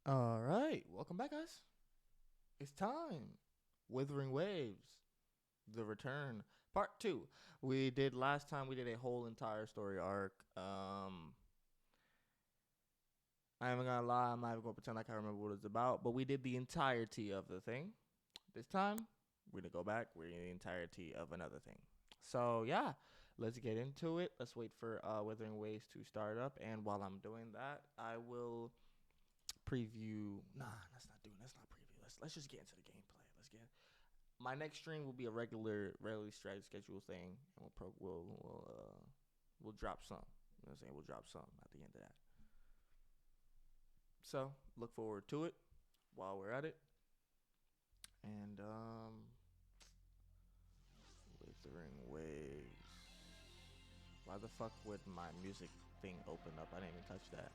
All right, welcome back, guys. It's time. Withering Waves, the return, part two. We did last time. We did a whole entire story arc. I ain't gonna lie. I'm not even gonna pretend like I remember what it's about. But we did the entirety of the thing. This time, we're gonna go back. We're in the entirety of another thing. So yeah, let's get into it. Let's wait for Withering Waves to start up. And while I'm doing that, I will preview. Nah, let's not preview. Let's just get into the gameplay. Let's get. My next stream will be a regularly scheduled thing, and we'll drop some. You know what I'm saying? We'll drop some at the end of that. So look forward to it while we're at it. And Withering Waves. Why the fuck would my music thing open up? I didn't even touch that.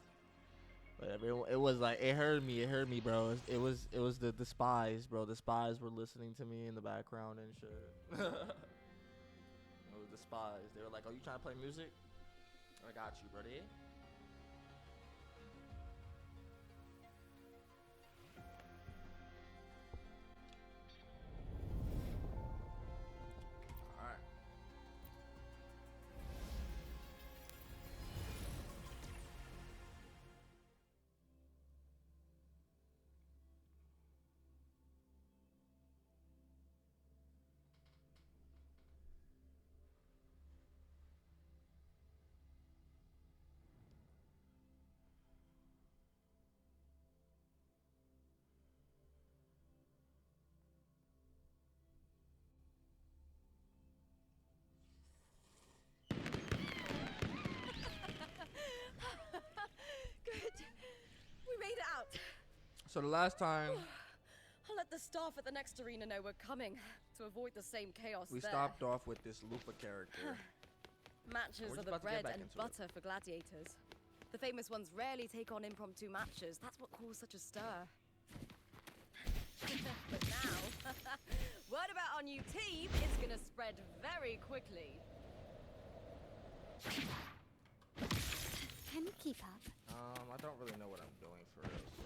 But it was like it heard me. It heard me, bro. It was the spies, bro. The spies were listening to me in the background and shit. It was the spies. They were like, "Oh, you trying to play music? I got you, buddy." All right. Good. We made it out. So the last time I'll let the staff at the next arena know we're coming to avoid the same chaos we there. stopped off with this Lufa character. Matches We're are just the about to get bread back and into butter for gladiators. The famous ones rarely take on impromptu matches. That's what caused such a stir. But now, word about our new team is gonna spread very quickly. Can you keep up? I don't really know what I'm doing for real. So.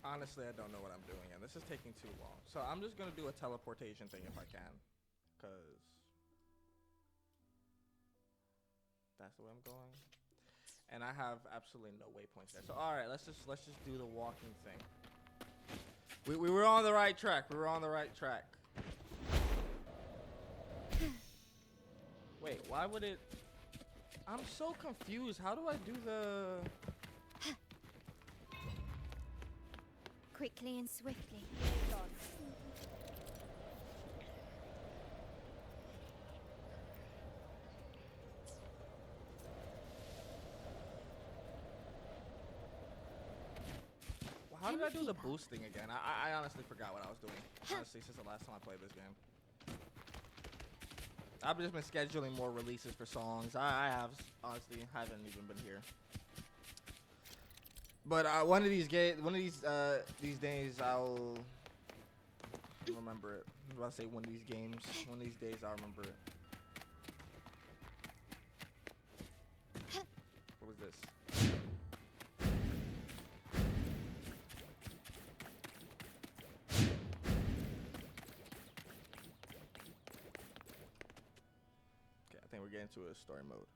Honestly, I don't know what I'm doing, and this is taking too long. So I'm just gonna do a teleportation thing if I can, cause that's the way I'm going. And I have absolutely no waypoints there. So all right, let's just do the walking thing. We were on the right track. We were on the right track. Wait, why would it? I'm so confused. How do I do the? Quickly and swiftly. How did I do the boosting again? I honestly forgot what I was doing. Honestly, since the last time I played this game. I've just been scheduling more releases for songs. I have honestly haven't even been here. But one of these days I'll remember it. I was about to say one of these games, one of these days I'll remember it. What was this? Okay, I think we're getting to a story mode.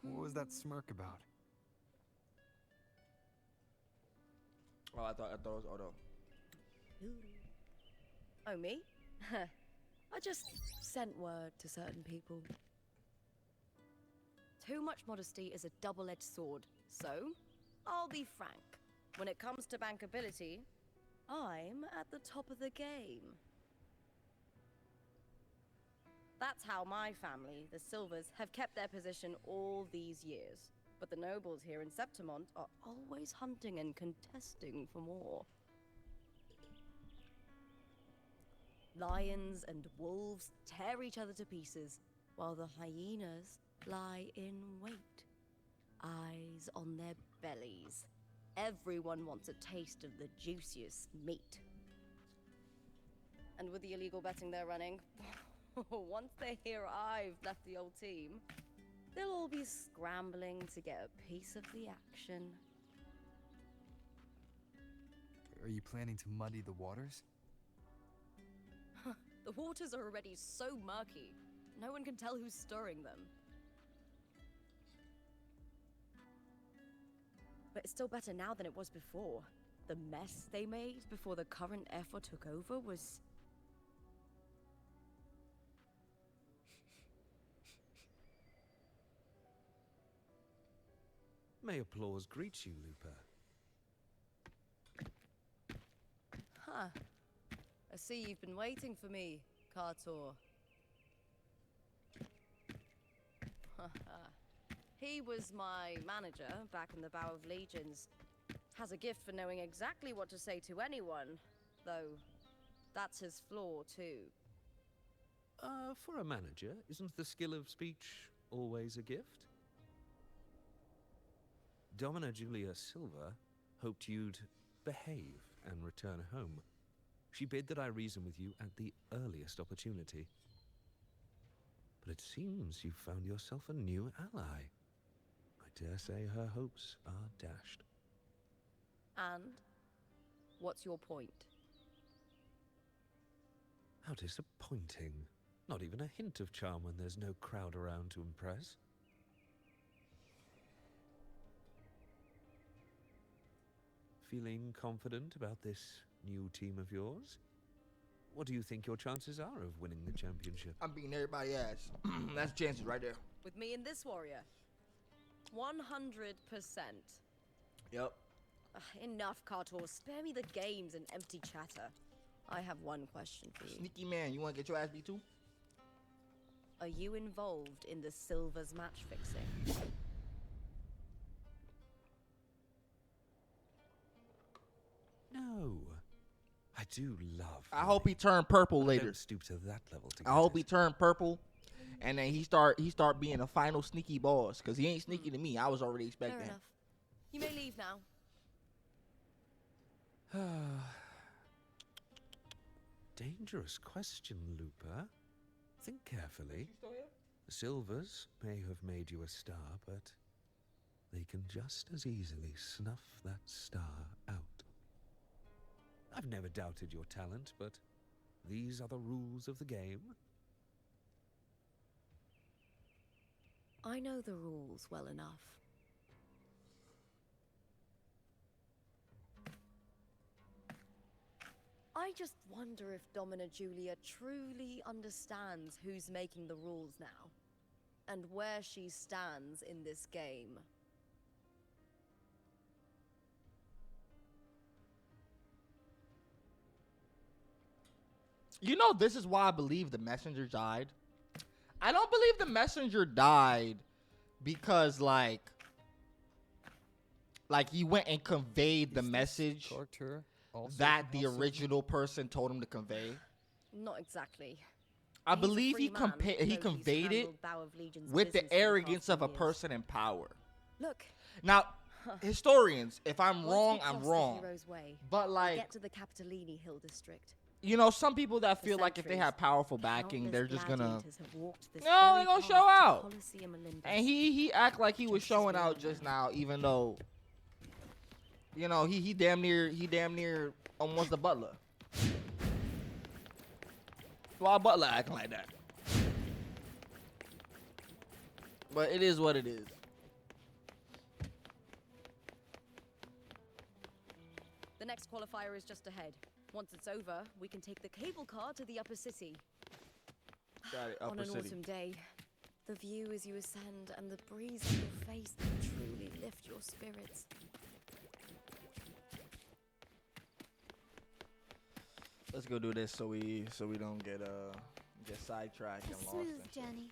What was that smirk about? Oh, I thought it was Odo. Oh, me? I just sent word to certain people. Too much modesty is a double-edged sword, so I'll be frank. When it comes to bankability, I'm at the top of the game. That's how my family, the Silvers, have kept their position all these years. But the nobles here in Septimont are always hunting and contesting for more. Lions and wolves tear each other to pieces, while the hyenas lie in wait, eyes on their bellies. Everyone wants a taste of the juiciest meat. And with the illegal betting they're running, once they hear I've left the old team, they'll all be scrambling to get a piece of the action. Are you planning to muddy the waters? The waters are already so murky, no one can tell who's stirring them. But it's still better now than it was before. The mess they made before the current effort took over was... May applause greet you, Looper. Huh. I see you've been waiting for me, Kartor. He was my manager back in the Bow of Legions. Has a gift for knowing exactly what to say to anyone, though that's his flaw too. For a manager, isn't the skill of speech always a gift? Domina Julia Silva hoped you'd behave and return home. She bid that I reason with you at the earliest opportunity. But it seems you've found yourself a new ally. I dare say her hopes are dashed. And? What's your point? How disappointing. Not even a hint of charm when there's no crowd around to impress. Feeling confident about this new team of yours? What do you think your chances are of winning the championship? I'm beating everybody ass. That's chances right there. With me and this warrior? 100%. Yep. Enough, Kartor. Spare me the games and empty chatter. I have one question for you. Sneaky man, you want to get your ass beat too? Are you involved in the Silver's match fixing? No. I do love. I hope he turned purple I later. don't stoop to that level to I get hope it. he turned purple, and then he start being a final sneaky boss. Cause he ain't sneaky to me. I was already expecting Fair him. enough. You may leave now. Dangerous question, Looper. Think carefully. The Silvers may have made you a star, but they can just as easily snuff that star out. I've never doubted your talent, but these are the rules of the game. I know the rules well enough. I just wonder if Domina Julia truly understands who's making the rules now, and where she stands in this game. You know, this is why I believe the messenger died. I don't believe the messenger died because like he went and conveyed the message Kartor also that from the House original person told him to convey. Not exactly. I He's a believe free he man, he though he's conveyed it handled Bow of Legion's with the business for the arrogance past of a 10 years. person in power. Look, Now, historians, if I'm once wrong, we I'm cross wrong. The hero's way, But we like, get to the Capitolini Hill district. you know, some people that For feel like if they centuries, have powerful backing, they're countless just gonna. gladiators have walked this No, very they gonna path show to out. Colosseum Olympus. And he act like he was Just as showing we out all just know. now, even though, you know, he damn near almost a butler. Why Butler acting like that? But it is what it is. The next qualifier is just ahead. Once it's over, we can take the cable car to the upper city. Got it, On upper an city. autumn day, the view as you ascend and the breeze on your face can truly lift your spirits. Let's go do this so we don't get sidetracked and A lost. smooth and shit. journey.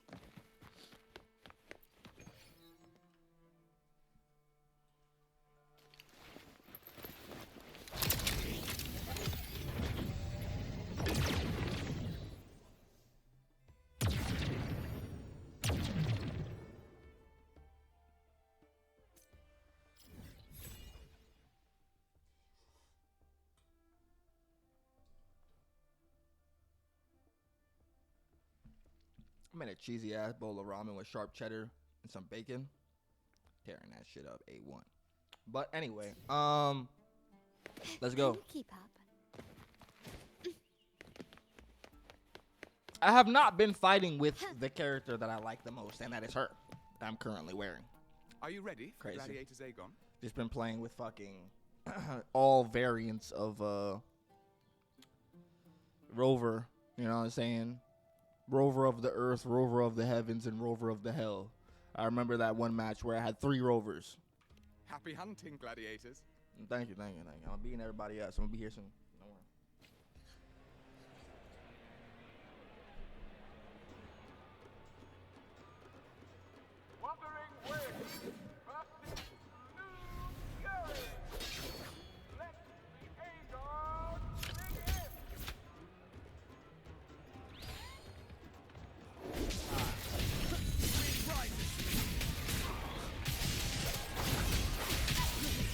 made a cheesy ass bowl of ramen with sharp cheddar and some bacon. Tearing that shit up, A1. But anyway, let's go. Can you keep up? I have not been fighting with the character that I like the most, and that is her that I'm currently wearing. Are you ready for Crazy. Gladiators Aegon? Just been playing with fucking all variants of Rover. You know what I'm saying? Rover of the earth, Rover of the heavens, and Rover of the hell. I remember that one match where I had 3 Rovers. Happy hunting, Gladiators. Thank you. I'm beating everybody else. I'm gonna be here soon. Don't worry. Wuthering Waves versus New Fury. Let the Aegon begin.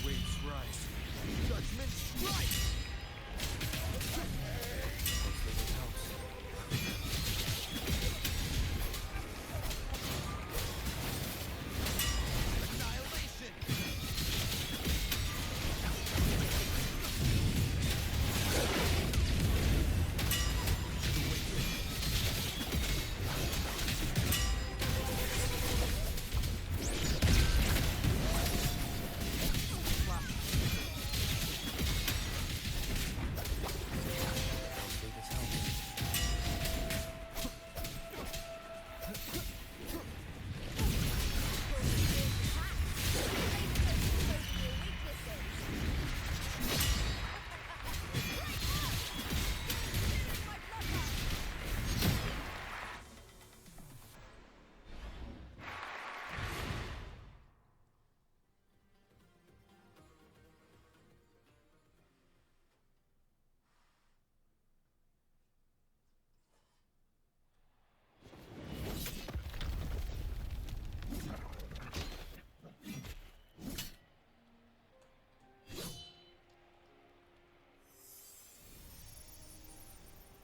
Waves rise. Judgment strike!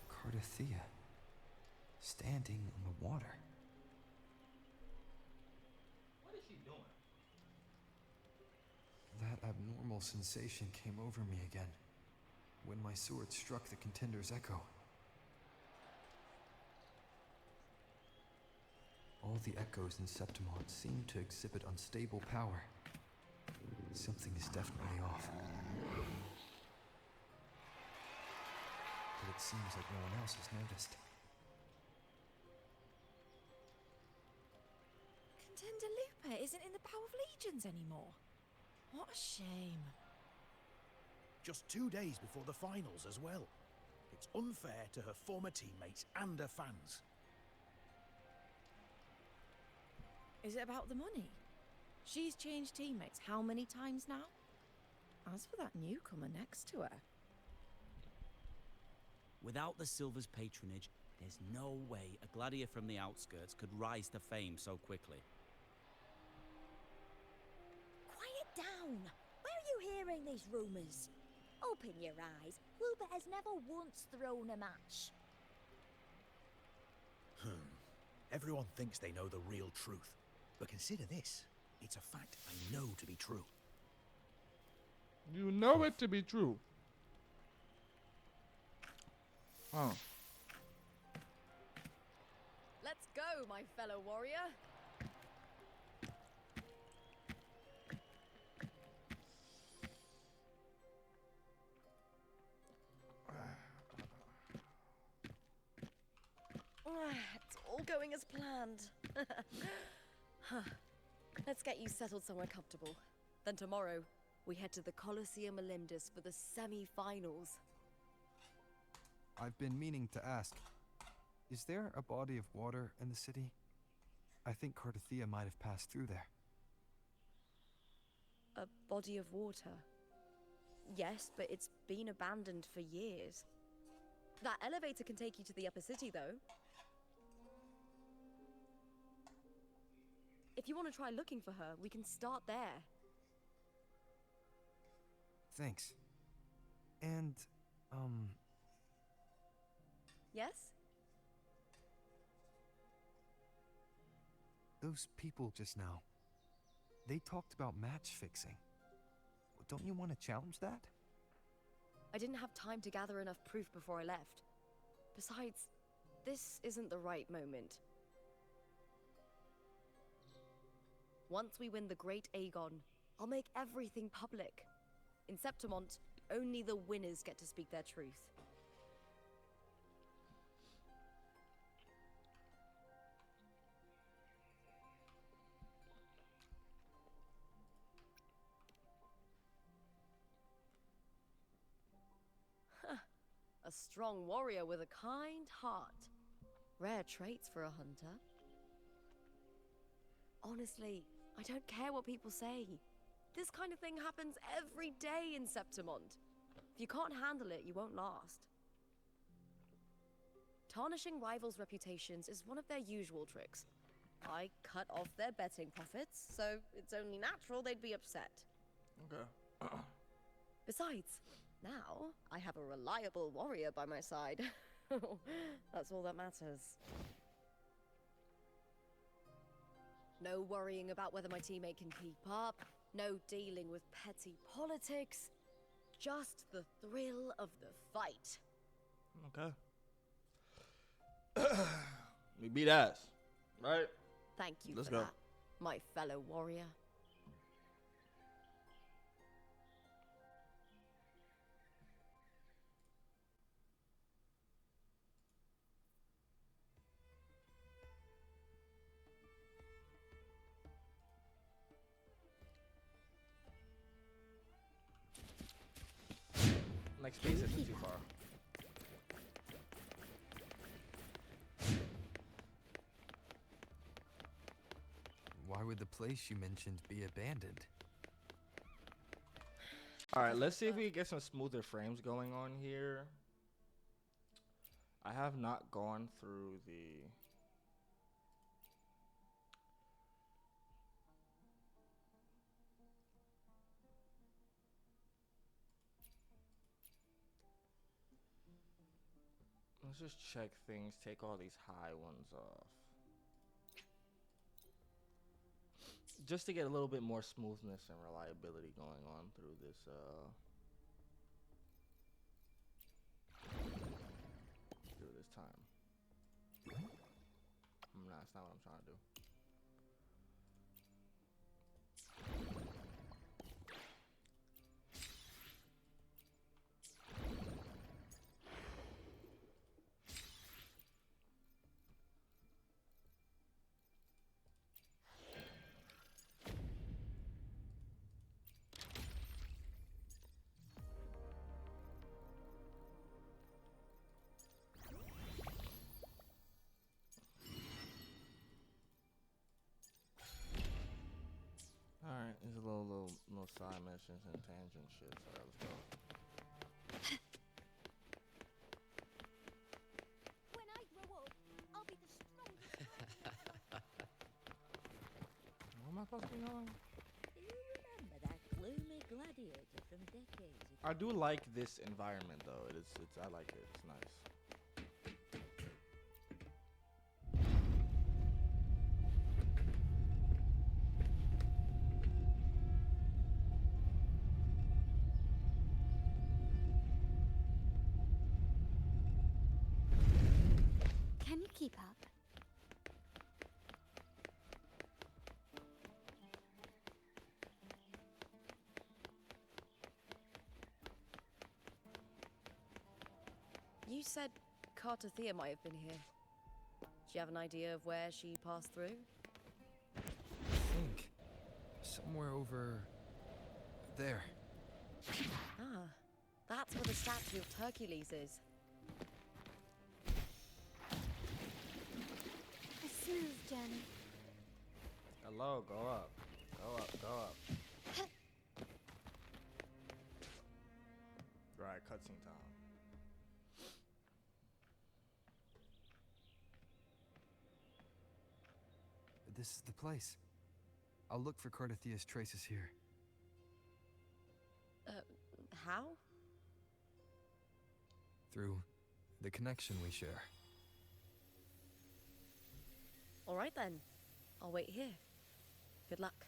Cardothea, standing on the water. What is she doing? That abnormal sensation came over me again when my sword struck the contender's echo. All the echoes in Septimont seem to exhibit unstable power. Something is definitely off. But it seems like no one else has noticed. Contender Lupa isn't in the Power of Legions anymore. What a shame. Just 2 days before the finals as well. It's unfair to her former teammates and her fans. Is it about the money? She's changed teammates how many times now? As for that newcomer next to her. Without the Silver's patronage, there's no way a gladiator from the outskirts could rise to fame so quickly. Quiet down! Where are you hearing these rumours? Open your eyes. Lupa has never once thrown a match. Everyone thinks they know the real truth. But consider this. It's a fact I know to be true. You know it to be true. Oh. Let's go, my fellow warrior. It's all going as planned. Let's get you settled somewhere comfortable. Then tomorrow, we head to the Colosseum Olympus for the semi-finals. I've been meaning to ask, is there a body of water in the city? I think Cardothea might have passed through there. A body of water? Yes, but it's been abandoned for years. That elevator can take you to the upper city, though. If you want to try looking for her, we can start there. Thanks. And, Yes? Those people just now, they talked about match fixing. Don't you want to challenge that? I didn't have time to gather enough proof before I left. Besides, this isn't the right moment. Once we win the Great Aegon, I'll make everything public. In Septimont, only the winners get to speak their truth. A strong warrior with a kind heart. Rare traits for a hunter. Honestly, I don't care what people say. This kind of thing happens every day in Septimont. If you can't handle it, you won't last. Tarnishing rivals' reputations is one of their usual tricks. I cut off their betting profits, so it's only natural they'd be upset. Okay. Besides, now I have a reliable warrior by my side. That's all that matters. No worrying about whether my teammate can keep up. No dealing with petty politics. Just the thrill of the fight. Okay. We beat ass, right? Thank you Let's for go. that, my fellow warrior. Like space isn't too far. Why would the place you mentioned be abandoned? Alright, let's see if we can get some smoother frames going on here. I have not gone through the... Let's just check things, take all these high ones off. Just to get a little bit more smoothness and reliability going on through this, time. Nah, that's not what I'm trying to do. Alright, there's a little side missions and tangent shit. So let's go. When I grow up, I'll be the strongest. What am I supposed to be doing? Do you remember that gloomy gladiator from decades ago? I do like this environment though. I like it. It's nice. Can you keep up? You said Cartothea might have been here. Do you have an idea of where she passed through? I think somewhere over there. Ah, that's where the statue of Hercules is. A smooth journey. Hello, go up. Go up, go up. Right, cutscene time. This is the place. I'll look for Cartothea's traces here. How? Through the connection we share. All right then. I'll wait here. Good luck.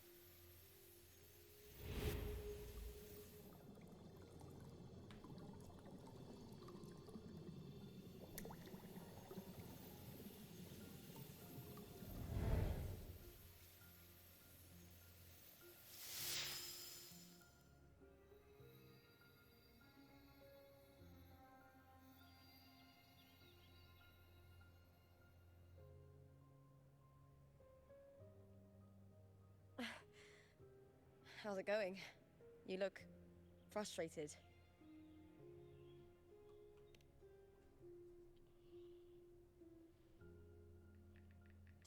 How's it going? You look frustrated.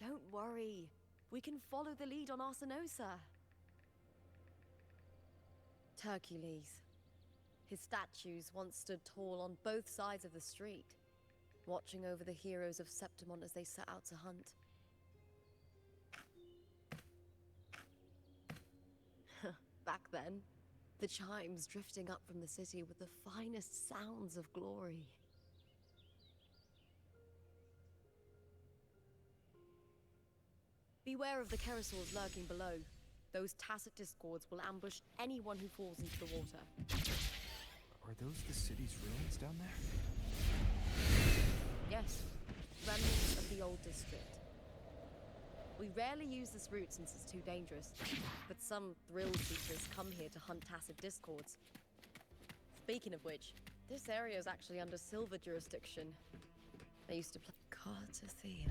Don't worry. We can follow the lead on Arsenosa. Hercules. His statues once stood tall on both sides of the street, watching over the heroes of Septimont as they set out to hunt. Back then, the chimes drifting up from the city with the finest sounds of glory. Beware of the Kerosaurs lurking below. Those tacit discords will ambush anyone who falls into the water. Are those the city's ruins down there? Yes, remnants of the old district. We rarely use this route since it's too dangerous, but some thrill seekers come here to hunt tacit discords. Speaking of which, this area is actually under Silver jurisdiction. I used to play Cartathea.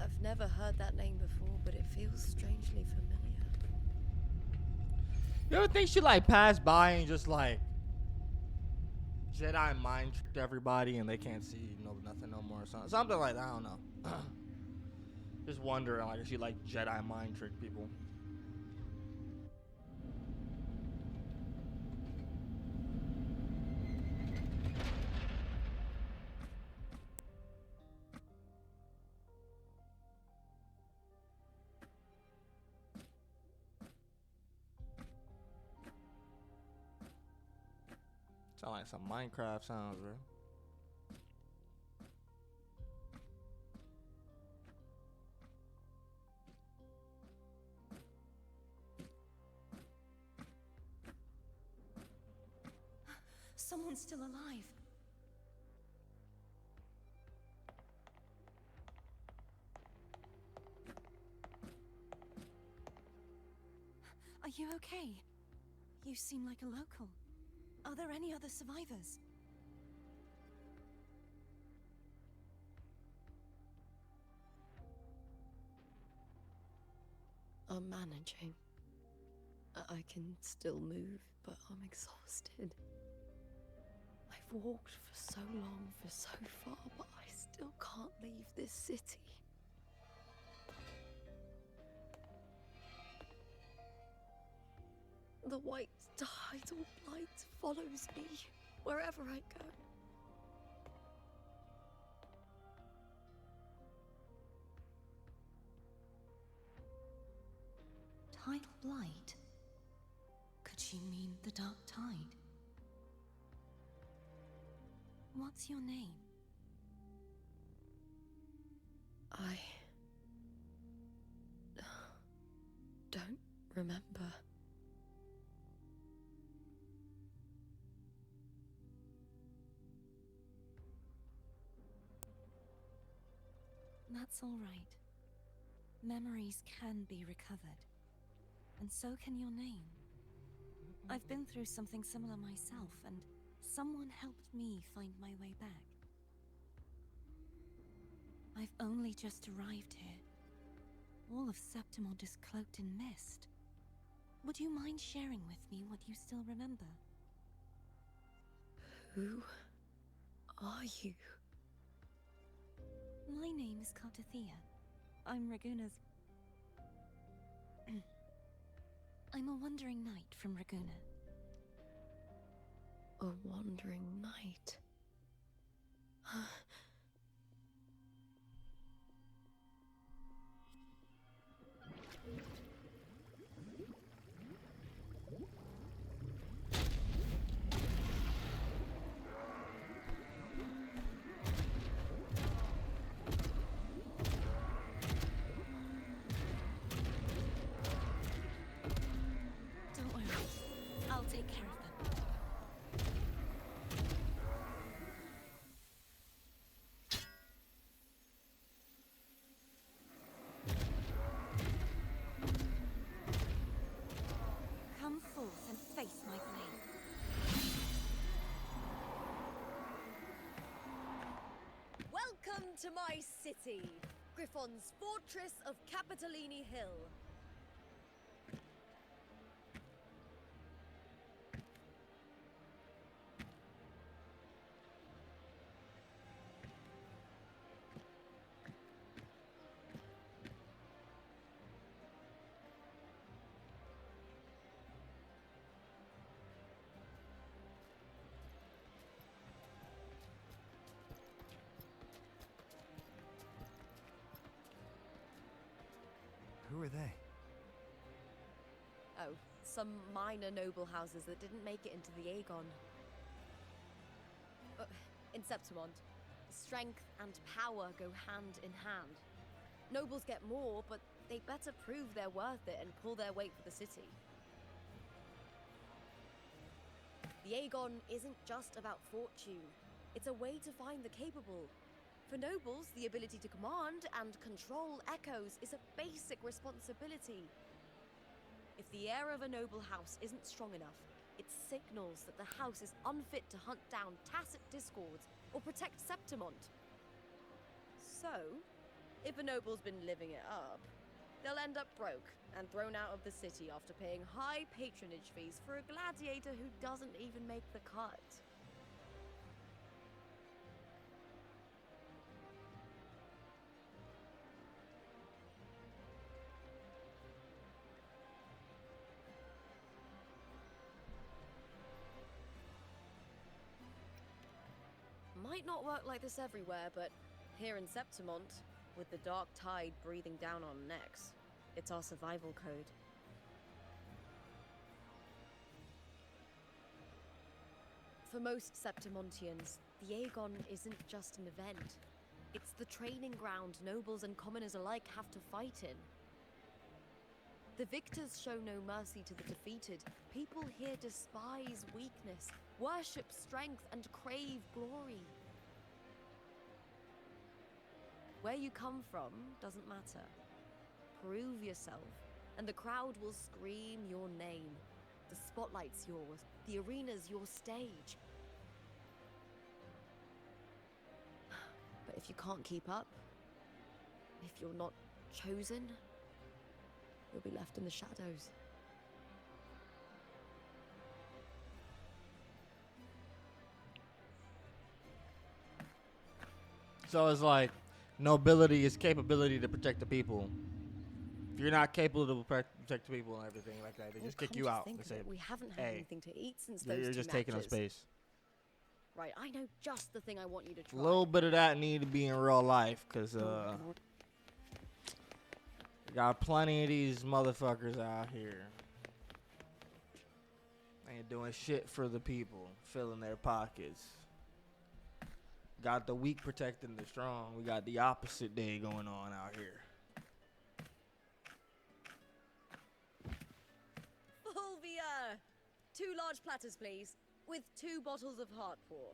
I've never heard that name before, but it feels strangely familiar. You ever think she like passed by and just like Jedi mind tricked everybody and they can't see nothing no more or something like that? I don't know. Just wondering like if she like Jedi mind tricked people. Sound like some Minecraft sounds, bro. Someone's still alive. Are you okay? You seem like a local. Are there any other survivors? I'm managing. I can still move, but I'm exhausted. I've walked for so long, for so far, but I still can't leave this city. The white tidal light follows me wherever I go. Tidal blight? Could she mean the dark tide? What's your name? I don't remember. That's all right. Memories can be recovered. And so can your name. I've been through something similar myself, and someone helped me find my way back. I've only just arrived here. All of Septimont is cloaked in mist. Would you mind sharing with me what you still remember? Who are you? My name is Cartathea. I'm Raguna's... I'm a wandering knight from Raguna. A wandering knight. to my city, Griffon's fortress of Capitolini Hill. Who are they? Oh, some minor noble houses that didn't make it into the Aegon. In Septimont, strength and power go hand in hand. Nobles get more, but they better prove they're worth it and pull their weight for the city. The Aegon isn't just about fortune. It's a way to find the capable. For nobles, the ability to command and control echoes is a basic responsibility. If the heir of a noble house isn't strong enough, it signals that the house is unfit to hunt down tacit discords or protect Septimont. So, if a noble's been living it up, they'll end up broke and thrown out of the city after paying high patronage fees for a gladiator who doesn't even make the cut. Might not work like this everywhere, but here in Septimont, with the dark tide breathing down on necks, it's our survival code. For most Septimontians, the Aegon isn't just an event. It's the training ground nobles and commoners alike have to fight in. The victors show no mercy to the defeated. People here despise weakness, worship strength, and crave glory. Where you come from doesn't matter. Prove yourself, and the crowd will scream your name. The spotlight's yours, the arena's your stage. But if you can't keep up, if you're not chosen, you'll be left in the shadows. So it's like nobility is capability to protect the people. If you're not capable to protect the people and everything like that, they just kick you out. Think They of say, it, we haven't had hey, anything to eat since you're those two just taking up matches. space. Right, I know just the thing I want you to A try. little bit of that need to be in real life, because got plenty of these motherfuckers out here. Ain't doing shit for the people, filling their pockets. Got the weak protecting the strong. We got the opposite day going on out here. Fulvia! 2 large platters, please, with 2 bottles of heart pour.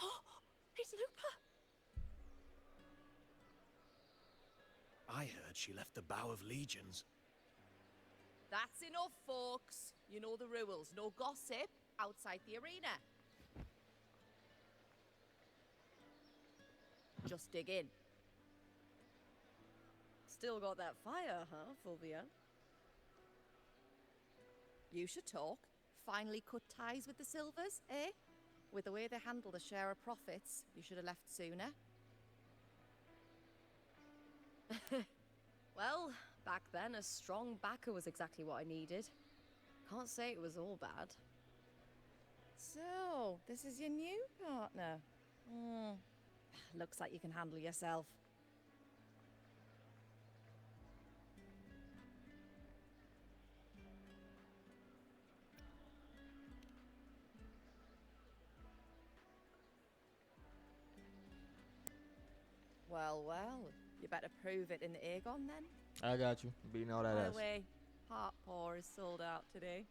Oh, it's Lupa! I heard she left the Bow of Legions. That's enough, folks. You know the rules. No gossip outside the arena. Just dig in. Still got that fire, huh, Fulvia? You should talk. Finally cut ties with the Silvers, eh? With the way they handle the share of profits, you should have left sooner. Well, back then, a strong backer was exactly what I needed. Can't say it was all bad. So, this is your new partner. Looks like you can handle yourself. Well, well. You better prove it in the Aegon then. I got you. Beating all that By ass. the way, Heart Pour is sold out today.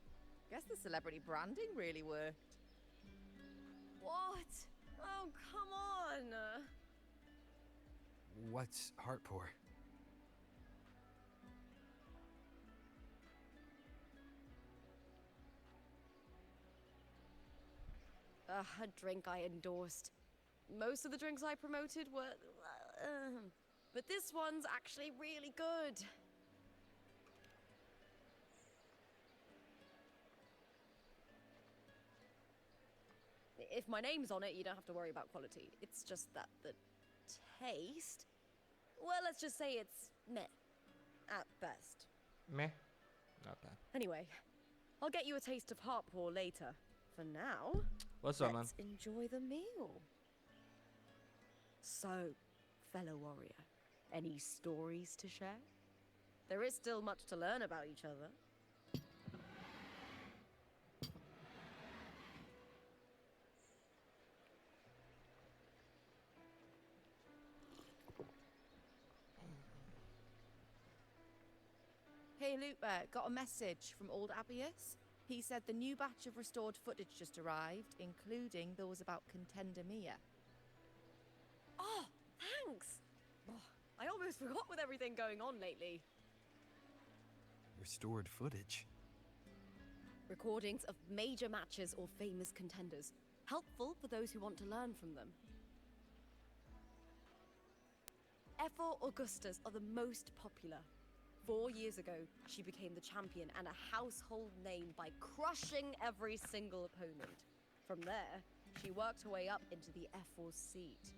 Guess the celebrity branding really worked. What? Oh, come on! What's heart pour? A drink I endorsed. most of the drinks I promoted were... but this one's actually really good. If my name's on it, you don't have to worry about quality. It's just that the taste... Well, let's just say it's meh, at best. Meh. Okay. Anyway, I'll get you a taste of Harpore later. For now, What's up, man? let's enjoy the meal. So, fellow warrior, any stories to share? There is still much to learn about each other. Hey, Luke, got a message from old Abius. He said the new batch of restored footage just arrived, including those about Contender Mia. Oh, thanks! Oh, I almost forgot with everything going on lately. Restored footage. Recordings of major matches or famous contenders. Helpful for those who want to learn from them. Ephor Augustas are the most popular. 4 years ago, she became the champion and a household name by crushing every single opponent. From there, she worked her way up into the Ephor seat.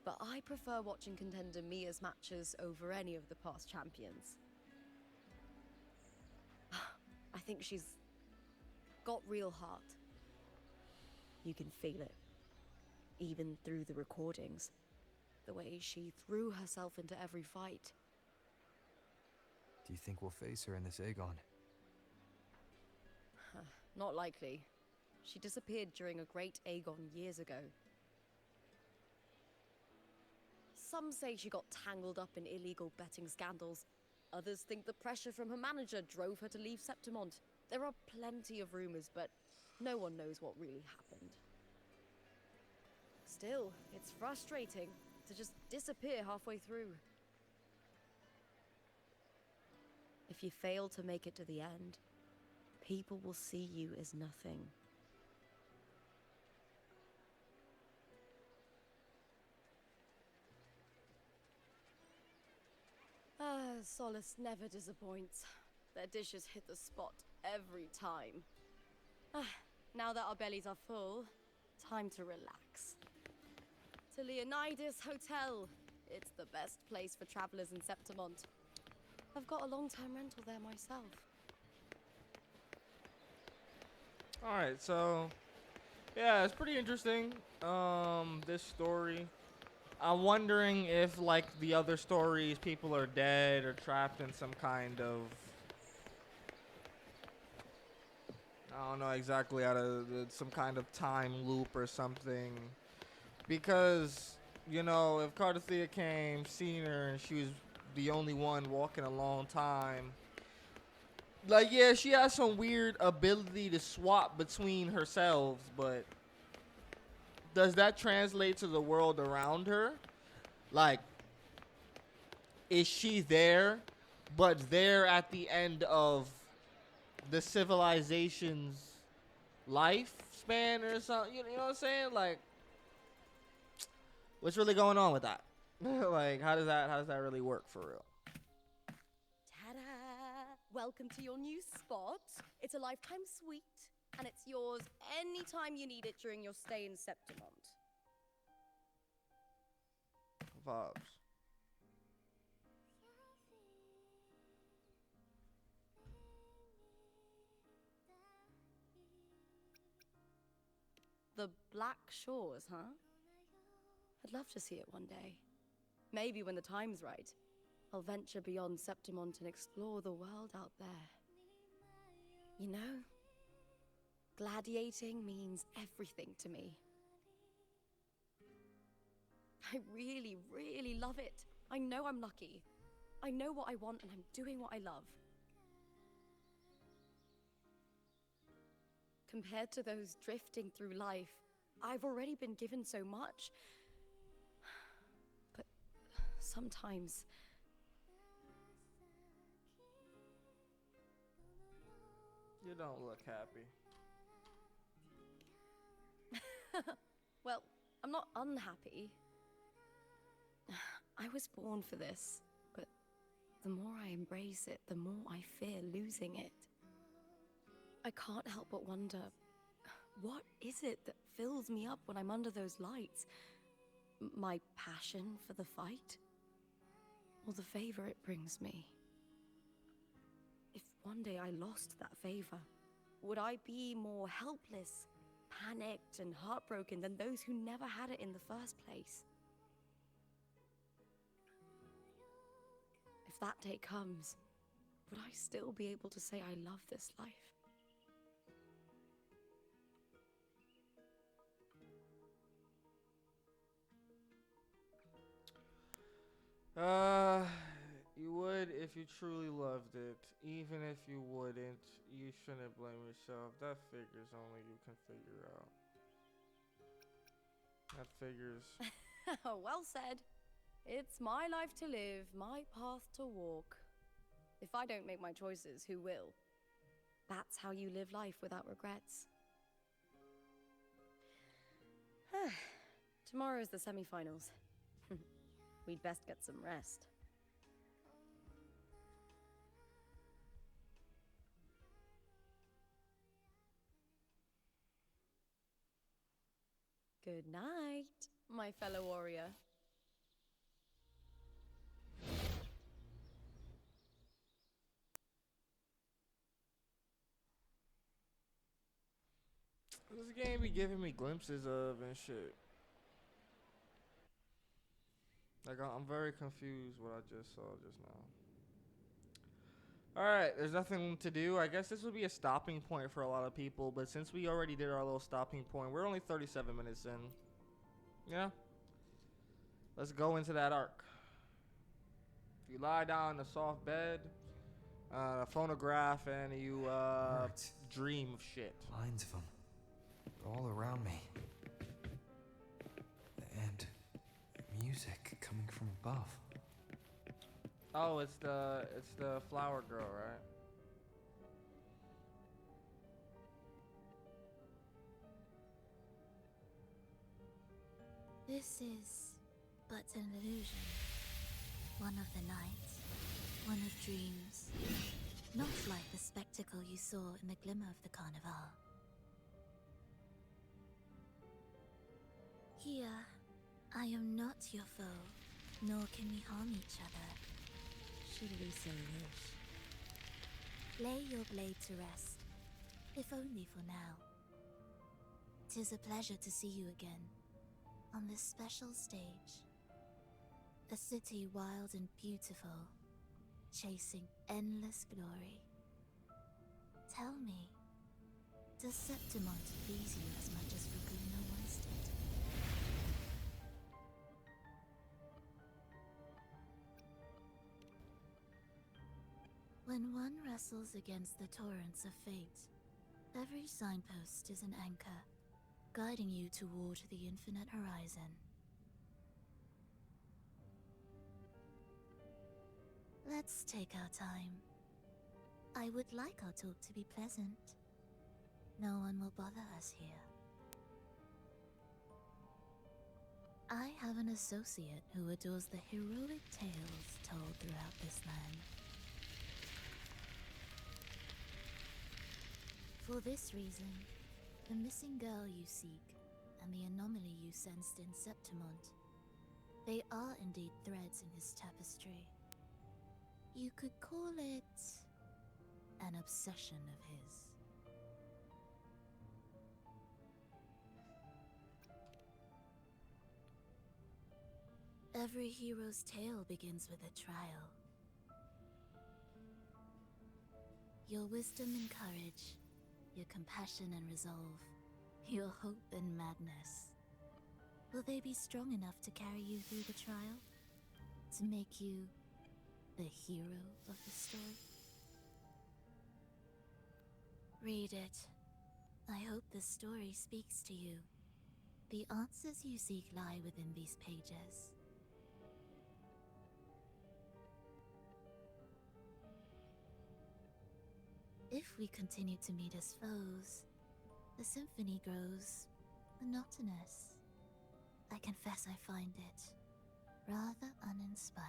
But I prefer watching Contender Mia's matches over any of the past champions. I think she's got real heart. You can feel it, even through the recordings. The way she threw herself into every fight. Do you think we'll face her in this Aegon? Not likely. She disappeared during a great Aegon years ago. Some say she got tangled up in illegal betting scandals. Others think the pressure from her manager drove her to leave Septimont. There are plenty of rumors, but no one knows what really happened. Still, it's frustrating to just disappear halfway through. If you fail to make it to the end, people will see you as nothing. Solace never disappoints. Their dishes hit the spot every time. Now that our bellies are full, time to relax. To Leonidas Hotel. It's the best place for travelers in Septimont. I've got a long-term rental there myself. Alright, so yeah, it's pretty interesting. This story. I'm wondering if, like the other stories, people are dead or trapped in some kind of, I don't know exactly, out of some kind of time loop or something. Because, you know, if Cardothea came, seen her, and she was the only one walking a long time. Like, yeah, she has some weird ability to swap between herself, but does that translate to the world around her? Like, is she there, but there at the end of the civilization's lifespan or something? You know what I'm saying? Like, what's really going on with that? Like, how does that really work for real? Ta-da! Welcome to your new spot. It's a lifetime suite, and it's yours anytime you need it during your stay in Septimont. Vibes. The Black Shores, huh? I'd love to see it one day. Maybe when the time's right, I'll venture beyond Septimont and explore the world out there. You know, gladiating means everything to me. I really, really love it. I know I'm lucky. I know what I want and I'm doing what I love. Compared to those drifting through life, I've already been given so much. But sometimes... You don't look happy. Well, I'm not unhappy. I was born for this, but the more I embrace it, the more I fear losing it. I can't help but wonder, what is it that fills me up when I'm under those lights? My passion for the fight? Or the favor it brings me? If one day I lost that favor, would I be more helpless, panicked, and heartbroken than those who never had it in the first place? If that day comes, would I still be able to say I love this life? You would if you truly loved it. Even if you wouldn't, you shouldn't blame yourself. That figures only you can figure out. That figures. Well said. It's my life to live, my path to walk. If I don't make my choices, who will? That's how you live life without regrets. Tomorrow's the semi-finals. We'd best get some rest. Good night, my fellow warrior. This game be giving me glimpses of and shit. Like, I'm very confused what I just saw just now. Alright, there's nothing to do. I guess this would be a stopping point for a lot of people, but since we already did our little stopping point, we're only 37 minutes in. Yeah? Let's go into that arc. If you lie down in a soft bed, a phonograph, and you dream of shit. Lines of them. All around me. And music coming from above. Oh, it's the flower girl, right? This is but an illusion. One of the nights, one of dreams. Not like the spectacle you saw in the glimmer of the carnival. Here, I am not your foe, nor can we harm each other. Should we so wish. Lay your blade to rest, if only for now. 'Tis a pleasure to see you again, on this special stage. A city wild and beautiful, chasing endless glory. Tell me, does Septimont please you as much as Raguna once did? When one wrestles against the torrents of fate, every signpost is an anchor, guiding you toward the infinite horizon. Let's take our time. I would like our talk to be pleasant. No one will bother us here. I have an associate who adores the heroic tales told throughout this land. For this reason, the missing girl you seek and the anomaly you sensed in Septimont, they are indeed threads in his tapestry. You could call it an obsession of his. Every hero's tale begins with a trial. Your wisdom and courage, your compassion and resolve, your hope and madness. Will they be strong enough to carry you through the trial? To make you the hero of the story? Read it. I hope the story speaks to you. The answers you seek lie within these pages. If we continue to meet as foes, the symphony grows monotonous. I confess I find it rather uninspired.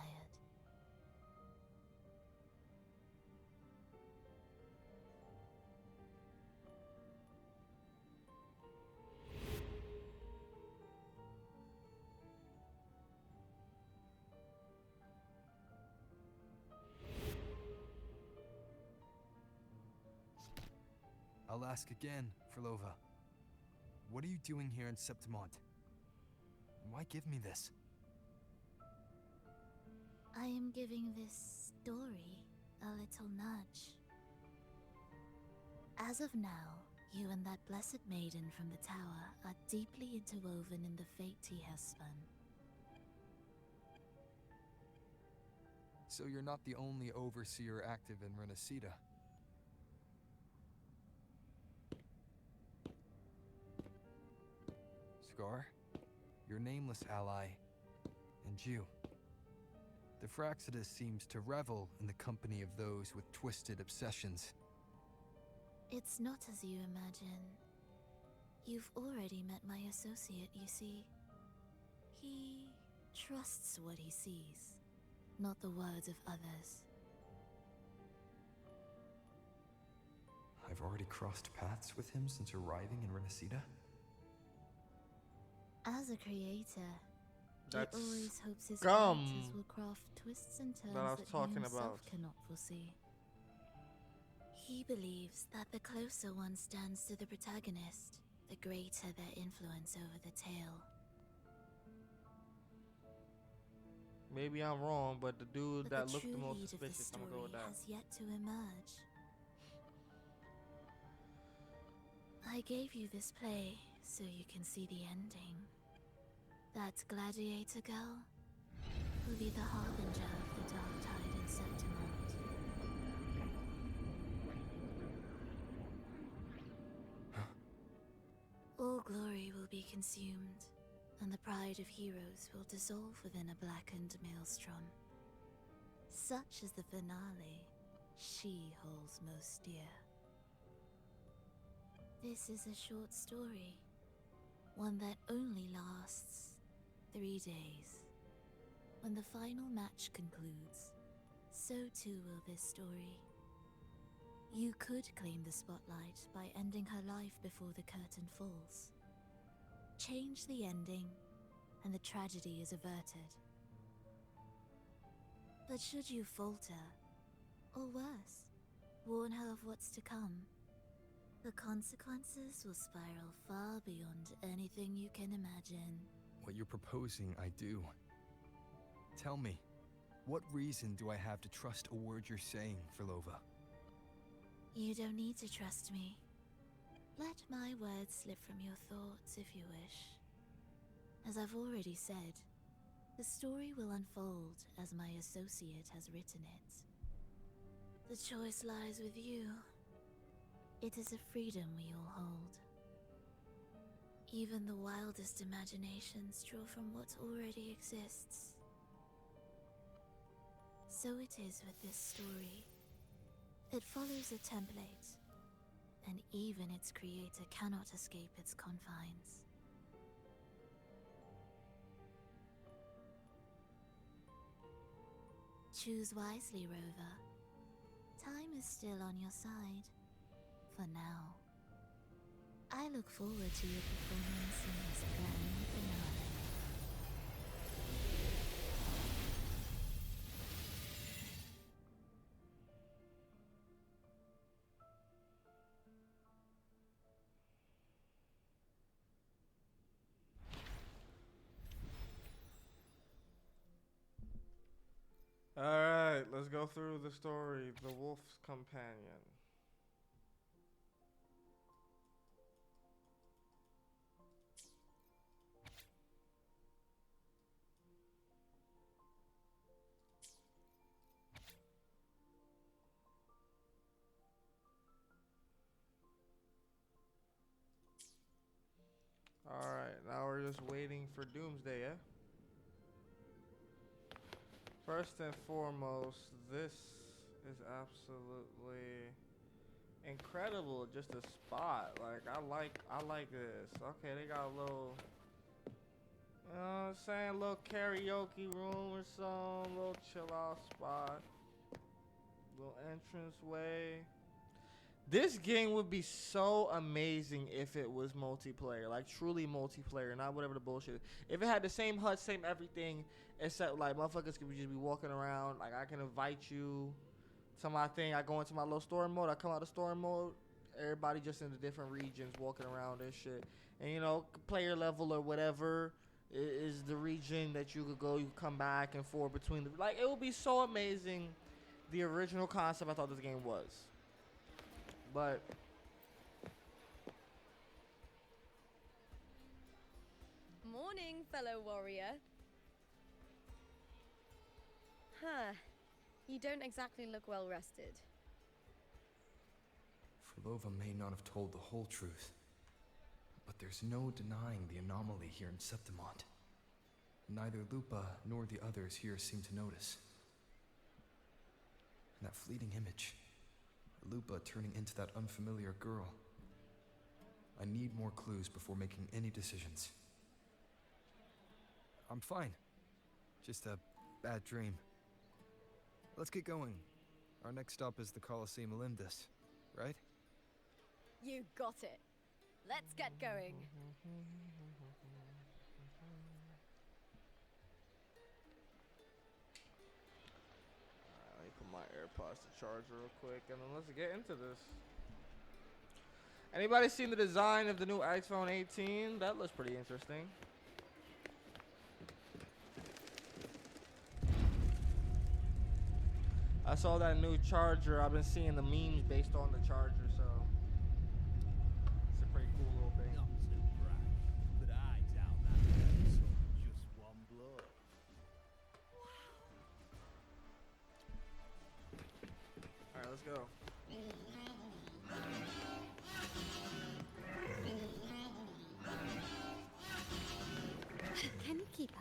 I'll ask again, Frolova. What are you doing here in Septimont? Why give me this? I am giving this story a little nudge. As of now, you and that blessed maiden from the tower are deeply interwoven in the fate he has spun. So you're not the only overseer active in Renacida. Scar, your nameless ally, and you. The Fraxidus seems to revel in the company of those with twisted obsessions. It's not as you imagine. You've already met my associate, you see. He trusts what he sees, not the words of others. I've already crossed paths with him since arriving in Renacida. As a creator, That's he always hopes his scum characters will craft twists and turns that I was that he talking himself about. cannot foresee. He believes that the closer one stands to the protagonist, the greater their influence over the tale. Maybe I'm wrong, but the dude But that the looked true the most lead of the suspicious, I'm gonna go story with that. has yet to emerge. I gave you this play so you can see the ending. That gladiator girl will be the harbinger of the dark tide in Septimont. All glory will be consumed, and the pride of heroes will dissolve within a blackened maelstrom. Such is the finale she holds most dear. This is a short story, one that only lasts 3 days. When the final match concludes, so too will this story. You could claim the spotlight by ending her life before the curtain falls. Change the ending, and the tragedy is averted. But should you falter, or worse, warn her of what's to come, the consequences will spiral far beyond anything you can imagine. What you're proposing, I do. Tell me, what reason do I have to trust a word you're saying, Frolova? You don't need to trust me. Let my words slip from your thoughts if you wish. As I've already said, the story will unfold as my associate has written it. The choice lies with you. It is a freedom we all hold. Even the wildest imaginations draw from what already exists. So it is with this story. It follows a template, and even its creator cannot escape its confines. Choose wisely, Rover. Time is still on your side. For now. I look forward to your performance in this grand finale. Alright, let's go through the story. The Wolf's Companion. Alright, now we're just waiting for Doomsday, yeah? First and foremost, this is absolutely incredible. Just a spot. Like I like this. Okay, they got a little, You know what I'm saying? Little karaoke room or some, little chill out spot, little entrance way. This game would be so amazing if it was multiplayer, like truly multiplayer, not whatever the bullshit. If it had the same HUD, same everything, except like motherfuckers could just be walking around. Like I can invite you to my thing. I go into my little story mode. I come out of story mode. Everybody just in the different regions walking around and shit. And you know, player level or whatever is the region that you could go. You could come back and forth between the. Like it would be so amazing. The original concept I thought this game was. But Morning, fellow warrior. Huh. You don't exactly look well rested. Frolova may not have told the whole truth, but there's no denying the anomaly here in Septimont. Neither Lupa nor the others here seem to notice. And that fleeting image, Lupa turning into that unfamiliar girl. I need more clues before making any decisions. I'm fine. Just a bad dream. Let's get going. Our next stop is the Colosseum Olympus, right? You got it. Let's get going. Let me put my AirPods to charge real quick, and then let's get into this. Anybody seen the design of the new iPhone 18? That looks pretty interesting. I saw that new charger. I've been seeing the memes based on the charger, so it's a pretty cool little thing. Not too bright, but I doubt that works on just one blow. Alright, let's go. Can you keep up?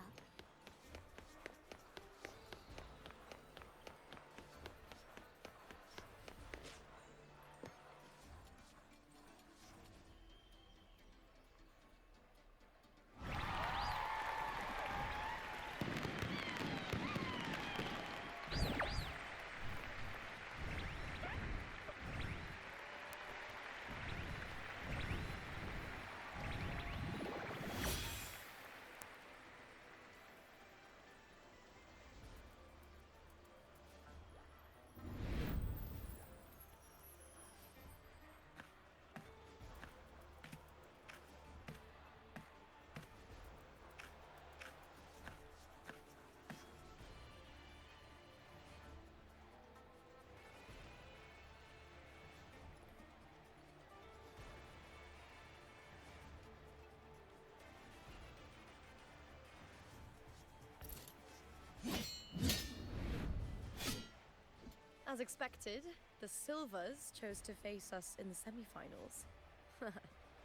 As expected, the Silvers chose to face us in the semi-finals.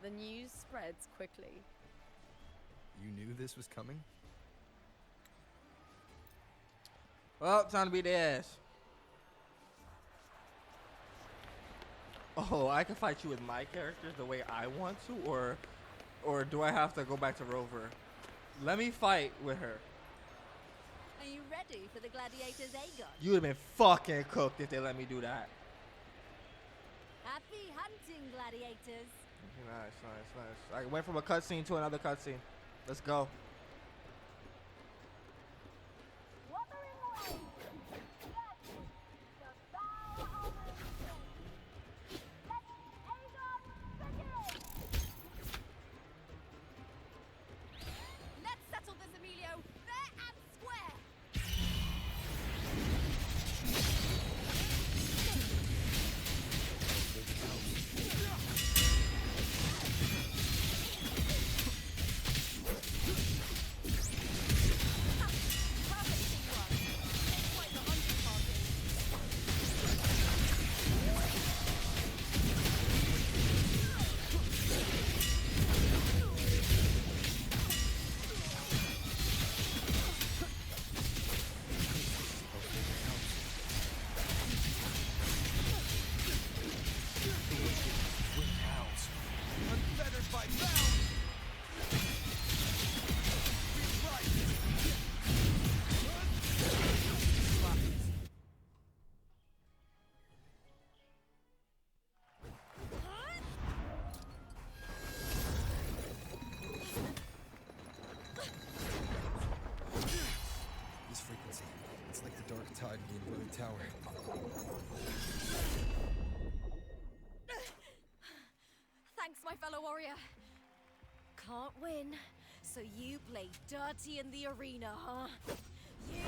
The news spreads quickly. You knew this was coming? Well, time to beat the ass. Oh, I can fight you with my characters the way I want to, or do I have to go back to Rover? Let me fight with her. Are you ready for the gladiators, Aegon? You would have been fucking cooked if they let me do that. Happy hunting, gladiators. Nice. I went from a cutscene to another cutscene. Let's go. Wuthering away. Yes, the bow of the storm. Let Aegon begin. Let's settle this, Emilio, fair and square. side of the inverted tower. Thanks, my fellow warrior. Can't win, so you play dirty in the arena, huh? You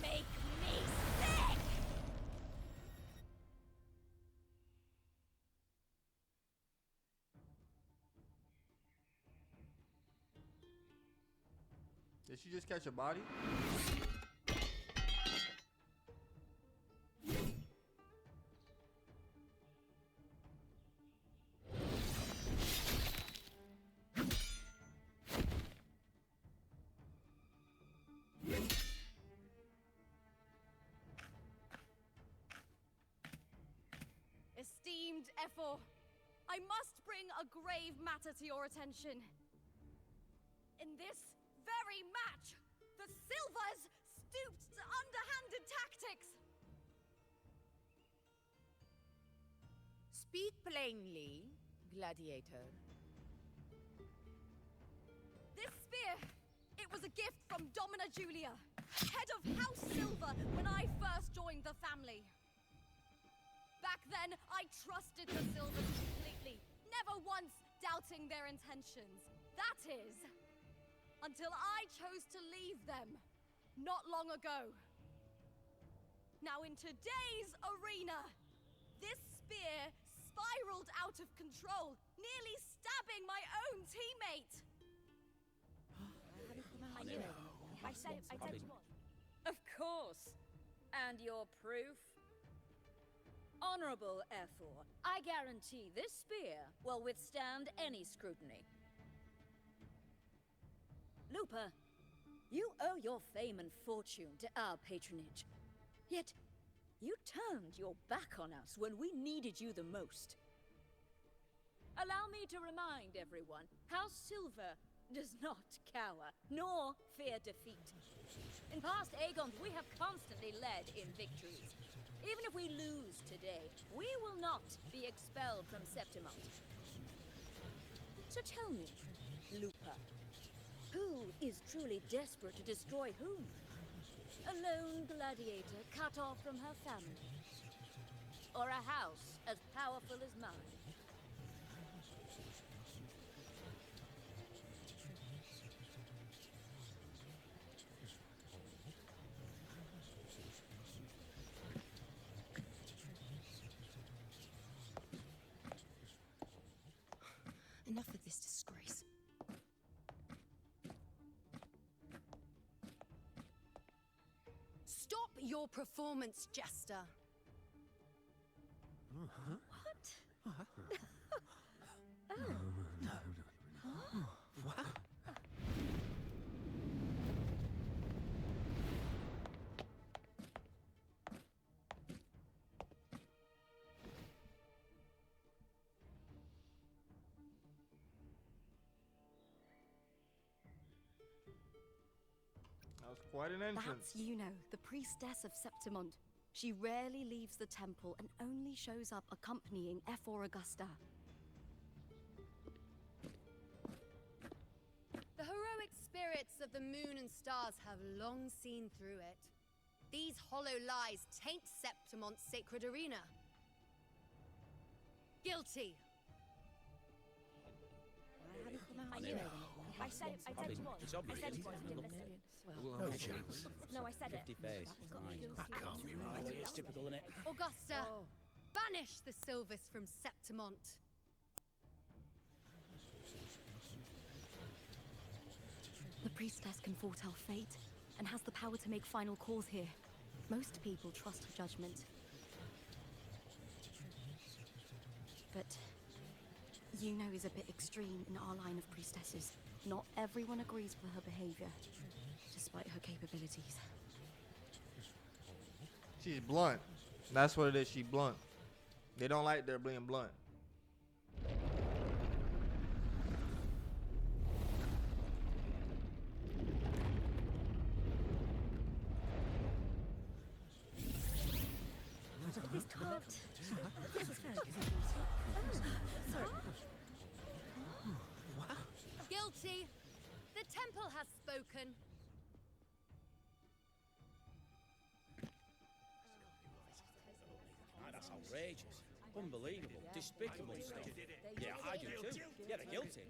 make me sick! Did she just catch a body? Esteemed Ephor, I must bring a grave matter to your attention. In this very match, the Silvers stooped to underhanded tactics. Speak plainly, gladiator. This spear, it was a gift from Domina Julia, head of House Silver when I first joined the family. Back then, I trusted the Silvers completely, never once doubting their intentions. That is, until I chose to leave them, not long ago. Now in today's arena, this spear spiraled out of control, nearly stabbing my own teammate. I knew it. I said you would. Of course. And your proof? Honorable Ephor, I guarantee this spear will withstand any scrutiny. Lupa, you owe your fame and fortune to our patronage. Yet, you turned your back on us when we needed you the most. Allow me to remind everyone, House Silver does not cower, nor fear defeat. In past Aegons, we have constantly led in victories. Even if we lose today, we will not be expelled from Septimont. So tell me, Lupa, who is truly desperate to destroy whom? A lone gladiator cut off from her family? Or a house as powerful as mine? Enough of this disgrace. Stop your performance, Jester. What? That was quite an entrance. That's Yuno, the priestess of Septimont. She rarely leaves the temple and only shows up accompanying Ephor Augusta. The heroic spirits of the moon and stars have long seen through it. These hollow lies taint Septimont's sacred arena. Guilty. I knew it. I said you would. It's obvious. I said you would. You didn't listen. No chance. No, I said it. 50 face, it's fine. That can't be right. It's typical, isn't it? Augusta, banish the Silvers from Septimont. The priestess can foretell fate and has the power to make final calls here. Most people trust her judgment. But Yuno is a bit extreme in our line of priestesses. Not everyone agrees with her behavior, despite her capabilities. She's blunt. That's what it is. She's blunt. They don't like their being blunt. He's talked. This is fair. Sorry. Guilty. The temple has spoken. outrageous. Unbelievable. Despicable stuff. Yeah, I do too. Yeah, they're guilty.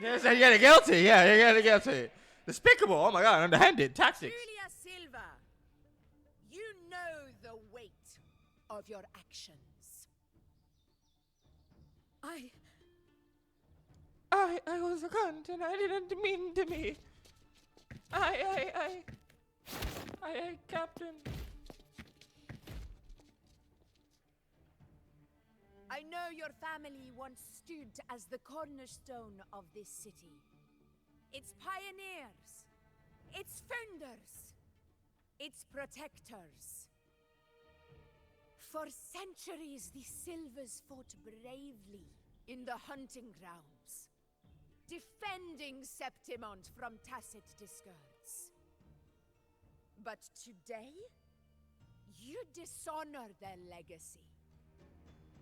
Yeah, they're guilty. Yeah, they're guilty. Despicable. Oh my God, underhanded tactics. Julia Silva, you know the weight of your actions. I was a cunt and I didn't mean to be. I, Captain. I know your family once stood as the cornerstone of this city. Its pioneers, its founders, its protectors. For centuries, the Silvers fought bravely in the hunting grounds, defending Septimont from tacit discards. But today, you dishonor their legacy.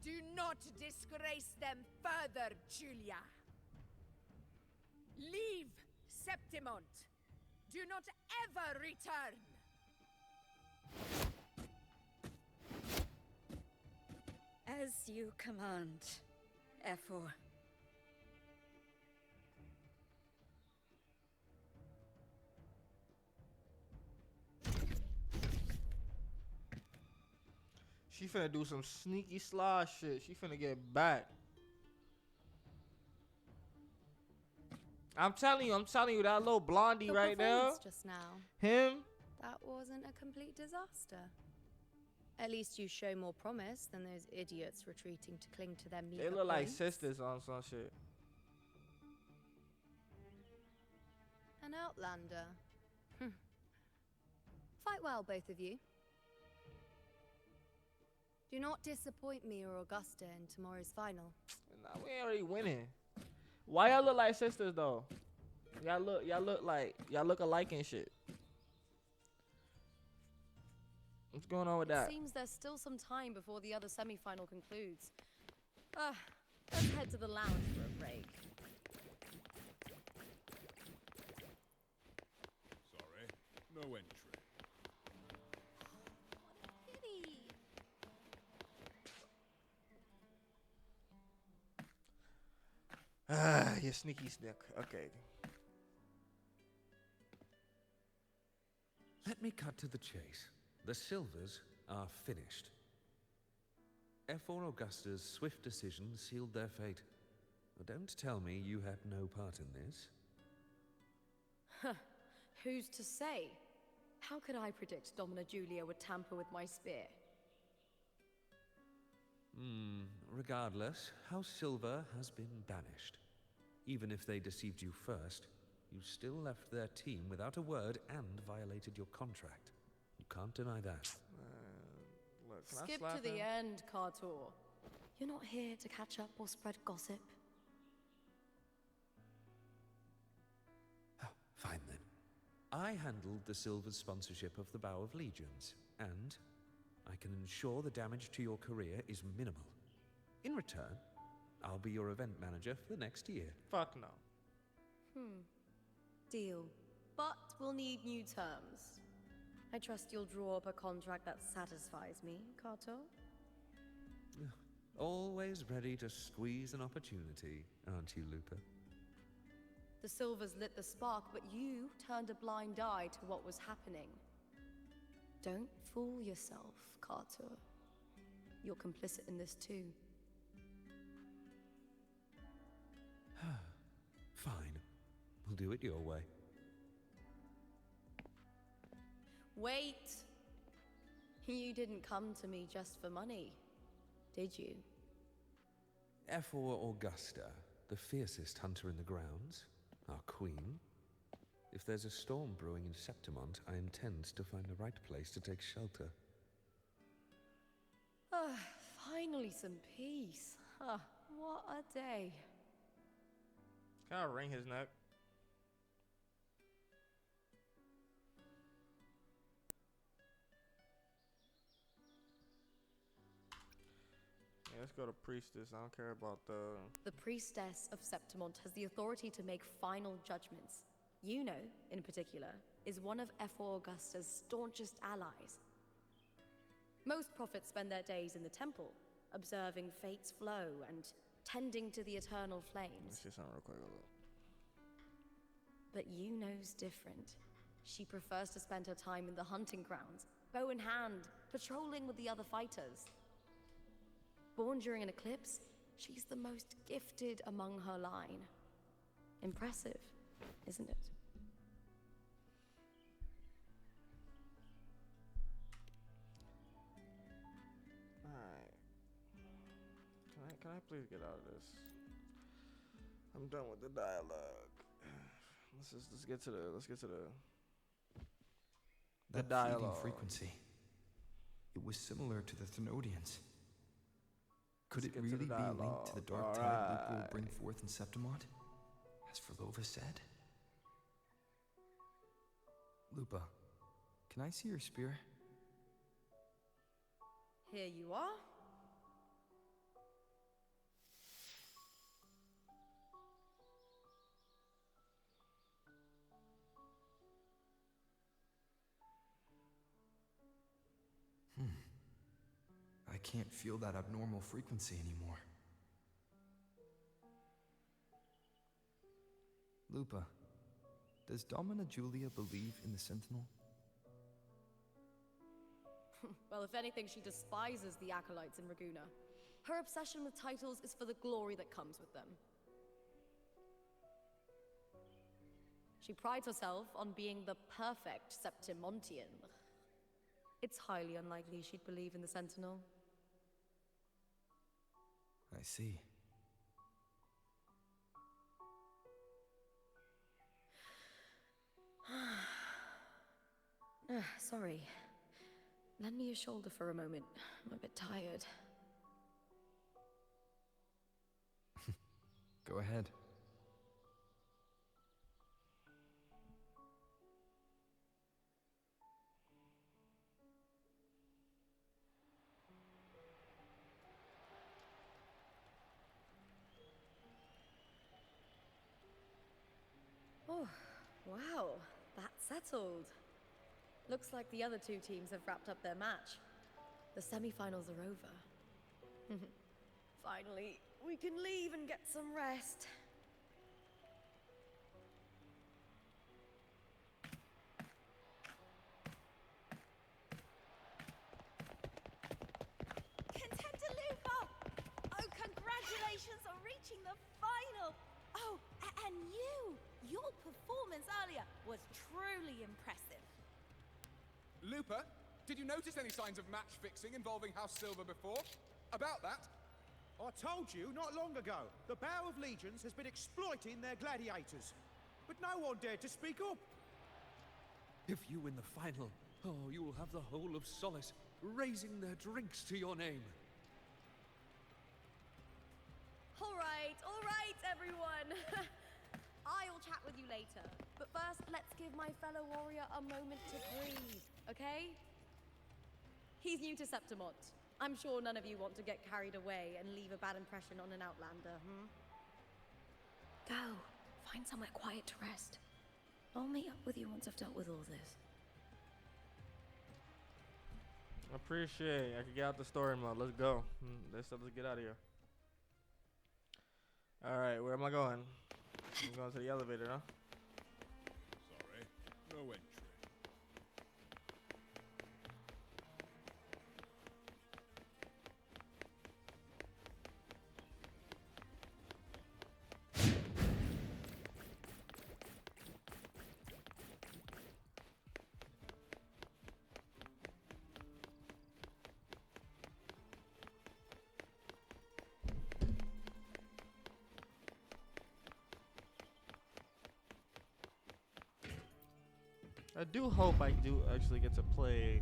Do not disgrace them further, Julia. Leave Septimont. Do not ever return. As you command, F4. She finna do some sneaky sly shit. She finna get back. I'm telling you, that little blondie Your right now. performance just now. Him. That wasn't a complete disaster. At least you show more promise than those idiots retreating to cling to their meager They look like points. sisters on some shit. An outlander. Fight well, both of you. Do not disappoint me or Augusta in tomorrow's final. Nah, we ain't already winning. Why y'all look like sisters though? Y'all look alike and shit. What's going on with that? Seems there's still some time before the other semi-final concludes. Let's head to the lounge for a break. Sorry, no entry. You sneaky snick. Okay. Let me cut to the chase. The Silvers are finished. F4 Augusta's swift decision sealed their fate. But don't tell me you had no part in this. Who's to say? How could I predict Domina Julia would tamper with my spear? Regardless, House Silver has been banished. Even if they deceived you first, you still left their team without a word and violated your contract. You can't deny that. Look, can I Skip slap to the him? end, Cartor. You're not here to catch up or spread gossip. Fine then. I handled the Silver's sponsorship of the Bow of Legions, and I can ensure the damage to your career is minimal. In return, I'll be your event manager for the next year. Fuck no. Deal. But we'll need new terms. I trust you'll draw up a contract that satisfies me, Cartor. Always ready to squeeze an opportunity, aren't you, Lupa? The Silvers lit the spark, but you turned a blind eye to what was happening. Don't fool yourself, Cartor. You're complicit in this too. Fine. We'll do it your way. Wait! You didn't come to me just for money, did you? F4 Augusta, the fiercest hunter in the grounds, our queen. If there's a storm brewing in Septimont, I intend to find the right place to take shelter. Finally some peace. What a day. Can I wring his neck? Yeah, let's go to priestess. I don't care about the... The priestess of Septimont has the authority to make final judgments. You know, in particular, is one of F4 Augusta's staunchest allies. Most prophets spend their days in the temple, observing fate's flow and tending to the eternal Let's flames. see something real quick. But Yuno's different. She prefers to spend her time in the hunting grounds, bow in hand, patrolling with the other fighters. Born during an eclipse, she's the most gifted among her line. Impressive, isn't it? Alright. Can I please get out of this? I'm done with the dialogue. Let's get to the That dialogue. fleeting frequency. It was similar to the Thenodians. Could Let's it get to really the be linked to the dark tide Lupa will Alright. bring forth in Septimont? As Verlova said? Lupa, can I see your spear? Here you are. I can't feel that abnormal frequency anymore. Lupa, does Domina Julia believe in the Sentinel? Well, if anything, she despises the acolytes in Raguna. Her obsession with titles is for the glory that comes with them. She prides herself on being the perfect Septimontian. It's highly unlikely she'd believe in the Sentinel. I see. Sorry. Lend me your shoulder for a moment. I'm a bit tired. Go ahead. Oh, wow. That's settled. Looks like the other two teams have wrapped up their match. The semifinals are over. Finally, we can leave and get some rest. Contender Lupa! Oh, congratulations on reaching the final! Oh, and you! Your performance earlier was truly impressive. Lupa, did you notice any signs of match fixing involving House Silver before? About that? I told you not long ago, the Bow of Legions has been exploiting their gladiators. But no one dared to speak up. If you win the final, oh, you will have the whole of Solace raising their drinks to your name. All right, everyone. I'll chat with you later. But first, let's give my fellow warrior a moment to breathe, okay? He's new to Septimont. I'm sure none of you want to get carried away and leave a bad impression on an Outlander, Go. Find somewhere quiet to rest. I'll meet up with you once I've dealt with all this. Appreciate it. I can get out the story mode. Let's go. Let's get out of here. Alright, where am I going? I'm going to the elevator, huh? Sorry, no entry. I do hope I do actually get to play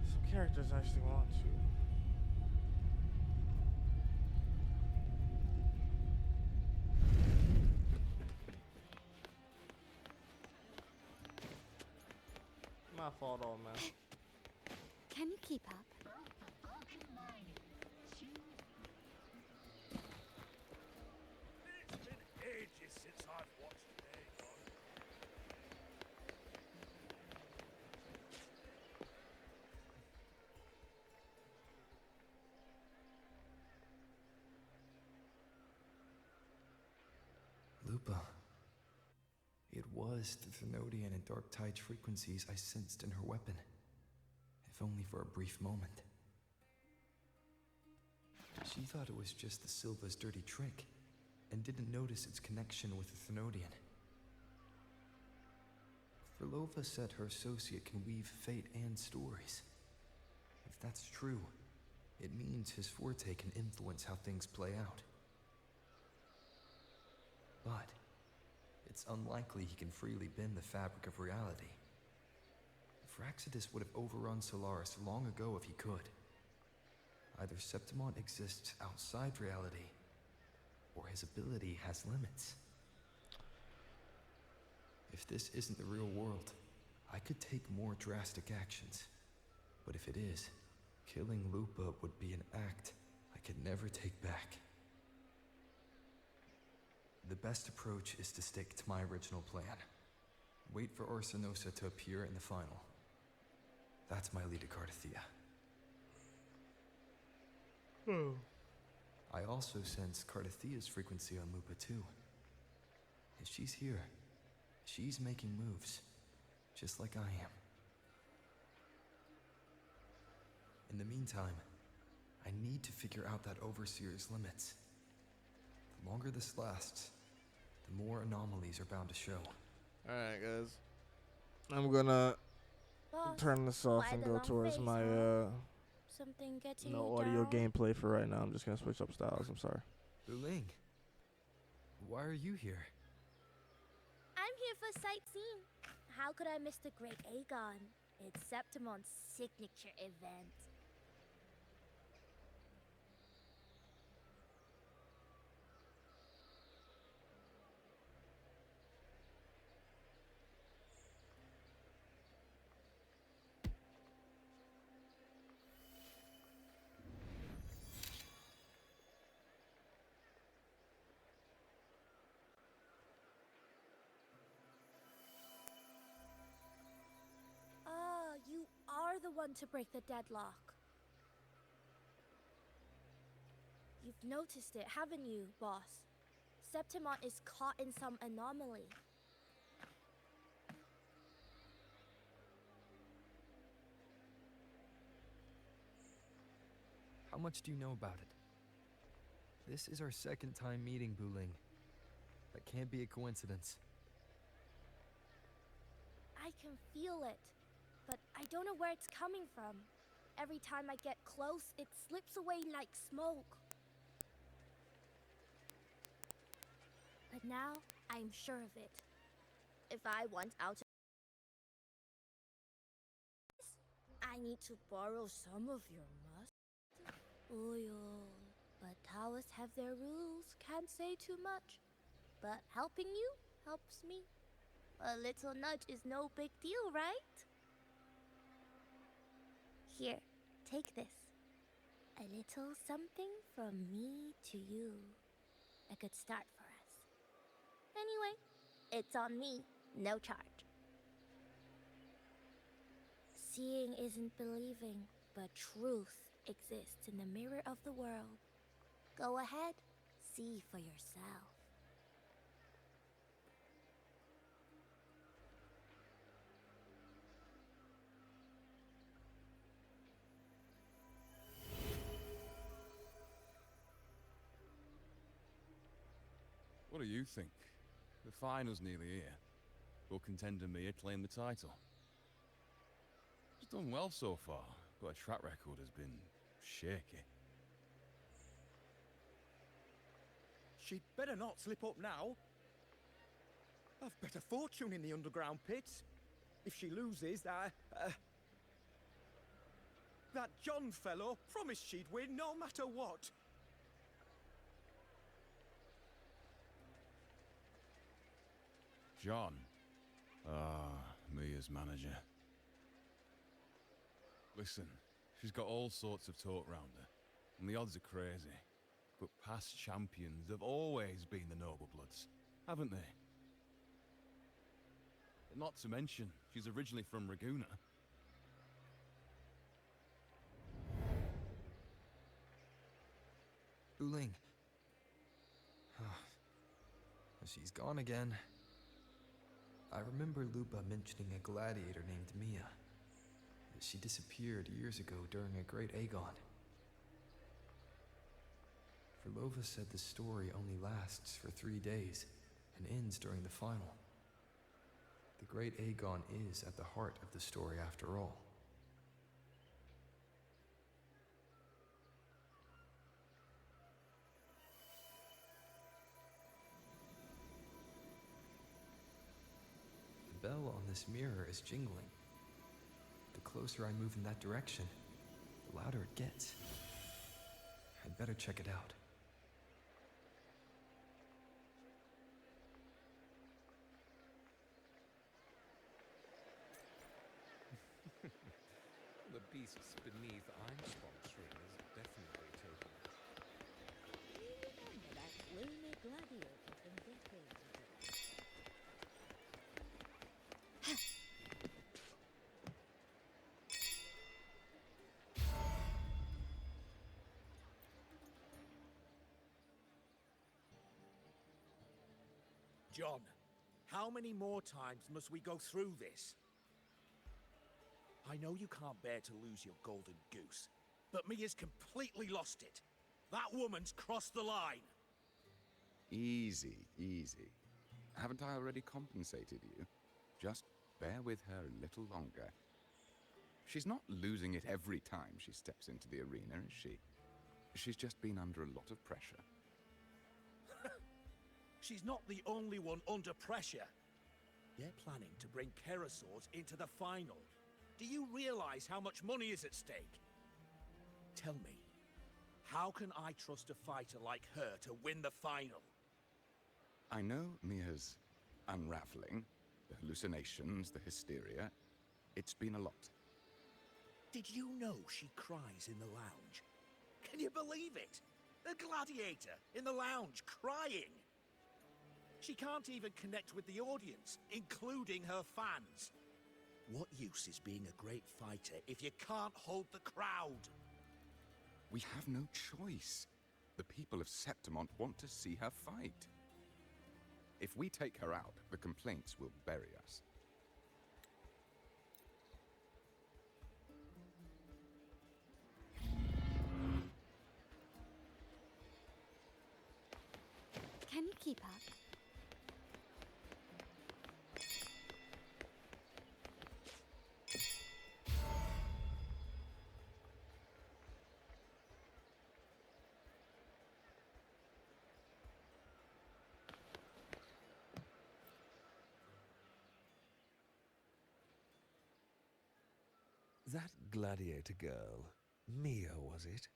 some characters I actually want to. My fault, old man. Can you keep up? It's been ages since I've watched Aegon. Lupa. It was the Thenodian and Dark Tide's frequencies I sensed in her weapon, if only for a brief moment. She thought it was just the Silva's dirty trick, and didn't notice its connection with the Thenodian. Frolova said her associate can weave fate and stories. If that's true, it means his forte can influence how things play out. But it's unlikely he can freely bend the fabric of reality. Fraxidus would have overrun Solaris long ago if he could. Either Septimont exists outside reality, or his ability has limits. If this isn't the real world, I could take more drastic actions. But if it is, killing Lupa would be an act I could never take back. The best approach is to stick to my original plan. Wait for Arsenosa to appear in the final. That's my lead to Cardathea. I also sense Cardathea's frequency on Lupa too. If she's here, she's making moves, just like I am. In the meantime, I need to figure out that Overseer's limits. The longer this lasts, the more anomalies are bound to show. Alright, guys. I'm gonna Boss, turn this off why and the go long towards face, my huh? Something getting no you audio down? gameplay for right now. I'm just gonna switch up styles. I'm sorry. Buling, why are you here? I'm here for sightseeing. How could I miss the Great Aegon? It's Septimon's signature event. Ah, you are the one to break the deadlock. You've noticed it, haven't you, boss? Septimont is caught in some anomaly. How much do you know about it? This is our second time meeting, Buling. That can't be a coincidence. I can feel it, but I don't know where it's coming from. Every time I get close, it slips away like smoke. But now, I'm sure of it. If I want out of this, I need to borrow some of your must. Oil. But Taoists have their rules, can't say too much. But helping you helps me. A little nudge is no big deal, right? Here, take this. A little something from me to you. A good start for us. Anyway, it's on me, no charge. Seeing isn't believing, but truth exists in the mirror of the world. Go ahead, see for yourself. What do you think? The final's nearly here. Will contender Mia claim the title? She's done well so far, but her track record has been shaky. She'd better not slip up now. I've bet a fortune in the underground pits. If she loses, that John fellow promised she'd win no matter what. John? Mia's manager. Listen, she's got all sorts of talk round her, and the odds are crazy. But past champions have always been the noble bloods, haven't they? Not to mention, she's originally from Raguna. Buling. She's gone again. I remember Lupa mentioning a gladiator named Mia. She disappeared years ago during a great Aegon. Verlova said the story only lasts for 3 days and ends during the final. The great Aegon is at the heart of the story after all. The bell on this mirror is jingling. The closer I move in that direction, the louder it gets. I'd better check it out. The beasts beneath I'm sponsoring is definitely taken. You remember that gloomy gladiator from decades ago? John, how many more times must we go through this? I know you can't bear to lose your golden goose, but Mia's completely lost it. That woman's crossed the line. Easy, easy. Haven't I already compensated you? Just bear with her a little longer. She's not losing it every time she steps into the arena, is she? She's just been under a lot of pressure. She's not the only one under pressure. They're planning to bring Kerasaurs into the final. Do you realize how much money is at stake? Tell me, how can I trust a fighter like her to win the final? I know Mia's unraveling, the hallucinations, the hysteria. It's been a lot. Did you know she cries in the lounge? Can you believe it? A gladiator in the lounge crying! She can't even connect with the audience, including her fans. What use is being a great fighter if you can't hold the crowd? We have no choice. The people of Septimont want to see her fight. If we take her out, the complaints will bury us. Can you keep up? That gladiator girl, Mia, was it?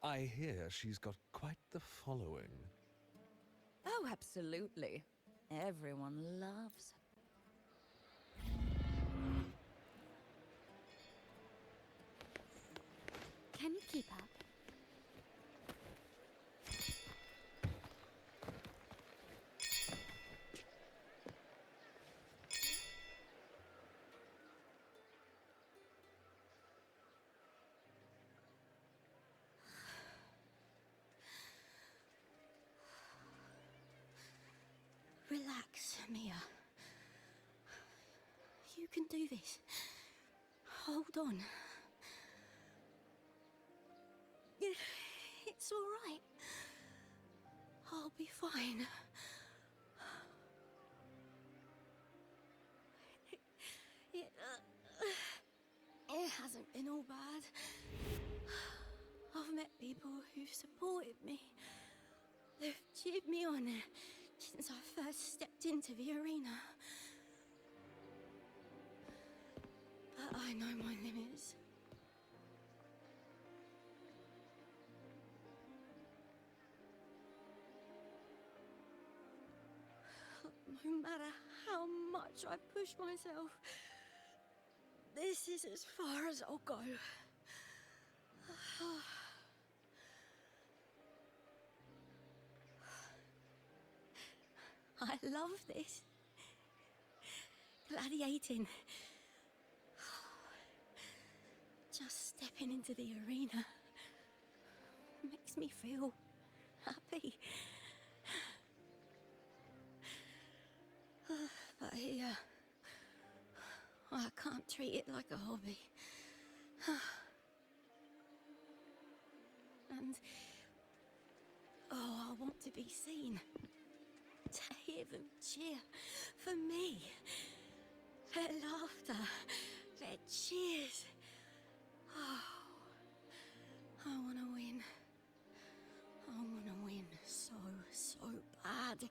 I hear she's got quite the following. Oh, absolutely. Everyone loves her. Can you keep up? Relax, Mia. You can do this. Hold on. It's all right. I'll be fine. It hasn't been all bad. I've met people who've supported me. They've cheered me on since I first stepped into the arena. But I know my limits. No matter how much I push myself, this is as far as I'll go. I love this. Gladiating. Just stepping into the arena makes me feel happy. But here, I can't treat it like a hobby. And oh, I want to be seen, to hear them cheer for me. Their laughter, their cheers. Oh, I want to win. I want to win so, so bad.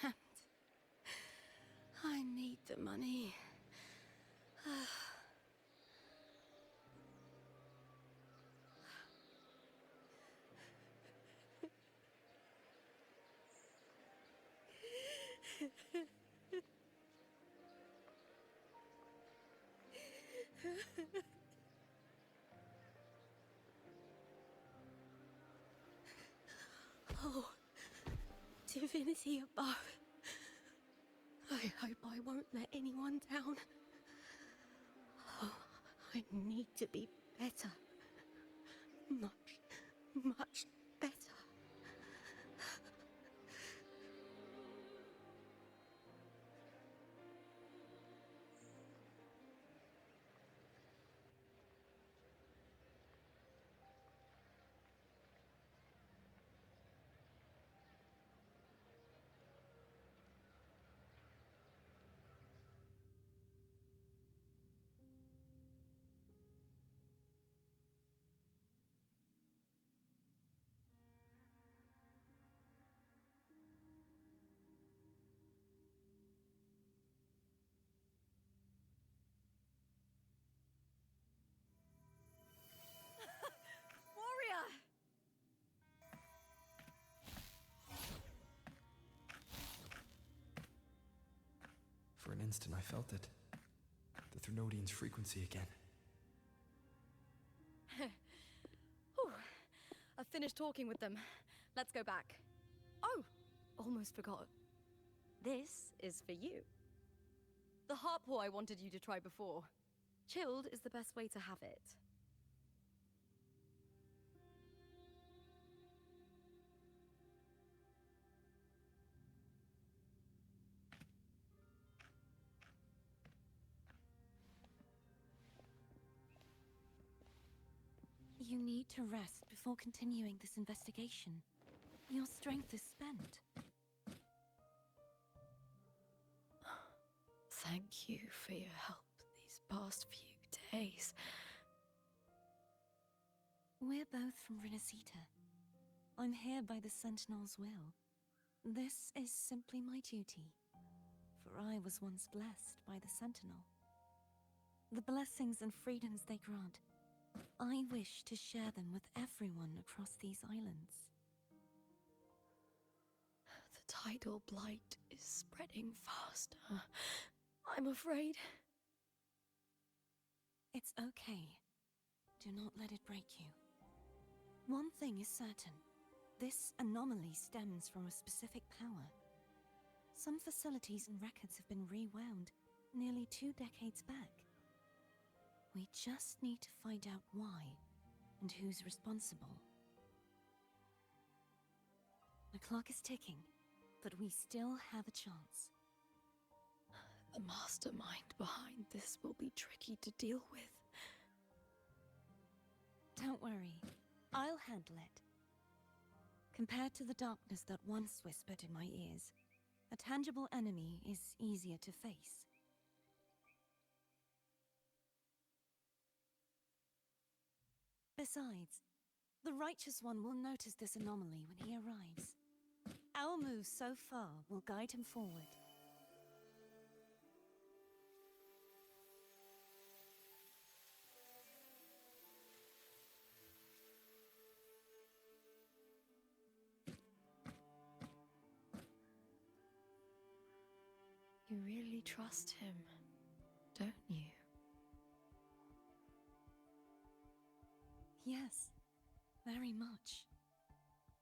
And I need the money. Oh, divinity above. I hope I won't let anyone down. Oh, I need to be better. Much, much better. Warrior! For an instant, I felt it. The Thrunodian's frequency again. Whew. I've finished talking with them. Let's go back. Oh, almost forgot. This is for you. The harpor I wanted you to try before. Chilled is the best way to have it. You need to rest before continuing this investigation. Your strength is spent. Thank you for your help these past few days. We're both from Renacita. I'm here by the Sentinel's will. This is simply my duty, for I was once blessed by the Sentinel. The blessings and freedoms they grant, I wish to share them with everyone across these islands. The tidal blight is spreading faster. I'm afraid. It's okay. Do not let it break you. One thing is certain. This anomaly stems from a specific power. Some facilities and records have been rewound nearly 2 decades back. We just need to find out why and who's responsible. The clock is ticking, but we still have a chance. The mastermind behind this will be tricky to deal with. Don't worry, I'll handle it. Compared to the darkness that once whispered in my ears, a tangible enemy is easier to face. Besides, the Righteous One will notice this anomaly when he arrives. Our moves so far will guide him forward. You really trust him, don't you? Yes, very much.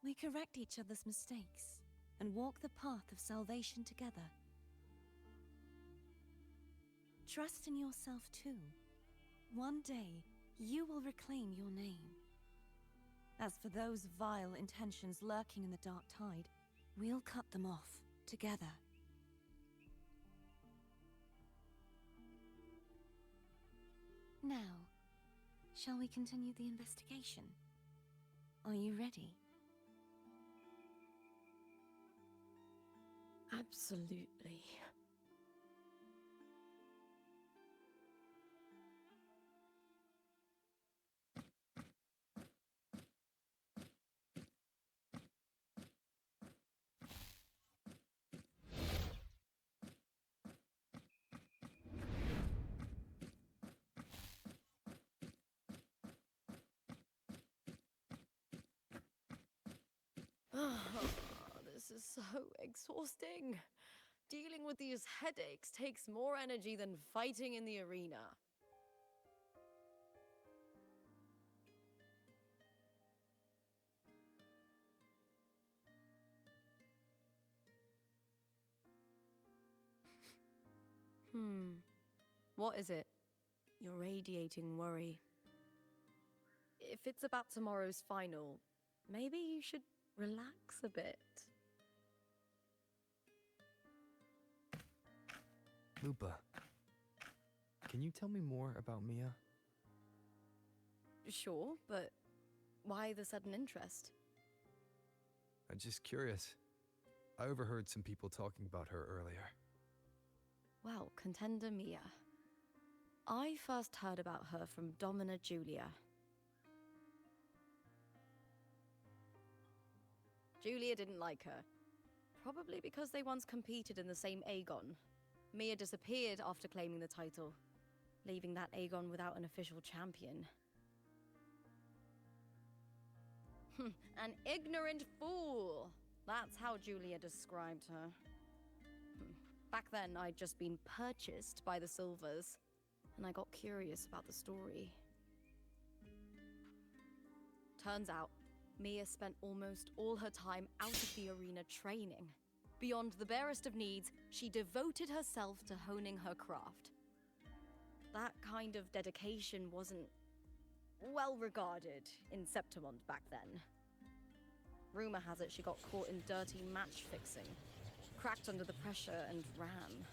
We correct each other's mistakes and walk the path of salvation together. Trust in yourself too. One day, you will reclaim your name. As for those vile intentions lurking in the dark tide, we'll cut them off together. Now, shall we continue the investigation? Are you ready? Absolutely. This is so exhausting. Dealing with these headaches takes more energy than fighting in the arena. What is it? You're radiating worry. If it's about tomorrow's final, maybe you should relax a bit. Lupa, can you tell me more about Mia? Sure, but why the sudden interest? I'm just curious. I overheard some people talking about her earlier. Well, contender Mia. I first heard about her from Domina Julia. Julia didn't like her, probably because they once competed in the same Aegon. Mia disappeared after claiming the title, leaving that Aegon without an official champion. An ignorant fool! That's how Julia described her. Back then, I'd just been purchased by the Silvers, and I got curious about the story. Turns out, Mia spent almost all her time out of the arena training. Beyond the barest of needs, she devoted herself to honing her craft. That kind of dedication wasn't well regarded in Septimont back then. Rumor has it she got caught in dirty match fixing, cracked under the pressure, and ran.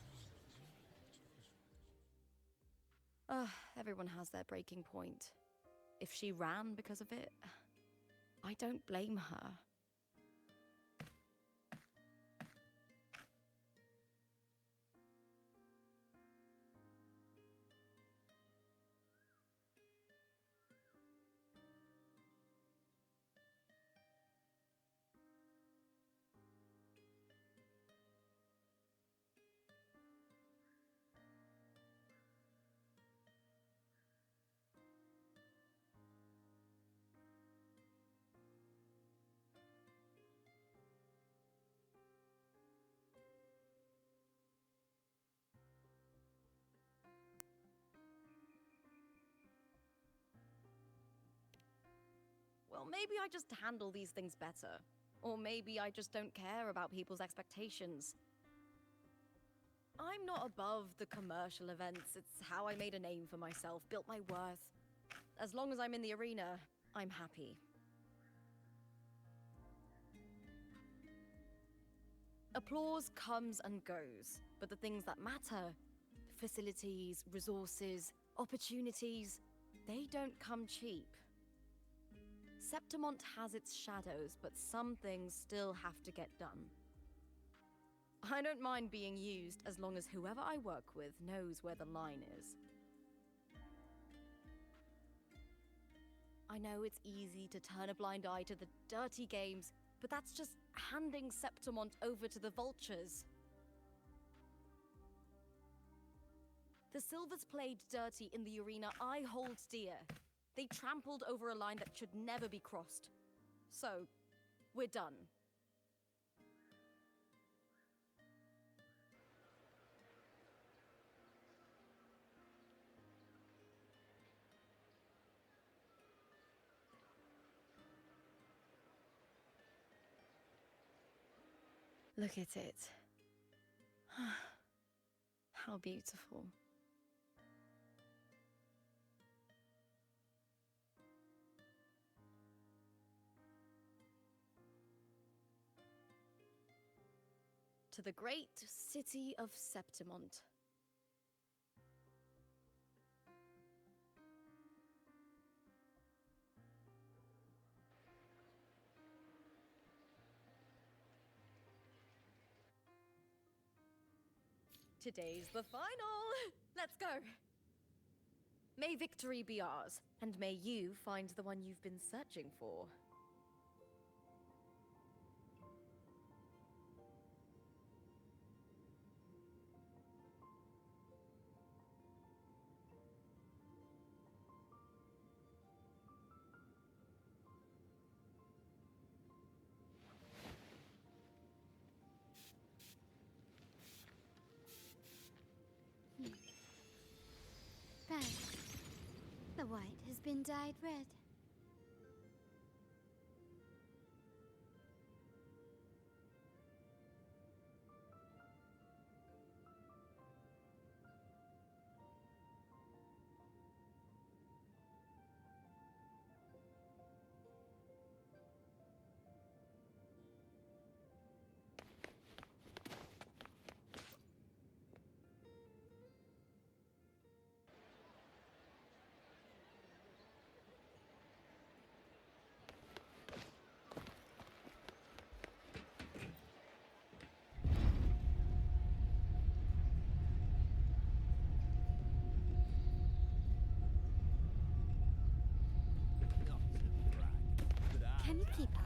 Everyone has their breaking point. If she ran because of it, I don't blame her. Well, maybe I just handle these things better. Or maybe I just don't care about people's expectations. I'm not above the commercial events. It's how I made a name for myself, built my worth. As long as I'm in the arena, I'm happy. Applause comes and goes, but the things that matter, facilities, resources, opportunities, they don't come cheap. Septimont has its shadows, but some things still have to get done. I don't mind being used as long as whoever I work with knows where the line is. I know it's easy to turn a blind eye to the dirty games, but that's just handing Septimont over to the vultures. The Silvers played dirty in the arena I hold dear. They trampled over a line that should never be crossed. So, we're done. Look at it. How beautiful. to the great city of Septimont. Today's the final! Let's go! May victory be ours, and may you find the one you've been searching for. Red. The white has been dyed red. Can you keep up?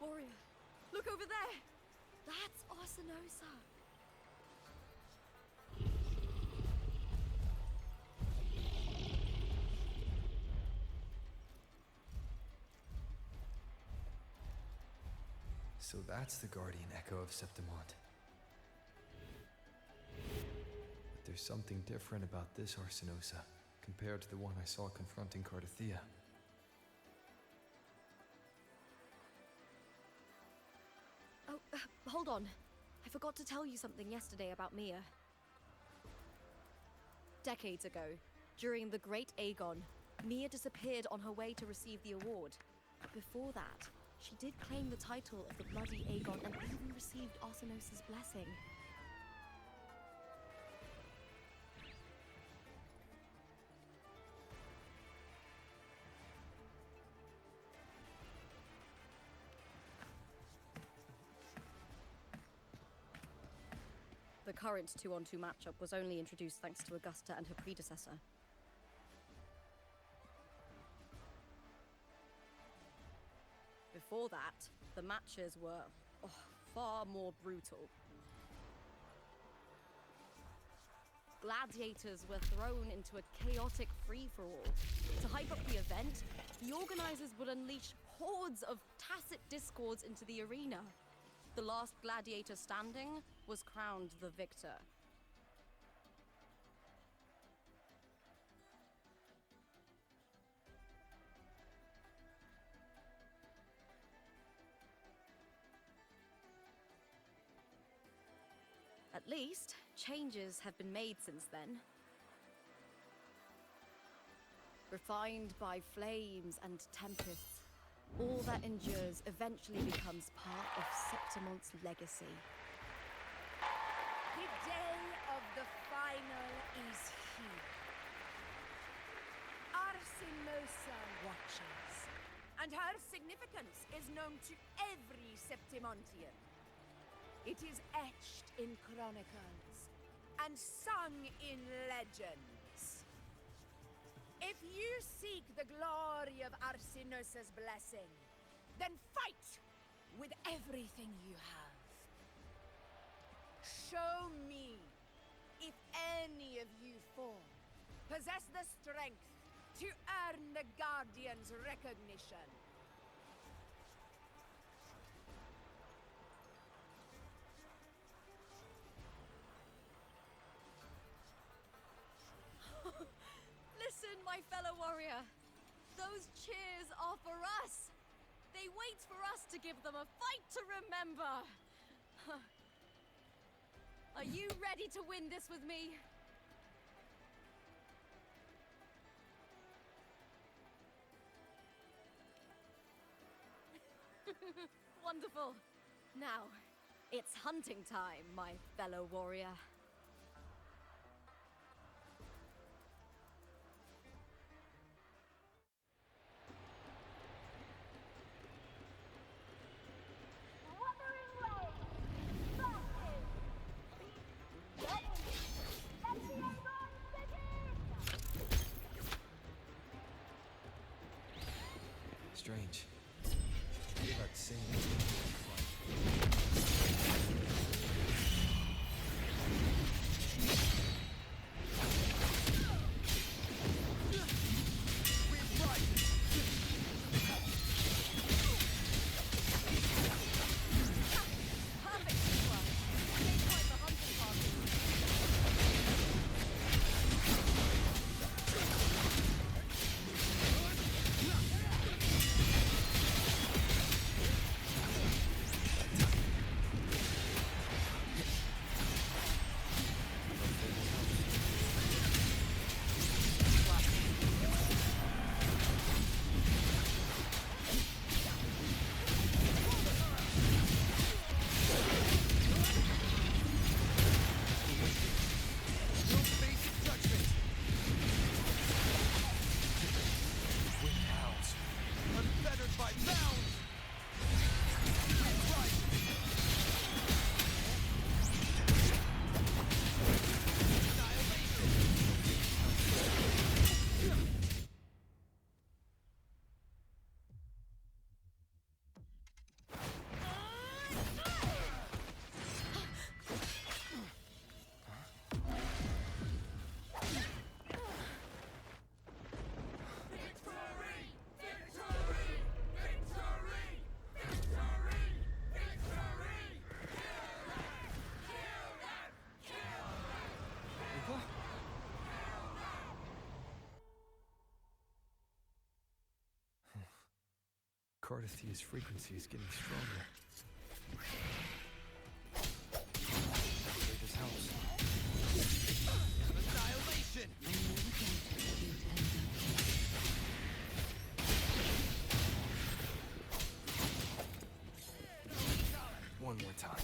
Warrior, look over there! That's Arsinosa! So that's the guardian echo of Septimont. But there's something different about this Arsinosa compared to the one I saw confronting Cardathea. Oh, hold on. I forgot to tell you something yesterday about Mia. Decades ago, during the Great Aegon, Mia disappeared on her way to receive the award. But before that, she did claim the title of the Bloody Aegon and even received Arsinosa's blessing. The current 2-on-2 matchup was only introduced thanks to Augusta and her predecessor. Before that, the matches were far more brutal. Gladiators were thrown into a chaotic free-for-all. To hype up the event, the organizers would unleash hordes of tacit discords into the arena. The last gladiator standing was crowned the victor. At least, changes have been made since then. Refined by flames and tempests, all that endures eventually becomes part of Septimont's legacy. The day of the final is here. Arsinosa watches, and her significance is known to every Septimontian. It is etched in chronicles and sung in legends. If you seek the glory of Arsinosa's blessing, then fight with everything you have. Show me if any of you four possess the strength to earn the Guardian's recognition. my fellow warrior. Those cheers are for us. They wait for us to give them a fight to remember. Are you ready to win this with me? Wonderful. Now, it's hunting time, my fellow warrior. Strange. That same Cardithia's frequency is getting stronger. This helps. Annihilation! One more time.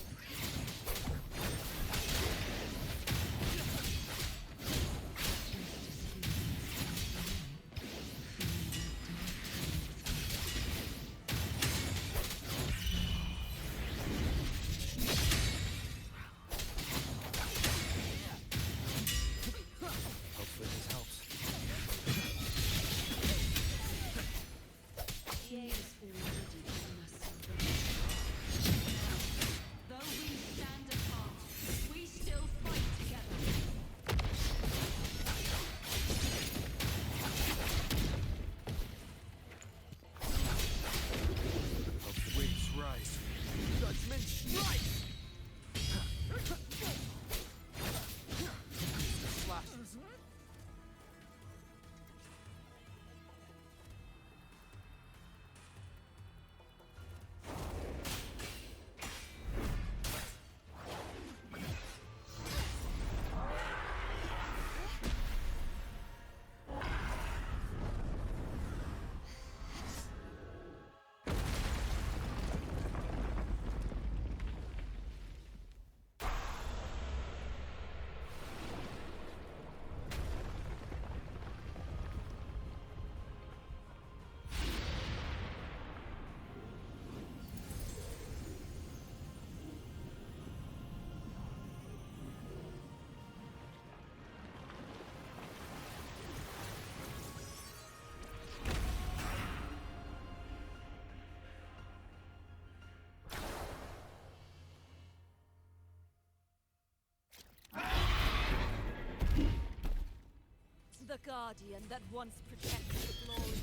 The guardian that once protected the glory.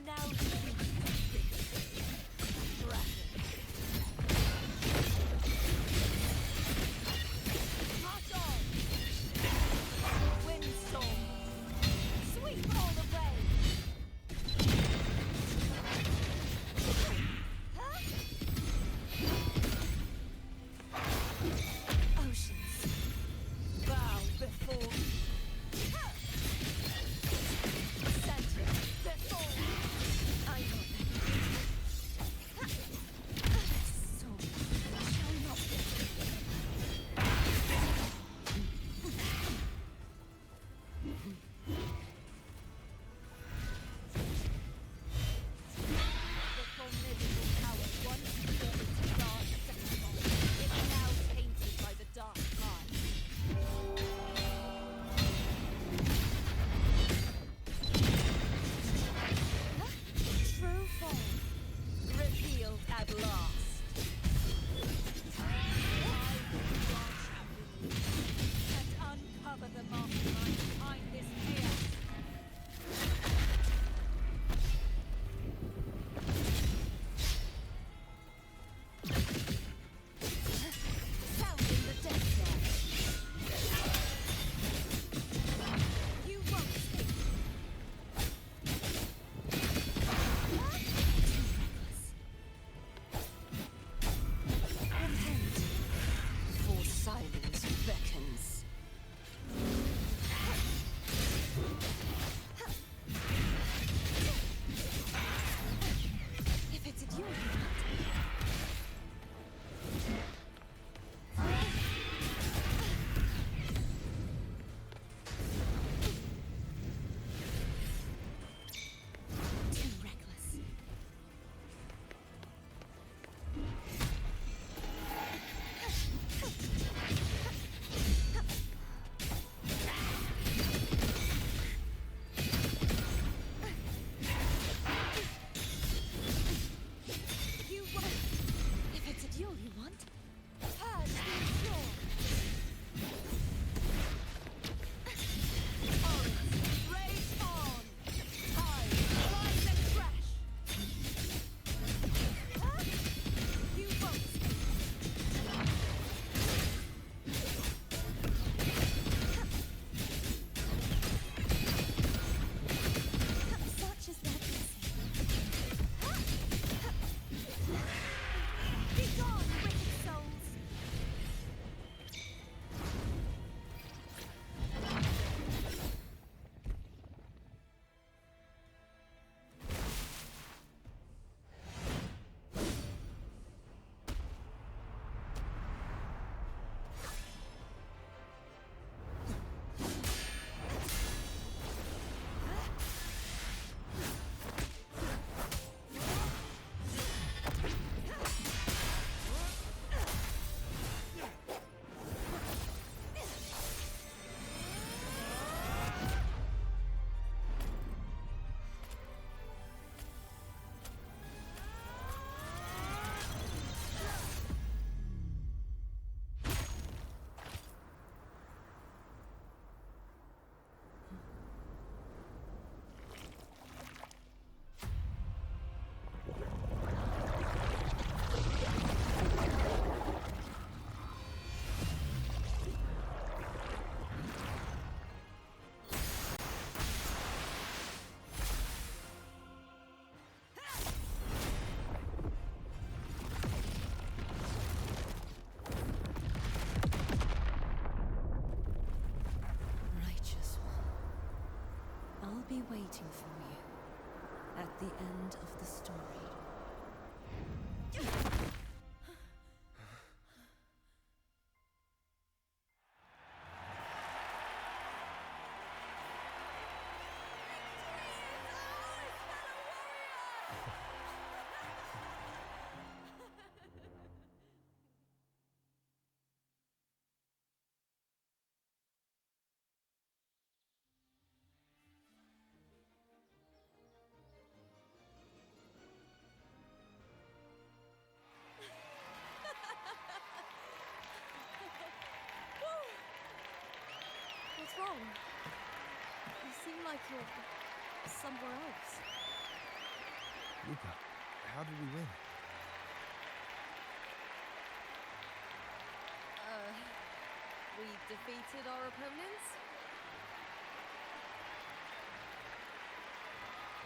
Now March on! be waiting for you at the end of the story. What's wrong? You seem like you're somewhere else. Luca, how did we win? We defeated our opponents?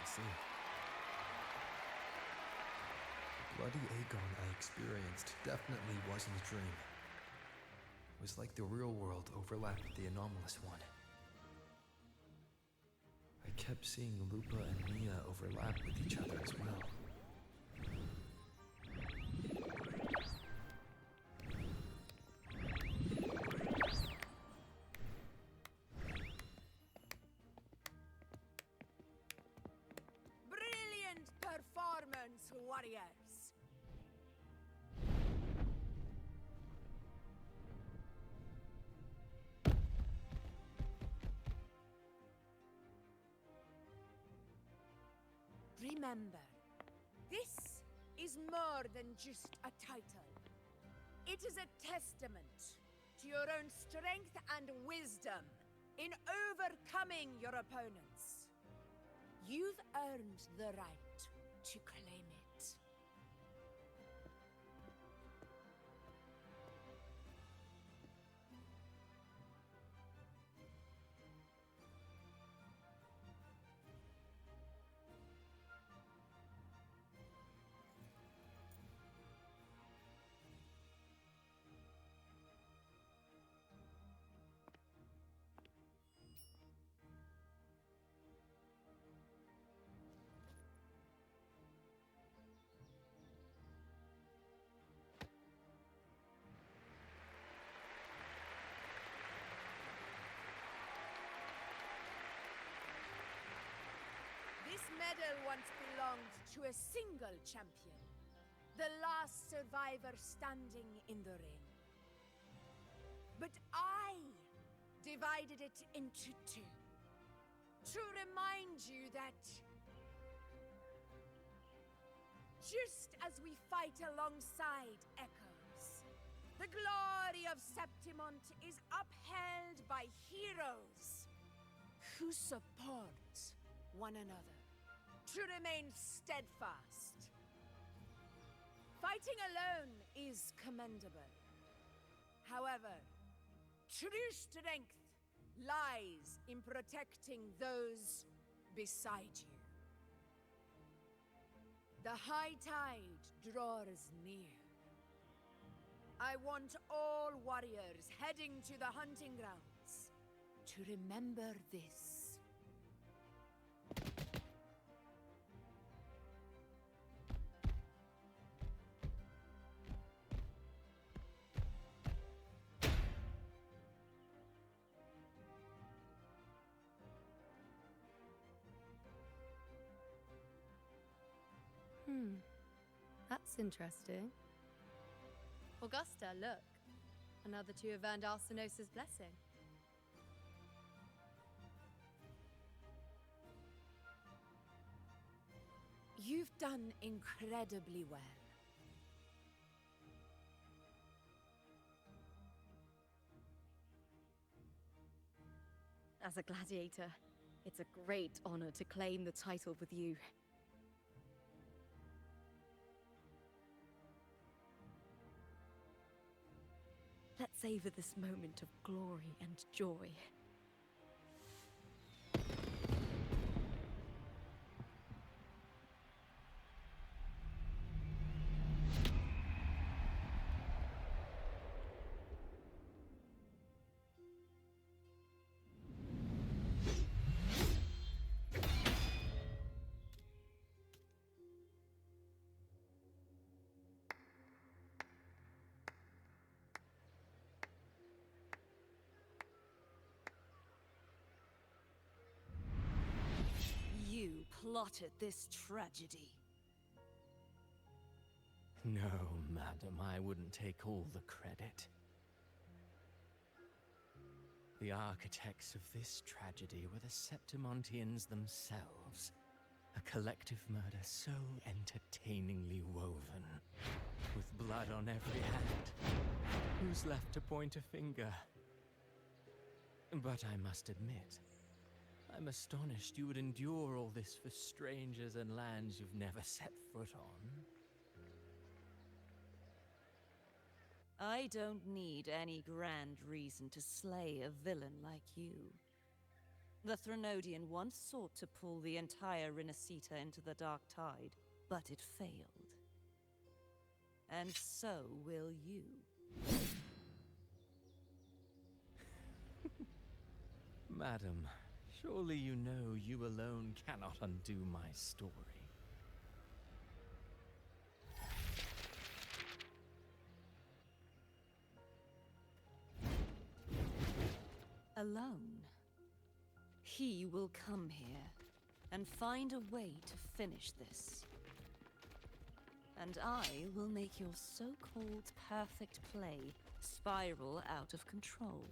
I see. The bloody Aegon I experienced definitely wasn't a dream. It was like the real world overlapped with the anomalous one. I kept seeing Lupa and Mia overlap with each other as well. Brilliant performance, warriors! Remember, this is more than just a title. It is a testament to your own strength and wisdom in overcoming your opponents. You've earned the right to claim it. This medal once belonged to a single champion, the last survivor standing in the ring. But I divided it into two, to remind you that just as we fight alongside echoes, the glory of Septimont is upheld by heroes who support one another, to remain steadfast. Fighting alone is commendable. However, true strength lies in protecting those beside you. The high tide draws near. I want all warriors heading to the hunting grounds to remember this. That's interesting. Augusta, look. Another two have earned Arsenos's blessing. You've done incredibly well. As a gladiator, it's a great honor to claim the title with you. Let's savor this moment of glory and joy. plotted this tragedy. No, madam, I wouldn't take all the credit. The architects of this tragedy were the Septimontians themselves. A collective murder so entertainingly woven, with blood on every hand. Who's left to point a finger? But I must admit, I'm astonished you would endure all this for strangers and lands you've never set foot on. I don't need any grand reason to slay a villain like you. The Threnodian once sought to pull the entire Rinascita into the Dark Tide, but it failed. And so will you. Madam, surely you know you alone cannot undo my story. Alone. He will come here and find a way to finish this. And I will make your so-called perfect play spiral out of control.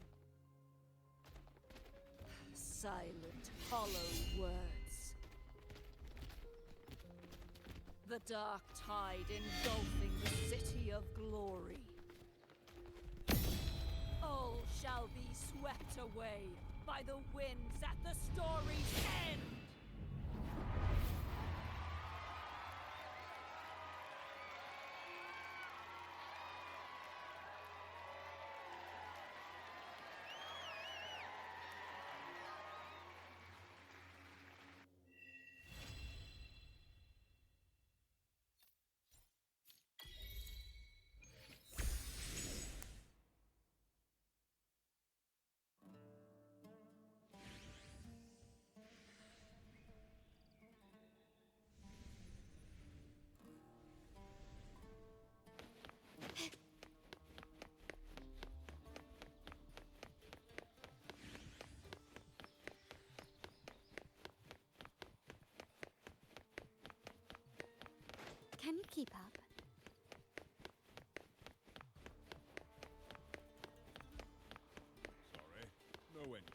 Silent, hollow words. The dark tide engulfing the city of glory. All shall be swept away by the winds at the story's end! Can you keep up? Sorry, no entry.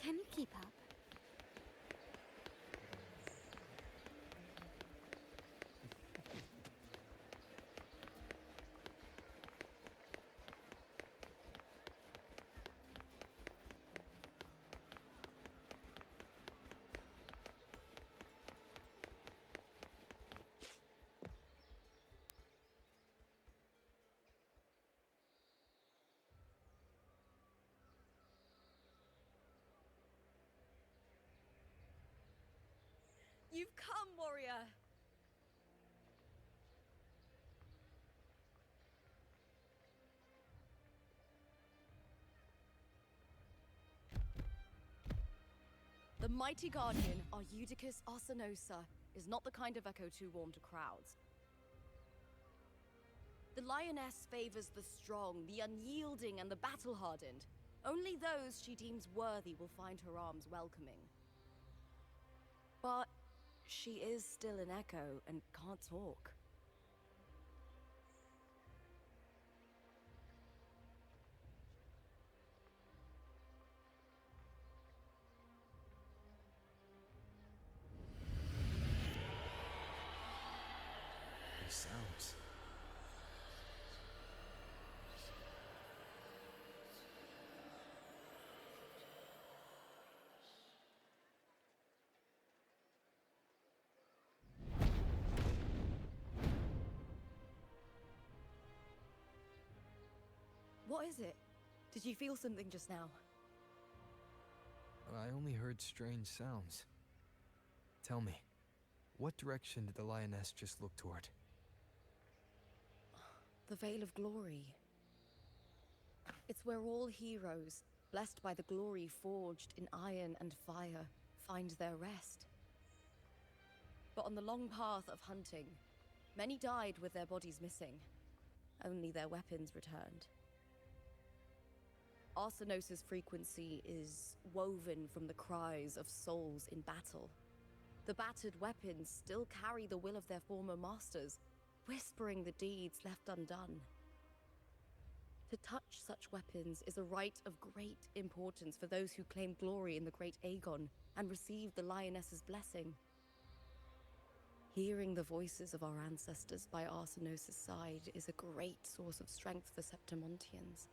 Can you keep up? You've come, warrior! The mighty guardian, Arudicus Arsenosa, is not the kind of echo too warm to crowds. The lioness favors the strong, the unyielding, and the battle-hardened. Only those she deems worthy will find her arms welcoming. But she is still an echo and can't talk. These sounds. What is it? Did you feel something just now? I only heard strange sounds. Tell me, what direction did the lioness just look toward? The Veil of Glory. It's where all heroes, blessed by the glory forged in iron and fire, find their rest. But on the long path of hunting, many died with their bodies missing. Only their weapons returned. Arsenos' frequency is woven from the cries of souls in battle. The battered weapons still carry the will of their former masters, whispering the deeds left undone. To touch such weapons is a rite of great importance for those who claim glory in the great Aegon and receive the lioness's blessing. Hearing the voices of our ancestors by Arsenos' side is a great source of strength for Septimontians.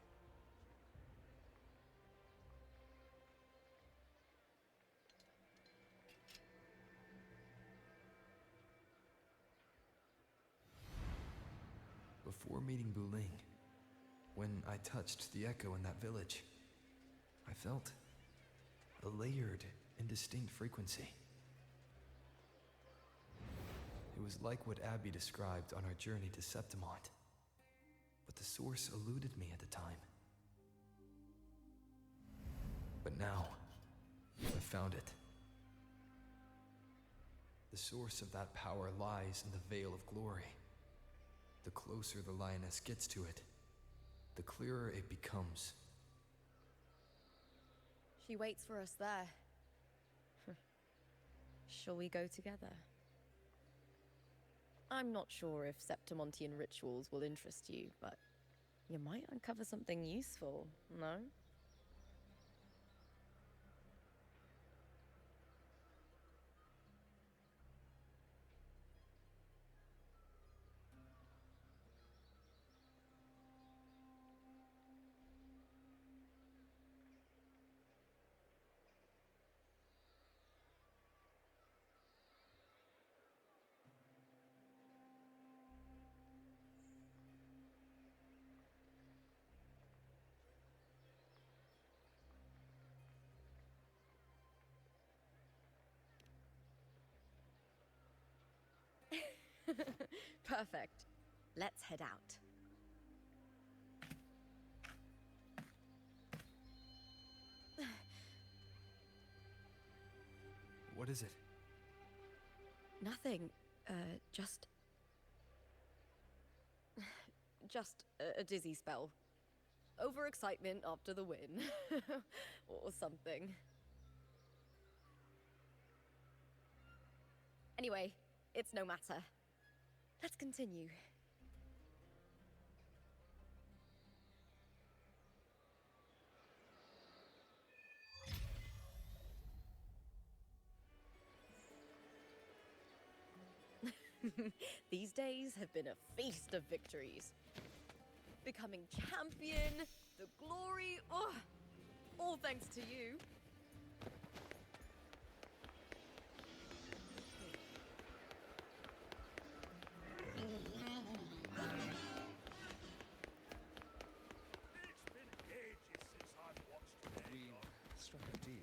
Before meeting Buling, when I touched the echo in that village, I felt a layered, indistinct frequency. It was like what Abby described on our journey to Septimont, but the source eluded me at the time. But now, I found it. The source of that power lies in the Veil of Glory. The closer the lioness gets to it, the clearer it becomes. She waits for us there. Shall we go together? I'm not sure if Septimontian rituals will interest you, but you might uncover something useful, no? Perfect. Let's head out. What is it? Nothing. Just a dizzy spell. Overexcitement after the win. Or something. Anyway, it's no matter. Let's continue. These days have been a feast of victories. Becoming champion, the glory, all thanks to you. Struck a deal.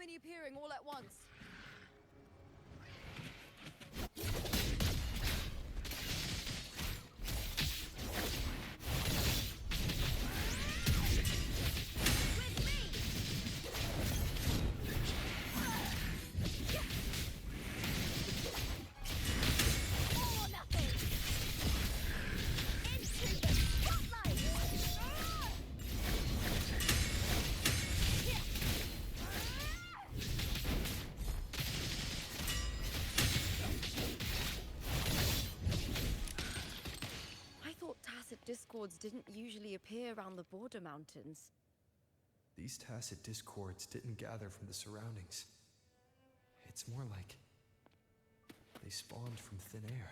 many appearing all at once. Discords didn't usually appear around the border mountains. These tacit discords didn't gather from the surroundings. It's more like they spawned from thin air.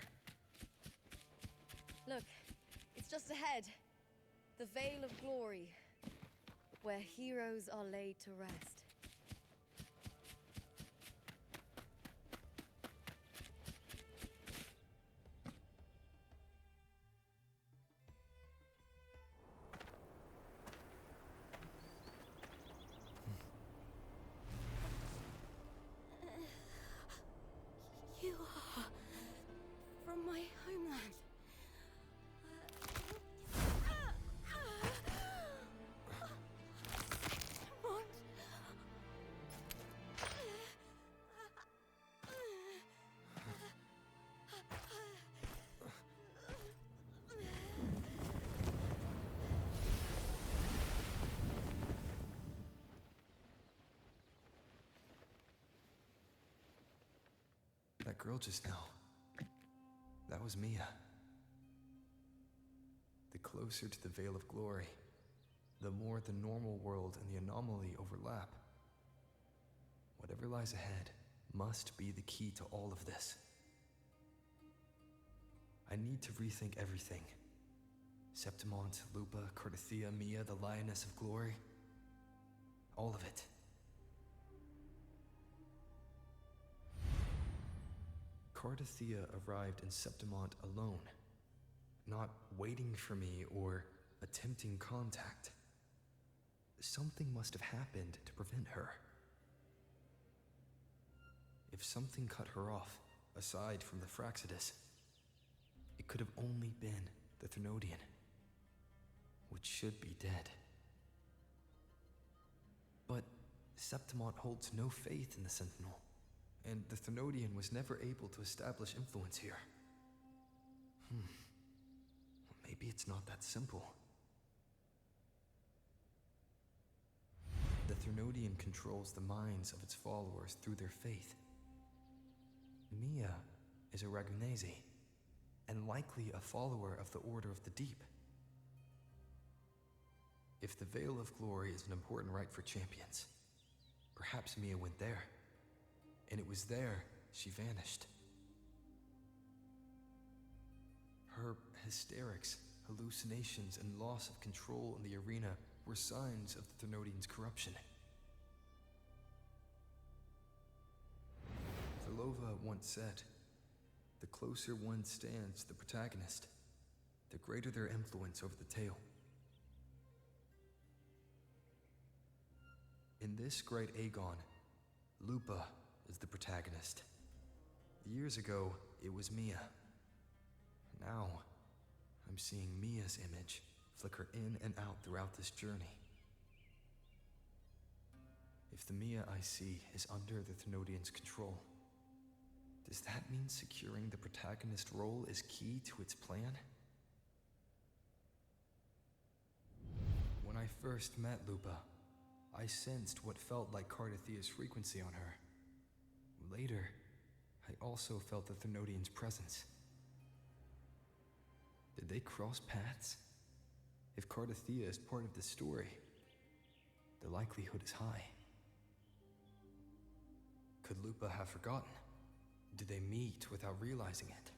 Look, it's just ahead. The Vale of Glory, where heroes are laid to rest. You are from my homeland. What? That girl just now. That was Mia. The closer to the Vale of Glory, the more the normal world and the anomaly overlap. Whatever lies ahead must be the key to all of this. I need to rethink everything. Septimont, Lupa, Cardathia, Mia, the Lioness of Glory. All of it. Cardathia arrived in Septimont alone, not waiting for me or attempting contact. Something must have happened to prevent her. If something cut her off, aside from the Fraxidus, it could have only been the Threnodian, which should be dead. But Septimont holds no faith in the Sentinel, and the Threnodian was never able to establish influence here. Maybe it's not that simple. The Threnodian controls the minds of its followers through their faith. Mia is a Ragunesi, and likely a follower of the Order of the Deep. If the Vale of Glory is an important rite for champions, perhaps Mia went there. And it was there she vanished. Her hysterics, hallucinations, and loss of control in the arena were signs of the Threnodian's corruption. Verlova once said, "The closer one stands to the protagonist, the greater their influence over the tale." In this great Aegon, Lupa is the protagonist. Years ago, it was Mia. Now, I'm seeing Mia's image flicker in and out throughout this journey. If the Mia I see is under the Threnodian's control, does that mean securing the protagonist role is key to its plan? When I first met Lupa, I sensed what felt like Cardathia's frequency on her. Later, I also felt the Threnodian's presence. Did they cross paths? If Cardathia is part of the story, the likelihood is high. Could Lupa have forgotten? Did they meet without realizing it?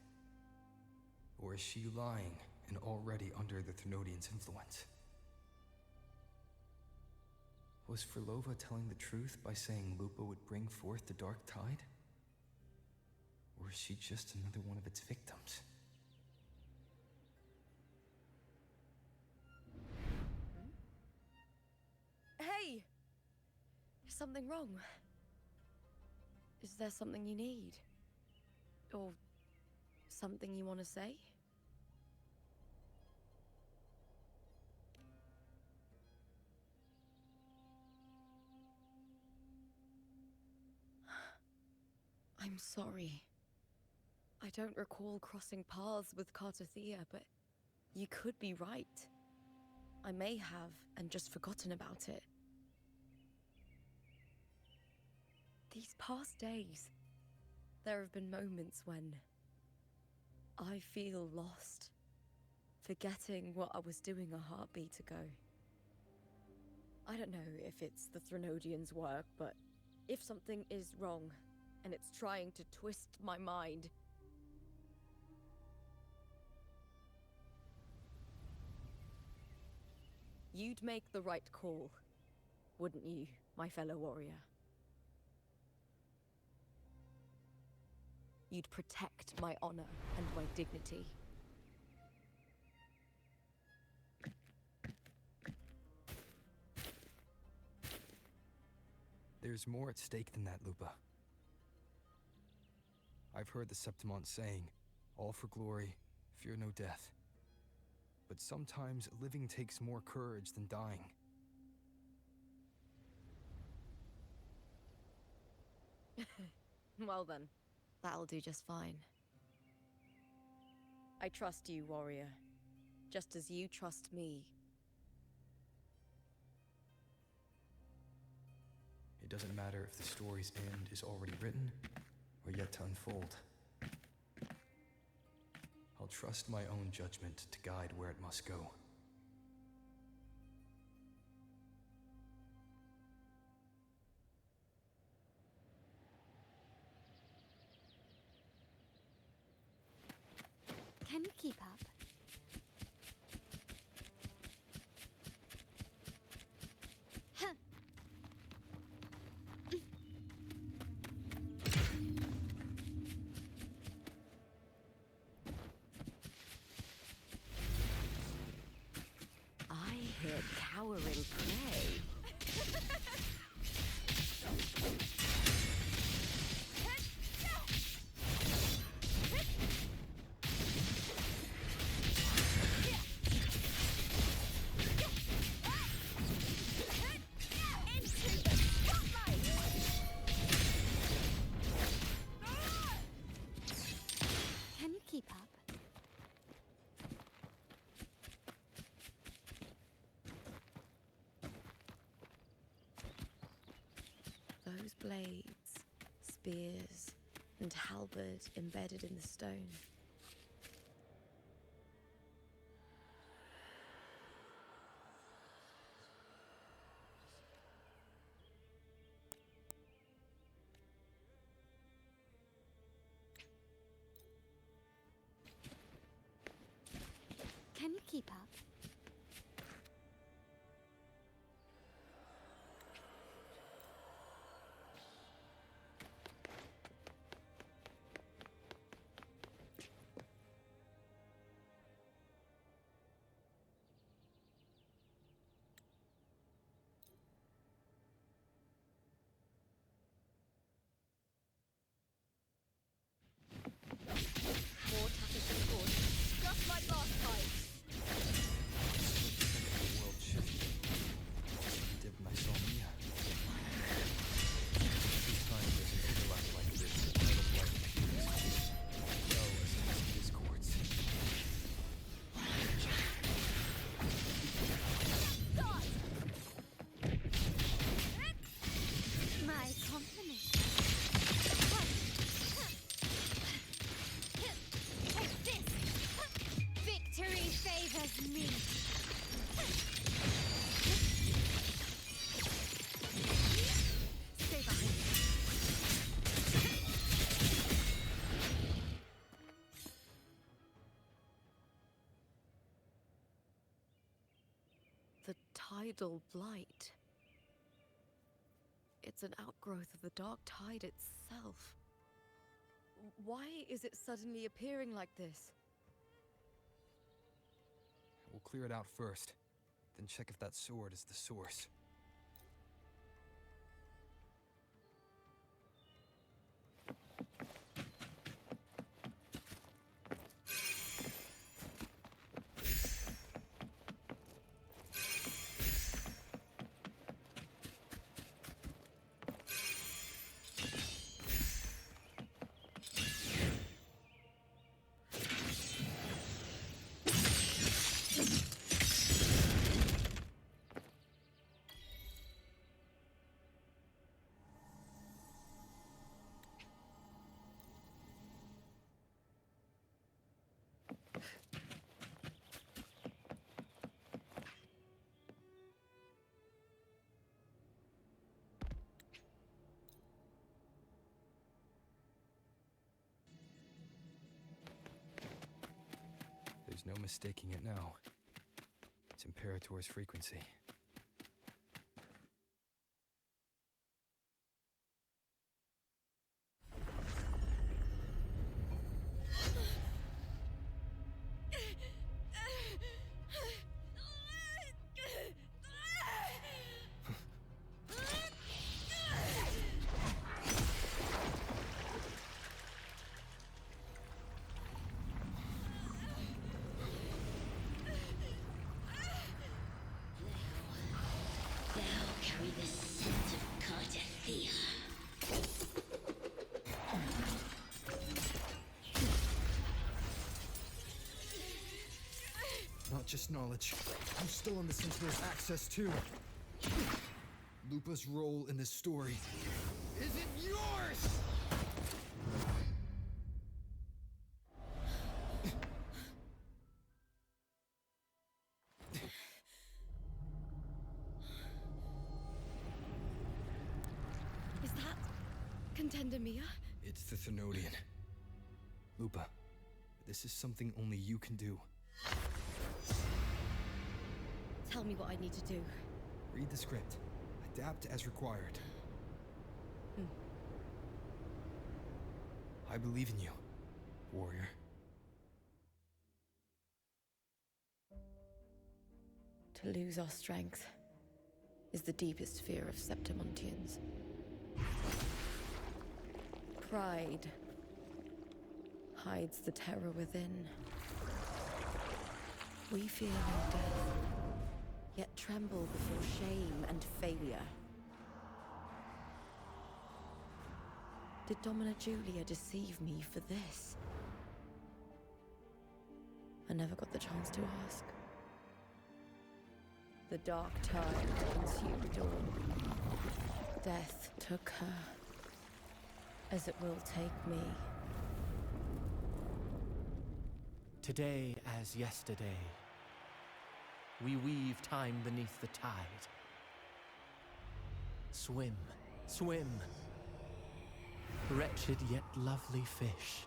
Or is she lying and already under the Threnodian's influence? Was Verlova telling the truth by saying Lupa would bring forth the Dark Tide? Or is she just another one of its victims? Hey! Is something wrong? Is there something you need? Or something you want to say? I'm sorry. I don't recall crossing paths with Cartothea, but you could be right. I may have, and just forgotten about it. These past days, there have been moments when I feel lost, forgetting what I was doing a heartbeat ago. I don't know if it's the Threnodians' work, but if something is wrong, and it's trying to twist my mind, you'd make the right call, wouldn't you, my fellow warrior? You'd protect my honor and my dignity. There's more at stake than that, Lupa. I've heard the Septimont saying, all for glory, fear no death. But sometimes living takes more courage than dying. Well then, that'll do just fine. I trust you, warrior. Just as you trust me. It doesn't matter if the story's end is already written or yet to unfold. I'll trust my own judgment to guide where it must go. Can you keep up? Huh. I hear cowering prey. Can you keep up? Those blades, spears, and halberd embedded in the stone. Can you keep up? More tapestry cords, just like last time. The world shifted. Just like it did when I saw Mia. Every time there's an overlap like this, the tide of life appears. So as past discords. My compliments. Take this! Victory favors me! Stay behind me. The tidal blight. It's an outgrowth of the dark tide itself. Why is it suddenly appearing like this? We'll clear it out first, then check if that sword is the source. There's no mistaking it now. It's Imperator's frequency. Carry the scent of Cardathia. Not just knowledge. I'm still on the Sentinel's access too. Lupa's role in this story isn't yours! Is that Contender Mia? It's the Thenodian. Lupa, this is something only you can do. Tell me what I need to do. Read the script. Adapt as required. I believe in you, warrior. To lose our strength is the deepest fear of Septimontians. Pride hides the terror within. We fear no death, yet tremble before shame and failure. Did Domina Julia deceive me for this? I never got the chance to ask. The dark tide consumed all. Death took her, as it will take me. Today as yesterday, we weave time beneath the tide. Swim, swim, wretched yet lovely fish.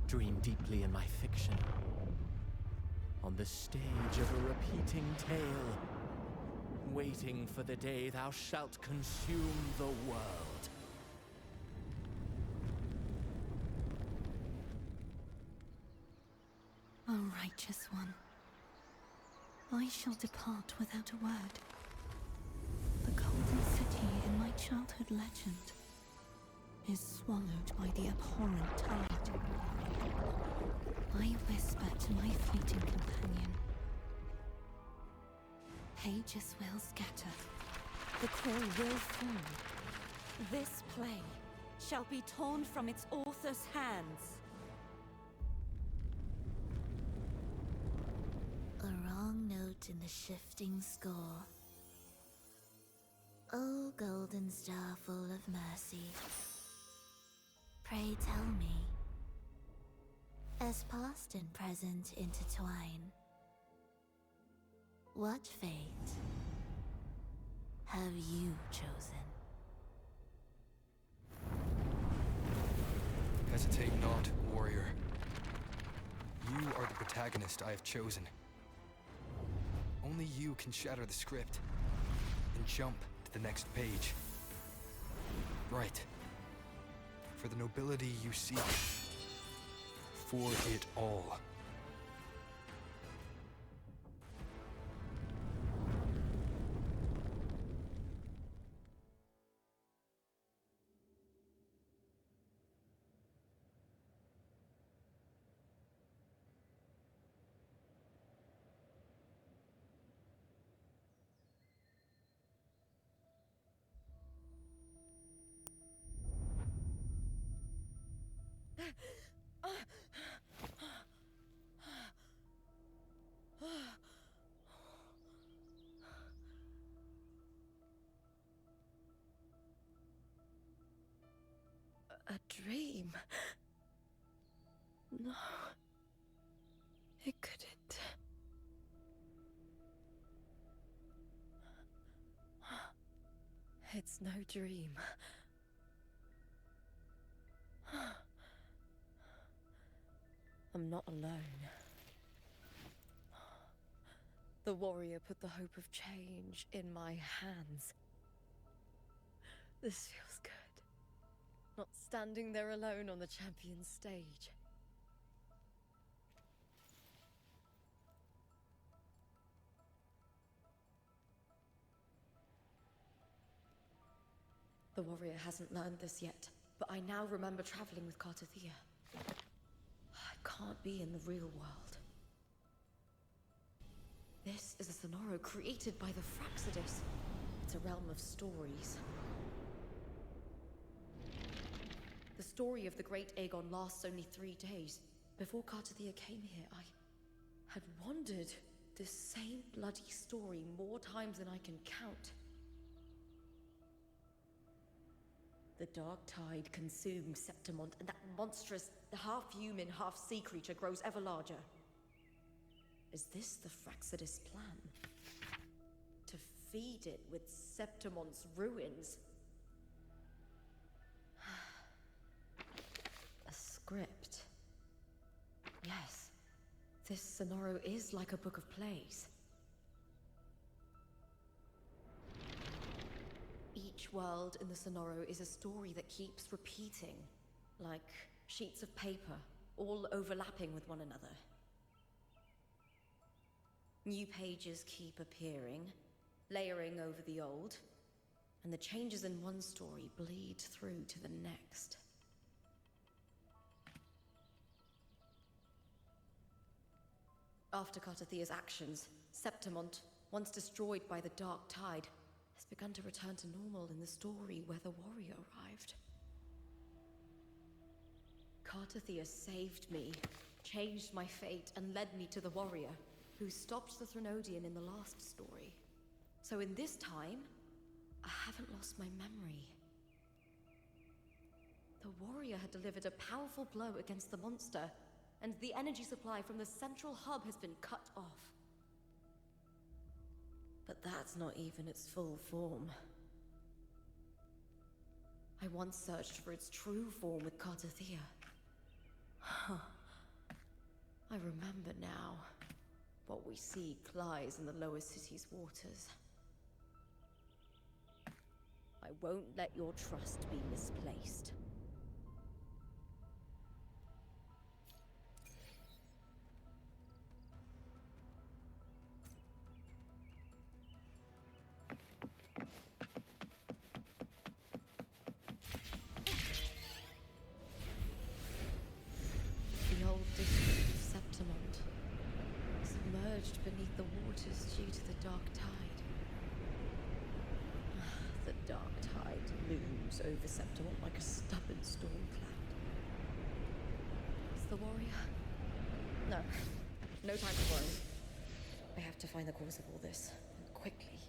Dream deeply in my fiction, on the stage of a repeating tale, waiting for the day thou shalt consume the world. O righteous one, I shall depart without a word. The golden city in my childhood legend is swallowed by the abhorrent tide. I whisper to my fleeting companion. Pages will scatter. The quill will fall. This play shall be torn from its author's hands. A wrong note in the shifting score. O golden star full of mercy, pray tell me, as past and present intertwine, what fate have you chosen? Hesitate not, warrior. You are the protagonist I have chosen. Only you can shatter the script and jump to the next page. Right. For the nobility you seek. For it all. A dream? No. It couldn't. It's no dream. I'm not not alone. The warrior put the hope of change in my hands. This feels good. Not standing there alone on the champion's stage. The warrior hasn't learned this yet, but I now remember traveling with Cartathea. I can't be in the real world. This is a Sonoro created by the Fraxidus. It's a realm of stories. The story of the great Aegon lasts only 3 days. Before Cartathea came here, I had wandered this same bloody story more times than I can count. The dark tide consumes Septimont, and that monstrous, half-human, half-sea creature grows ever larger. Is this the Fraxidus' plan? To feed it with Septimont's ruins? A script. Yes, this Sonoro is like a book of plays. Each world in the Sonoro is a story that keeps repeating, like sheets of paper, all overlapping with one another. New pages keep appearing, layering over the old, and the changes in one story bleed through to the next. After Cartathea's actions, Septimont, once destroyed by the Dark Tide, has begun to return to normal in the story where the warrior arrived. Cartathea saved me, changed my fate, and led me to the warrior, who stopped the Threnodian in the last story. So in this time, I haven't lost my memory. The warrior had delivered a powerful blow against the monster, and the energy supply from the central hub has been cut off. But that's not even its full form. I once searched for its true form with Cartathea. I remember now. What we see lies in the lower city's waters. I won't let your trust be misplaced. The old district of Septimont, submerged beneath the waters due to the dark tide. The dark tide looms over Septimont like a stubborn storm cloud. Is the warrior? No. No time to worry. I have to find the cause of all this, and quickly.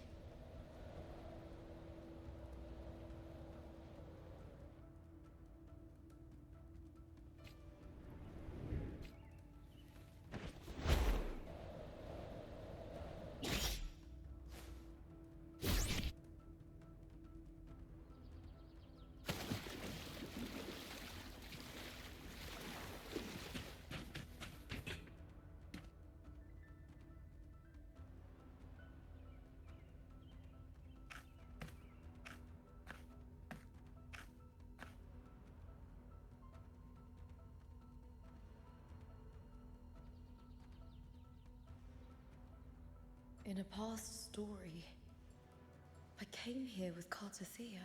In a past story, I came here with Cartathea.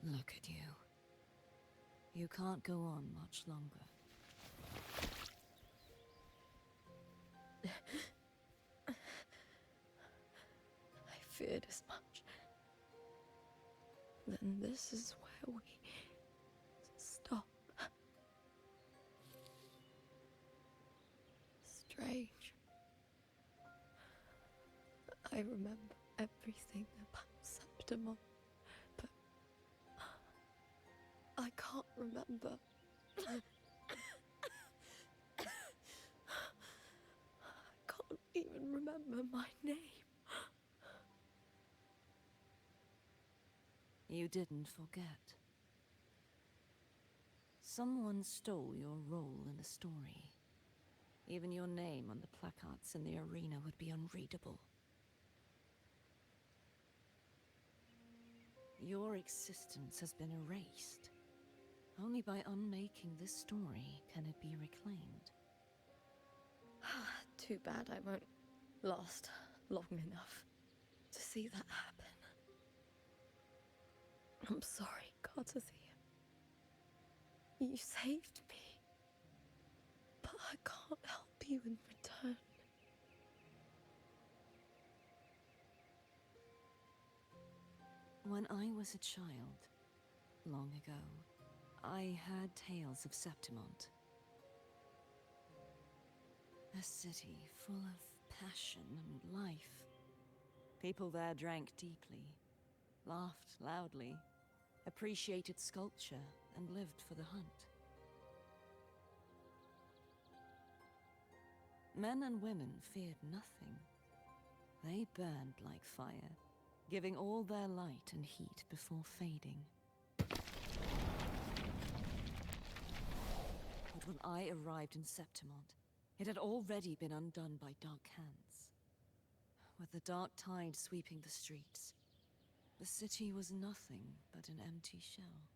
Look at you. You can't go on much longer. I feared as much. Then this is where we stop. Strange. I remember everything about Septimon, but I can't remember. I can't even remember my name. You didn't forget. Someone stole your role in the story. Even your name on the placards in the arena would be unreadable. Your existence has been erased. Only by unmaking this story can it be reclaimed. Too bad I won't last long enough to see that happen. I'm sorry, Cartathea. You saved me, but I can't help you in return. When I was a child, long ago, I heard tales of Septimont. A city full of passion and life. People there drank deeply, laughed loudly, appreciated sculpture, and lived for the hunt. Men and women feared nothing. They burned like fire, giving all their light and heat before fading. But when I arrived in Septimont, it had already been undone by dark hands. With the dark tide sweeping the streets, the city was nothing but an empty shell.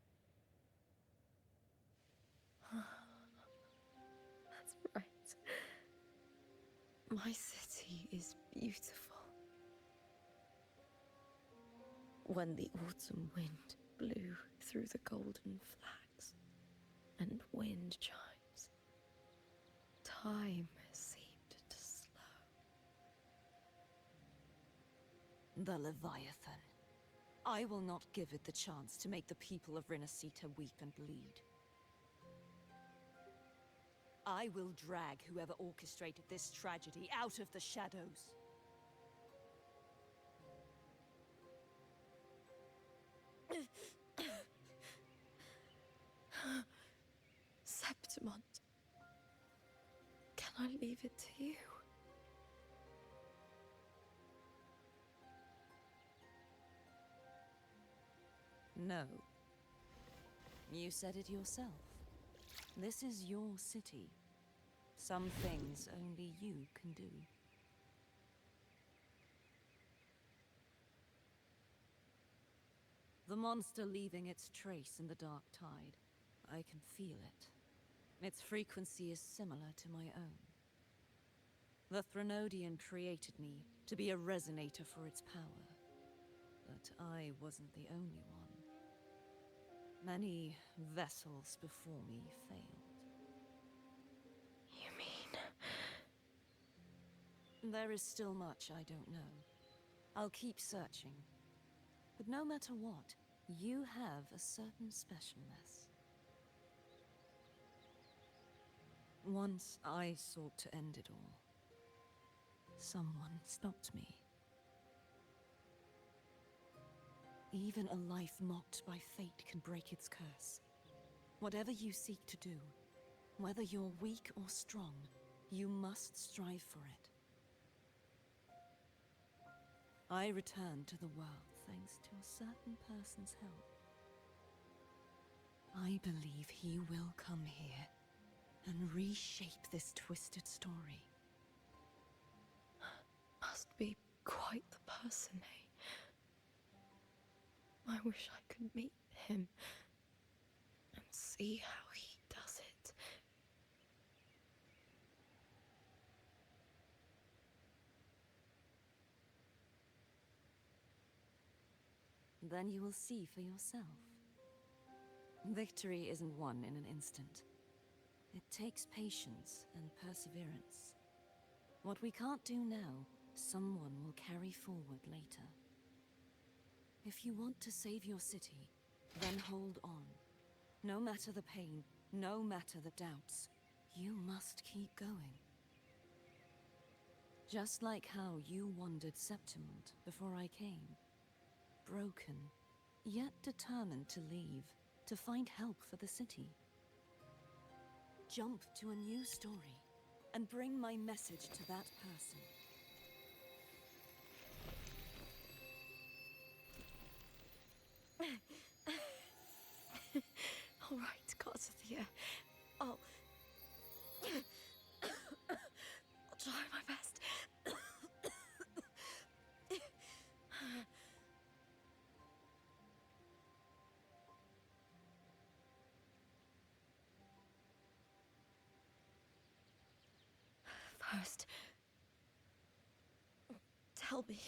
That's right. My city is beautiful. When the autumn wind blew through the golden flags and wind chimes, time seemed to slow. The Leviathan. I will not give it the chance to make the people of Rinascita weep and bleed. I will drag whoever orchestrated this tragedy out of the shadows. Septimont, can I leave it to you? No. You said it yourself. This is your city. Some things only you can do. The monster leaving its trace in the dark tide. I can feel it. Its frequency is similar to my own. The Threnodian created me to be a resonator for its power. But I wasn't the only one. Many vessels before me failed. You mean? There is still much I don't know. I'll keep searching. But no matter what, you have a certain specialness. Once I sought to end it all. Someone stopped me. Even a life mocked by fate can break its curse. Whatever you seek to do, whether you're weak or strong, you must strive for it. I returned to the world thanks to a certain person's help. I believe he will come here and reshape this twisted story. Must be quite the person, eh? I wish I could meet him and see how he does it. Then you will see for yourself. Victory isn't won in an instant. It takes patience and perseverance. What we can't do now, someone will carry forward later. If you want to save your city, then hold on. No matter the pain, no matter the doubts, you must keep going. Just like how you wandered Septimont before I came. Broken, yet determined to leave, to find help for the city. Jump to a new story, and bring my message to that person. All right, Garcia. I'll try my best. First, tell me,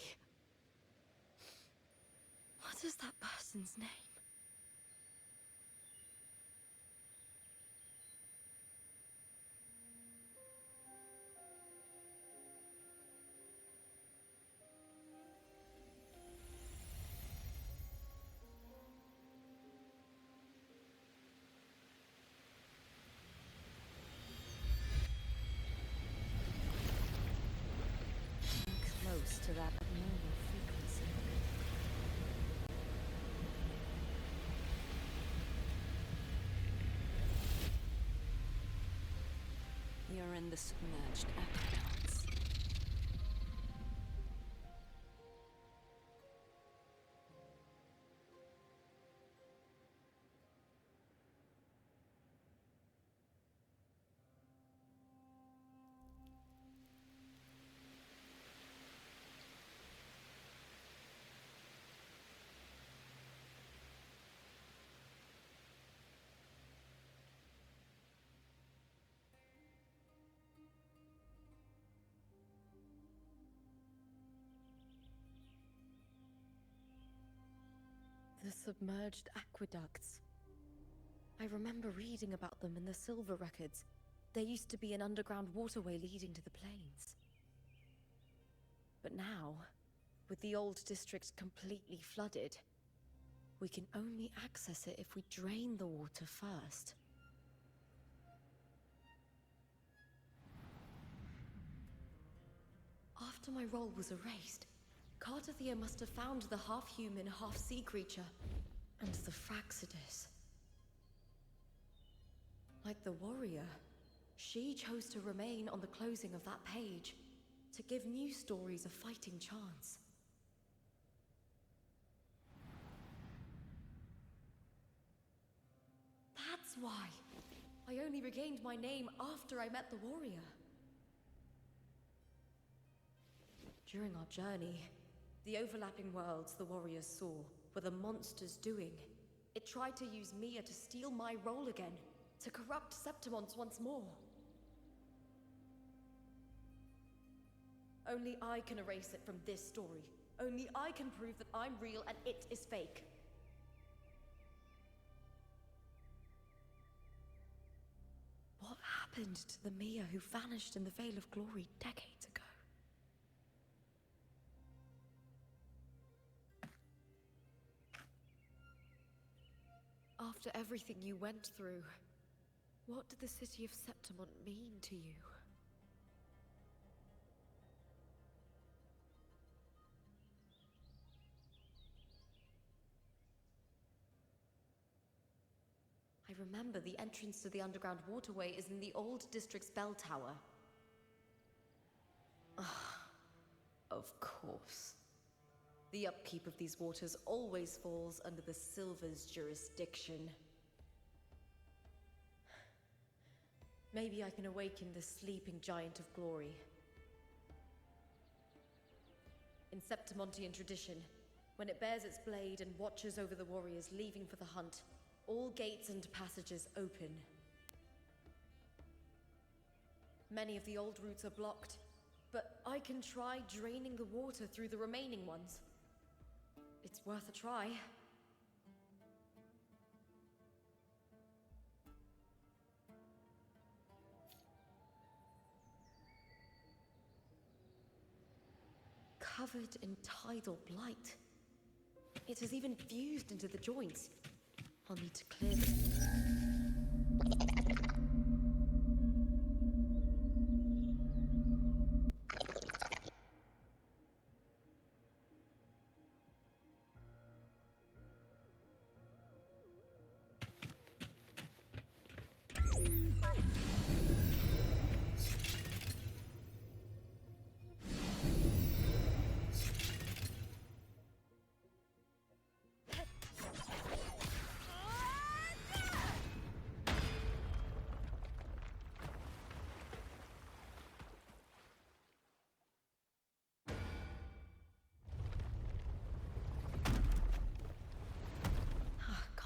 what is that person's name? Close to that abnormal frequency. You're in the submerged aqueducts. The submerged aqueducts. I remember reading about them in the Silver records. There used to be an underground waterway leading to the plains. But now, with the old district completely flooded, we can only access it if we drain the water first. After my role was erased, Cartathea must have found the half-human, half-sea creature, and the Fraxidus. Like the warrior, she chose to remain on the closing of that page, to give new stories a fighting chance. That's why I only regained my name after I met the warrior. During our journey, the overlapping worlds the warriors saw were the monsters doing. It tried to use Mia to steal my role again, to corrupt Septimont once more. Only I can erase it from this story. Only I can prove that I'm real and it is fake. What happened to the Mia who vanished in the Veil of Glory decades ago? After everything you went through, what did the city of Septimont mean to you? I remember the entrance to the underground waterway is in the old district's bell tower. Ah, of course. The upkeep of these waters always falls under the Silver's jurisdiction. Maybe I can awaken the sleeping giant of glory. In Septimontian tradition, when it bears its blade and watches over the warriors leaving for the hunt, all gates and passages open. Many of the old routes are blocked, but I can try draining the water through the remaining ones. It's worth a try. covered in tidal blight. It has even fused into the joints. I'll need to clear them.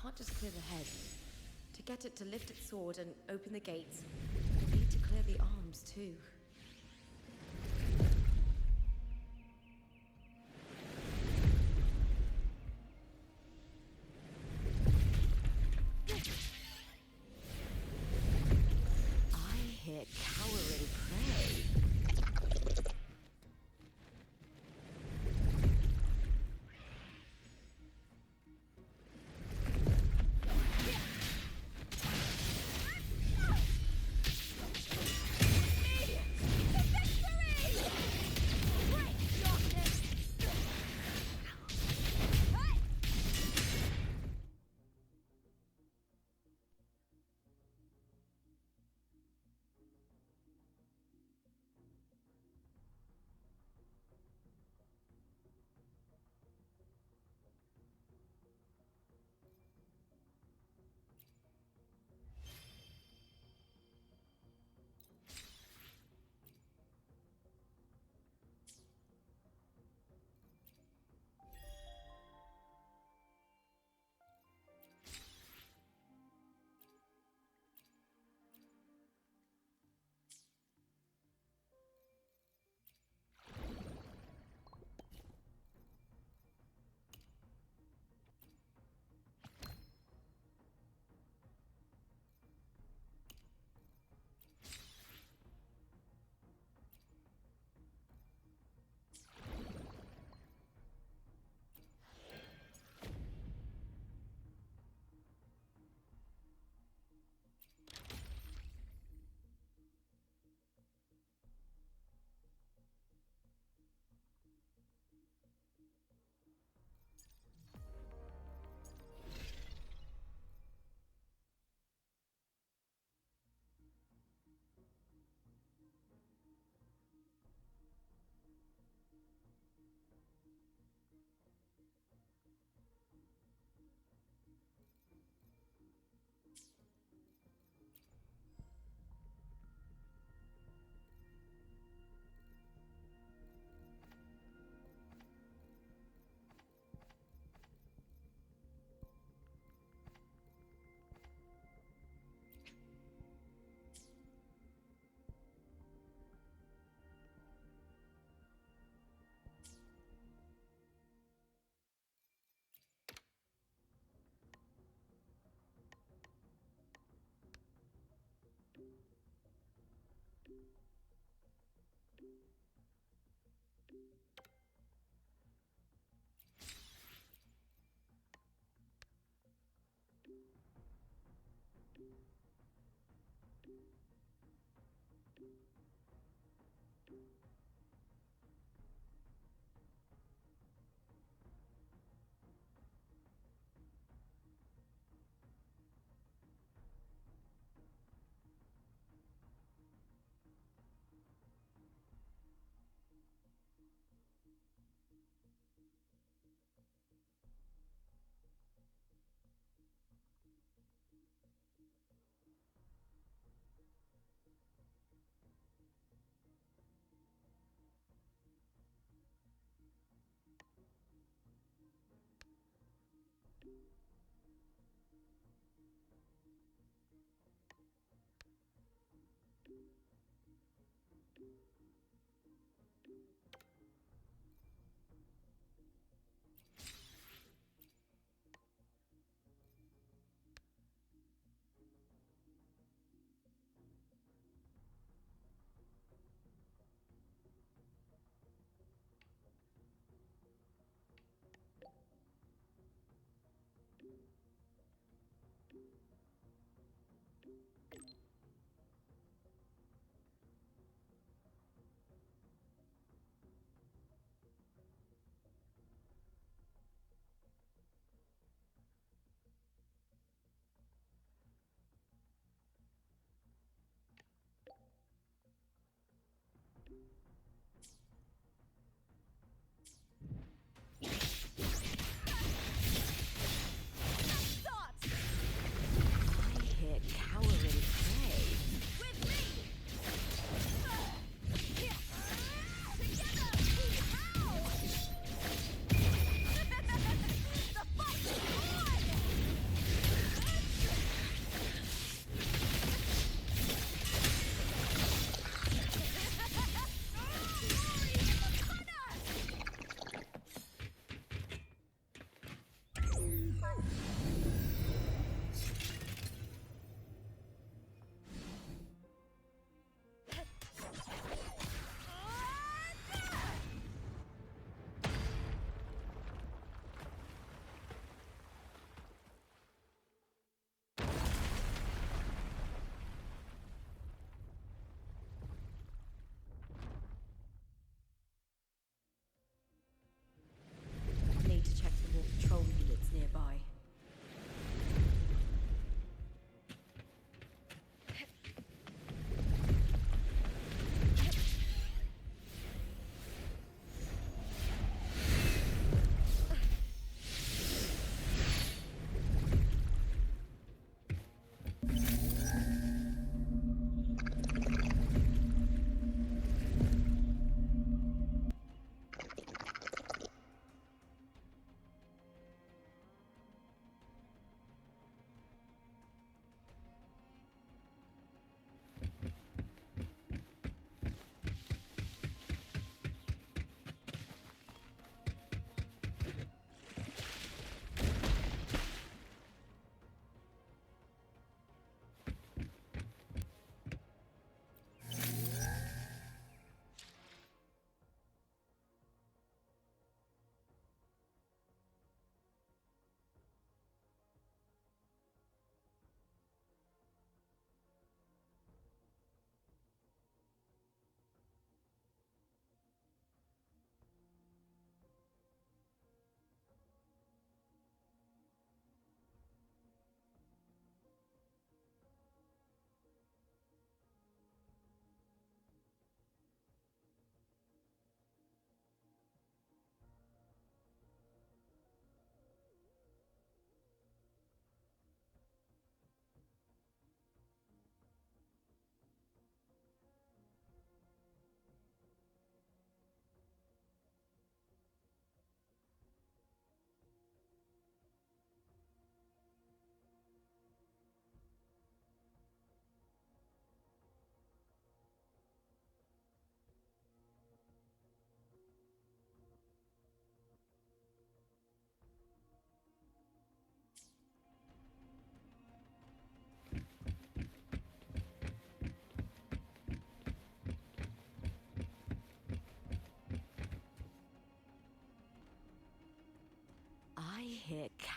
Can't just clear the head. To get it to lift its sword and open the gates, I need to clear the arms too. I hear cowering prey.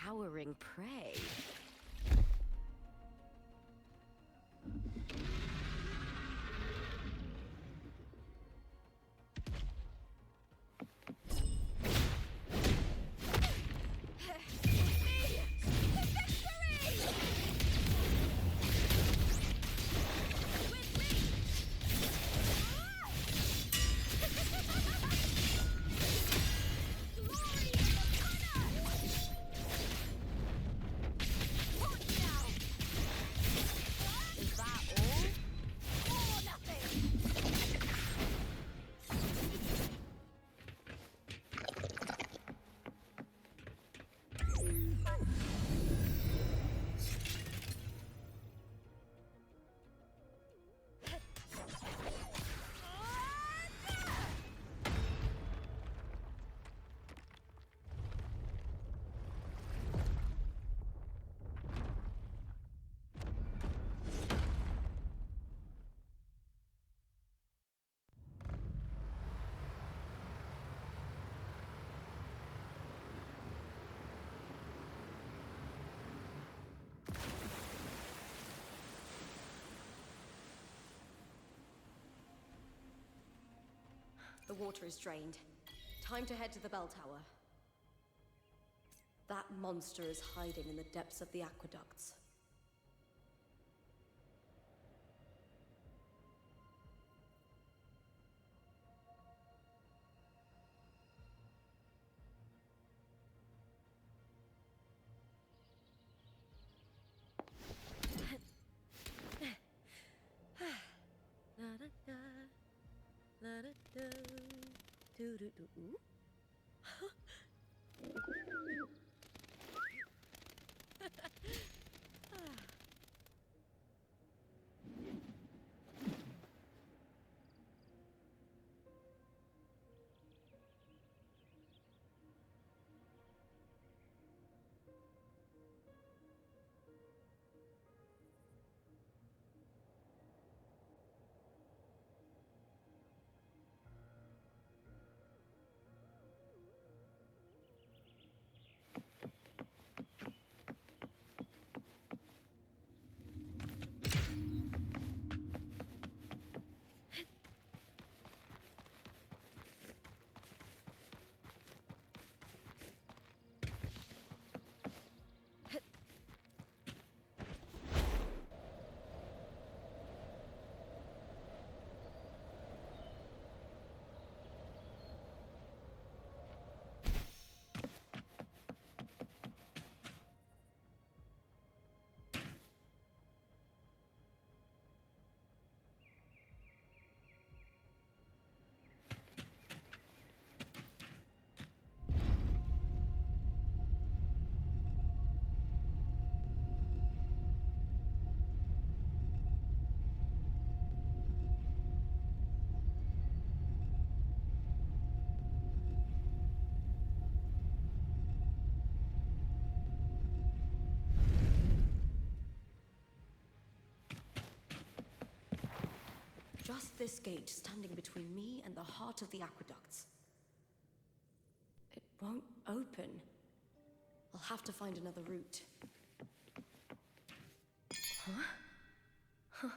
cowering prey. The water is drained. Time to head to the bell tower. That monster is hiding in the depths of the aqueducts. Just this gate standing between me and the heart of the aqueducts. It won't open. I'll have to find another route. Huh? Huh.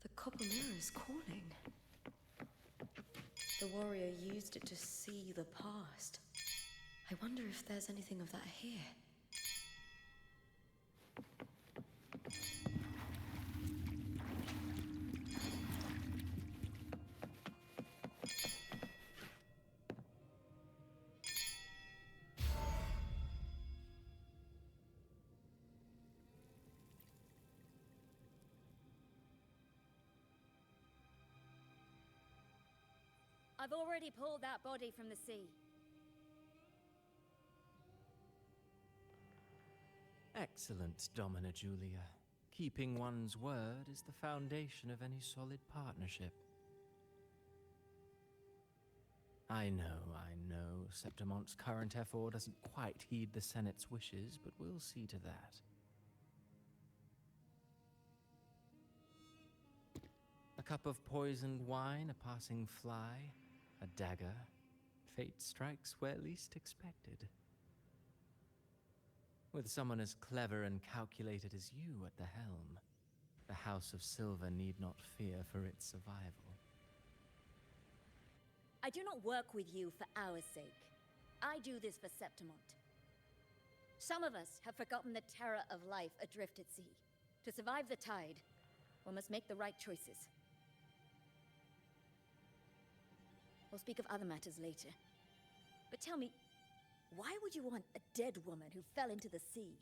The copper mirror is calling. The warrior used it to see the past. I wonder if there's anything of that here. I've already pulled that body from the sea. Excellent, Domina Julia. Keeping one's word is the foundation of any solid partnership. I know, Septimonte's current effort doesn't quite heed the Senate's wishes, but we'll see to that. A cup of poisoned wine, a passing fly, a dagger. Fate strikes where least expected. With someone as clever and calculated as you at the helm, the House of Silver need not fear for its survival. I do not work with you for our sake. I do this for Septimont. Some of us have forgotten the terror of life adrift at sea. To survive the tide, one must make the right choices. We'll speak of other matters later. But tell me, why would you want a dead woman who fell into the sea?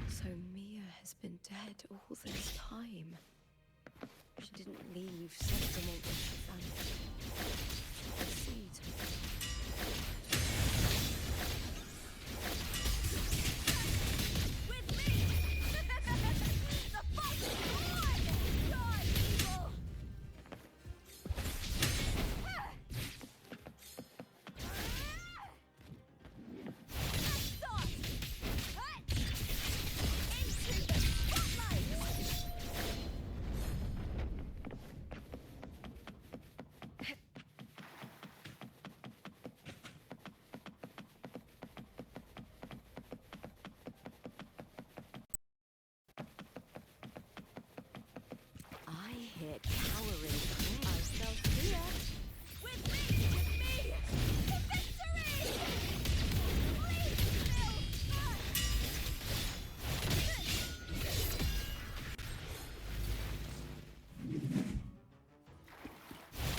So Mia has been dead all this time. She didn't leave Septimont when she vanished. The sea took her. With me! The fight is on! Die, evil! Start! Into the spotlight! I hear cowering cries. I shall fear. With me! With me! To victory! Please,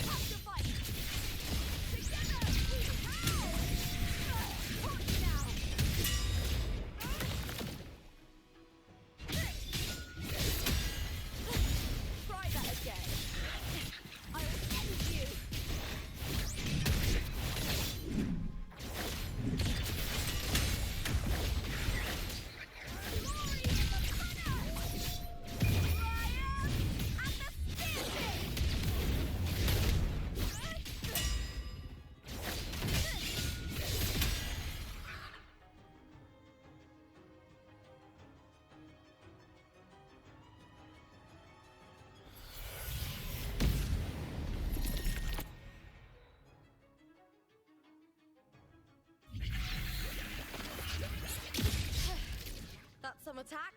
Have to fight! Together we power! Push now! Try that again! I will end you! Glory in the banner! Triumph at the speartip! That's some attack.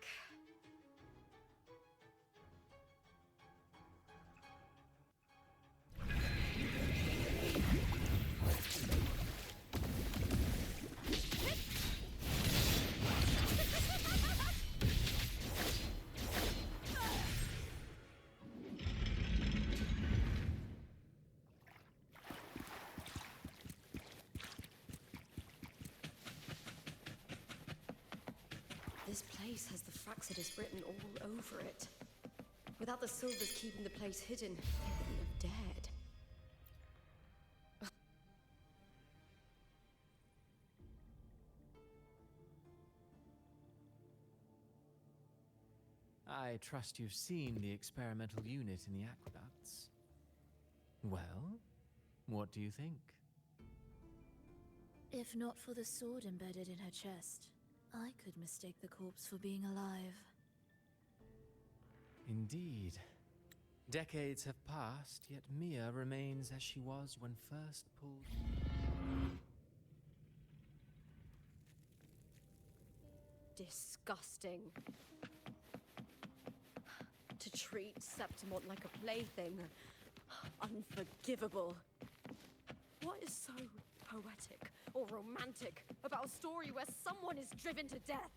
This place has the Fraxidus written all over it. Without the Silvers keeping the place hidden, they wouldn't have dared. I trust you've seen the experimental unit in the aqueducts. Well, what do you think? If not for the sword embedded in her chest, I could mistake the corpse for being alive. Indeed. Decades have passed, yet Mia remains as she was when first pulled. Disgusting. To treat Septimont like a plaything. Unforgivable. What is so poetic or romantic about a story where someone is driven to death?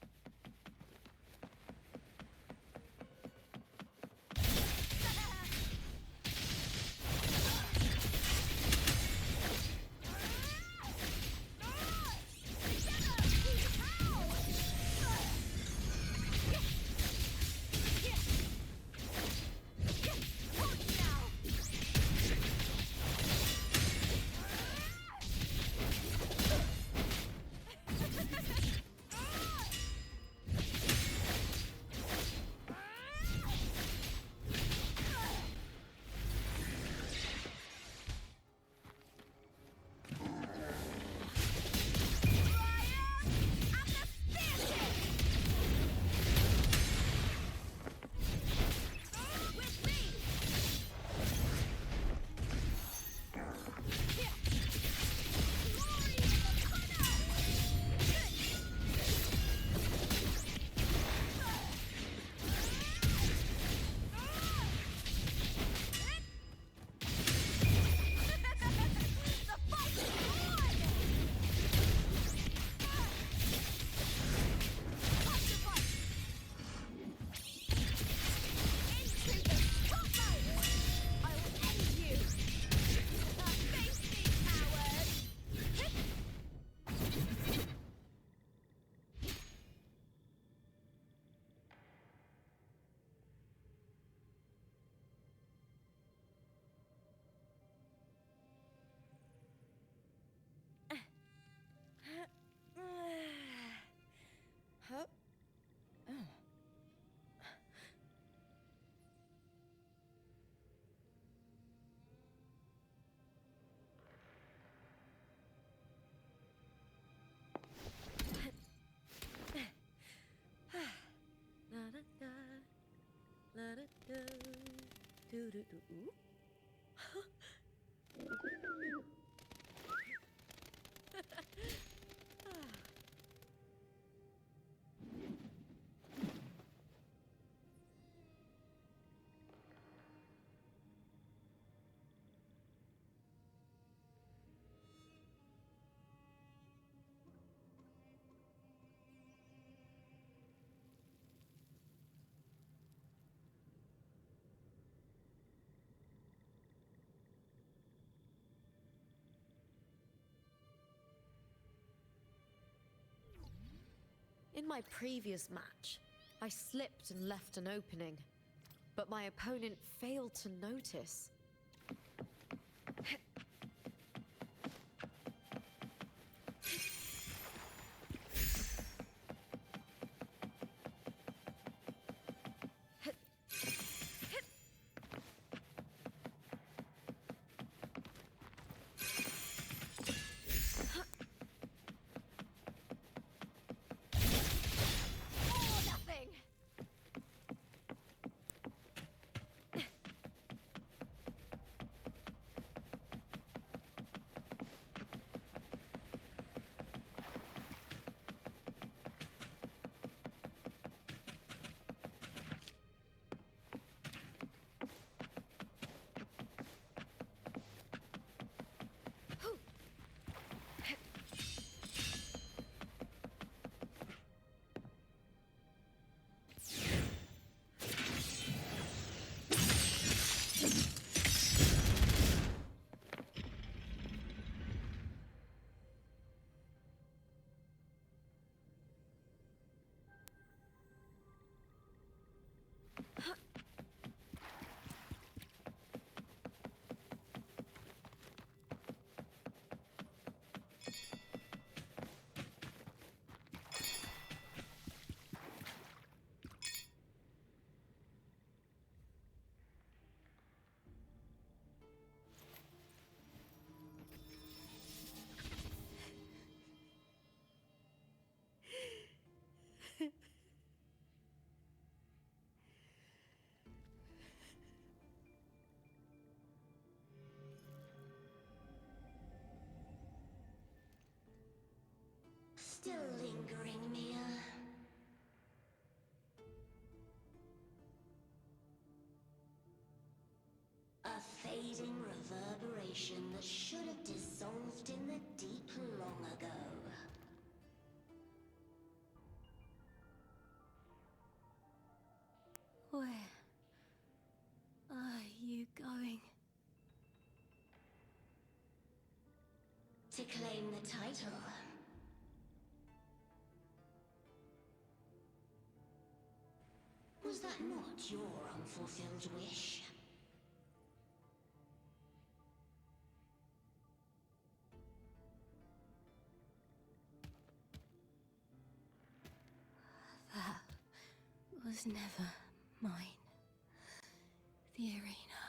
In my previous match, I slipped and left an opening, but my opponent failed to notice. Nothing! Still lingering, Mia. A fading reverberation that should have dissolved in the deep long ago. Where are you going? To claim the title. Was that not your unfulfilled wish? That was never mine. The arena.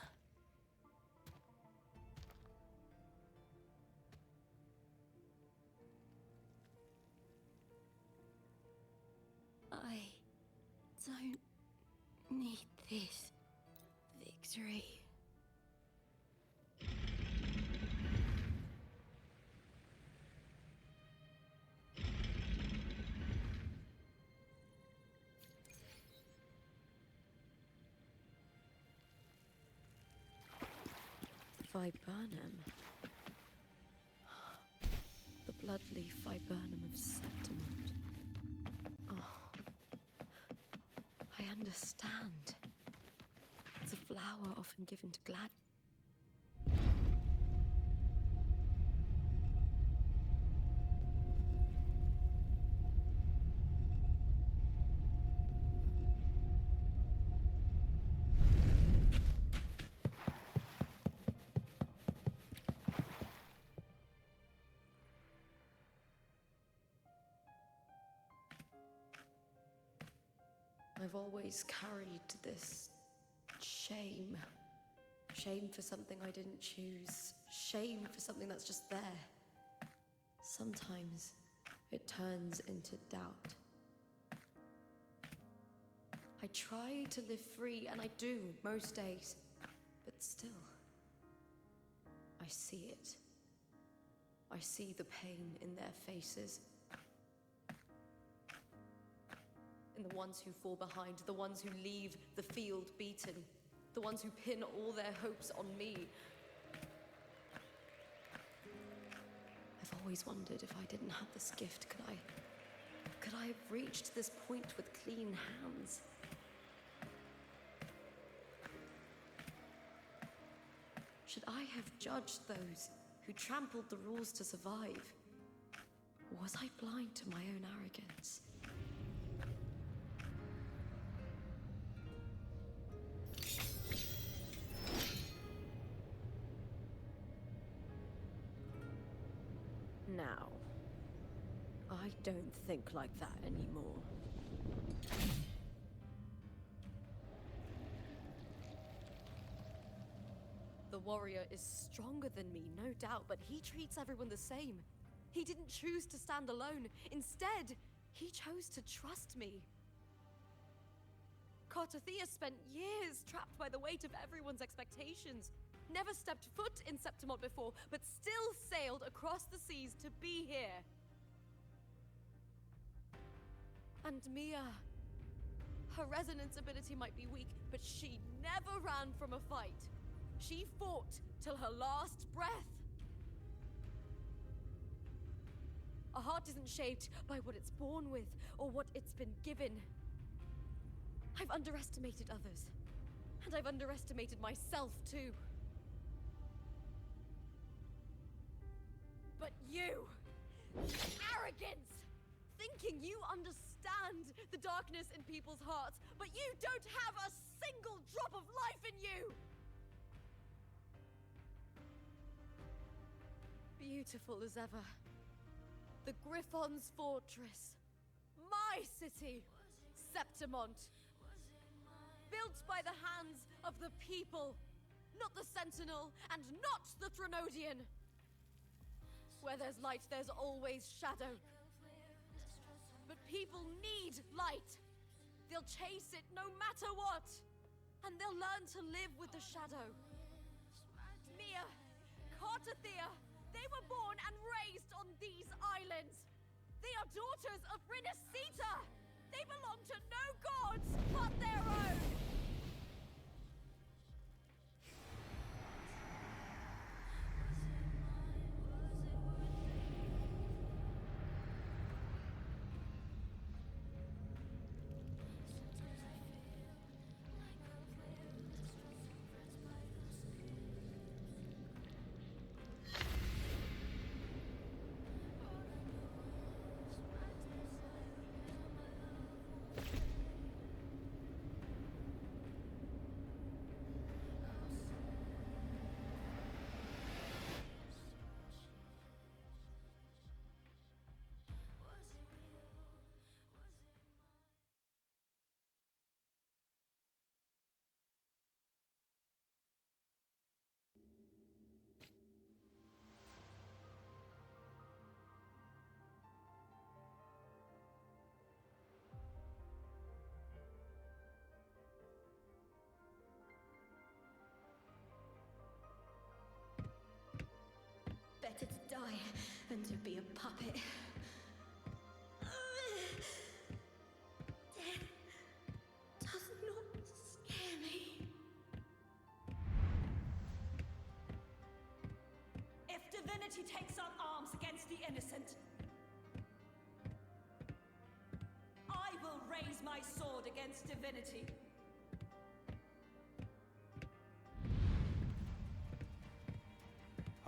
I don't need this victory. Viburnum. The bloodleaf viburnum of Septimont. Oh, I understand. It's a flower often given to glad. I've always carried this shame. Shame for something I didn't choose. Shame for something that's just there. Sometimes it turns into doubt. I try to live free, and I do most days. But still, I see it. I see the pain in their faces. In the ones who fall behind, the ones who leave the field beaten, the ones who pin all their hopes on me. I've always wondered if I didn't have this gift, could I have reached this point with clean hands? Should I have judged those who trampled the rules to survive? Or was I blind to my own arrogance? Now, I don't think like that anymore. The warrior is stronger than me, no doubt, but he treats everyone the same. He didn't choose to stand alone. Instead, he chose to trust me. Cartothea spent years trapped by the weight of everyone's expectations. Never stepped foot in Septimont before, but still sailed across the seas to be here. And Mia, her resonance ability might be weak, but she never ran from a fight. She fought till her last breath. A heart isn't shaped by what it's born with or what it's been given. I've underestimated others, and I've underestimated myself too. But you, arrogance, thinking you understand the darkness in people's hearts, but you don't have a single drop of life in you! Beautiful as ever. The Griffon's fortress. My city, Septimont. Built by the hands of the people, not the Sentinel and not the Threnodian. Where there's light, there's always shadow. But people need light. They'll chase it no matter what. And they'll learn to live with the shadow. Mia, Cartothea, they were born and raised on these islands. They are daughters of Rinasita. They belong to no gods but their own. Better to die than to be a puppet. Death does not scare me. If divinity takes up arms against the innocent, I will raise my sword against divinity.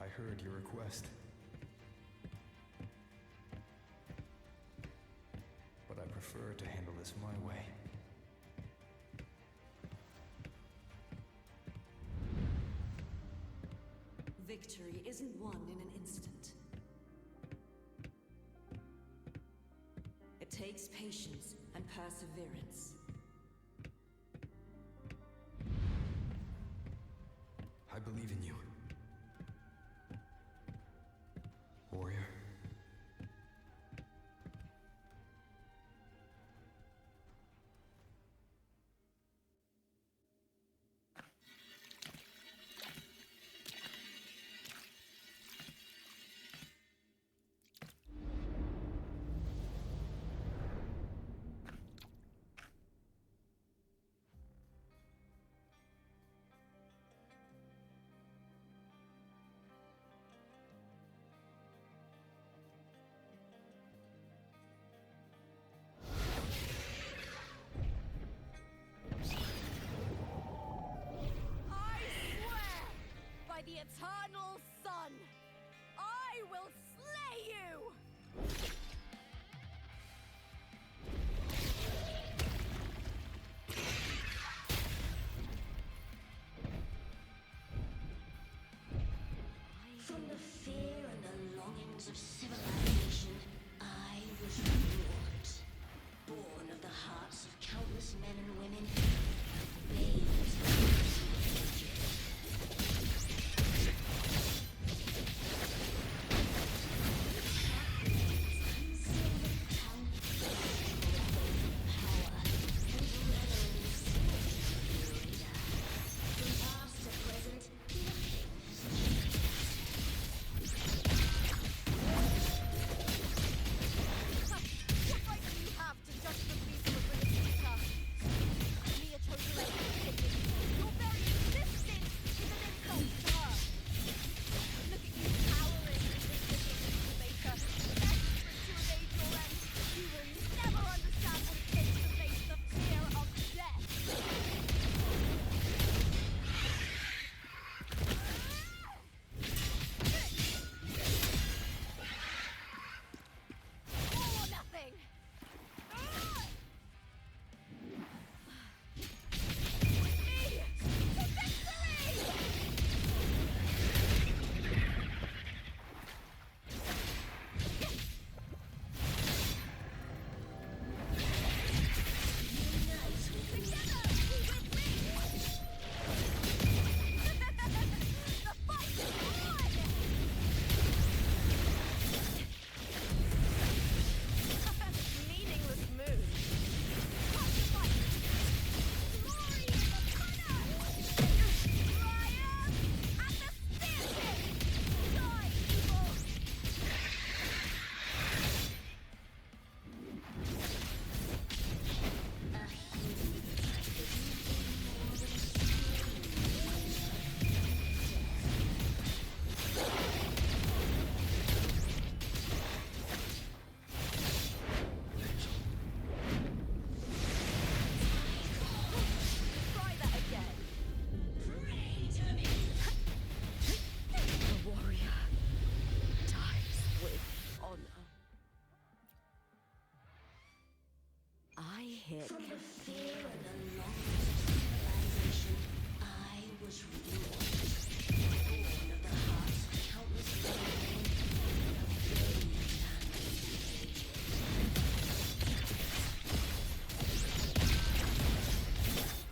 I heard your request. But I prefer to handle this my way. Victory isn't won in an instant. It takes patience and perseverance. I believe in you. Warrior. kick. From the fear and the longing of civilization, I was reborn. Born of the hearts of countless women of braved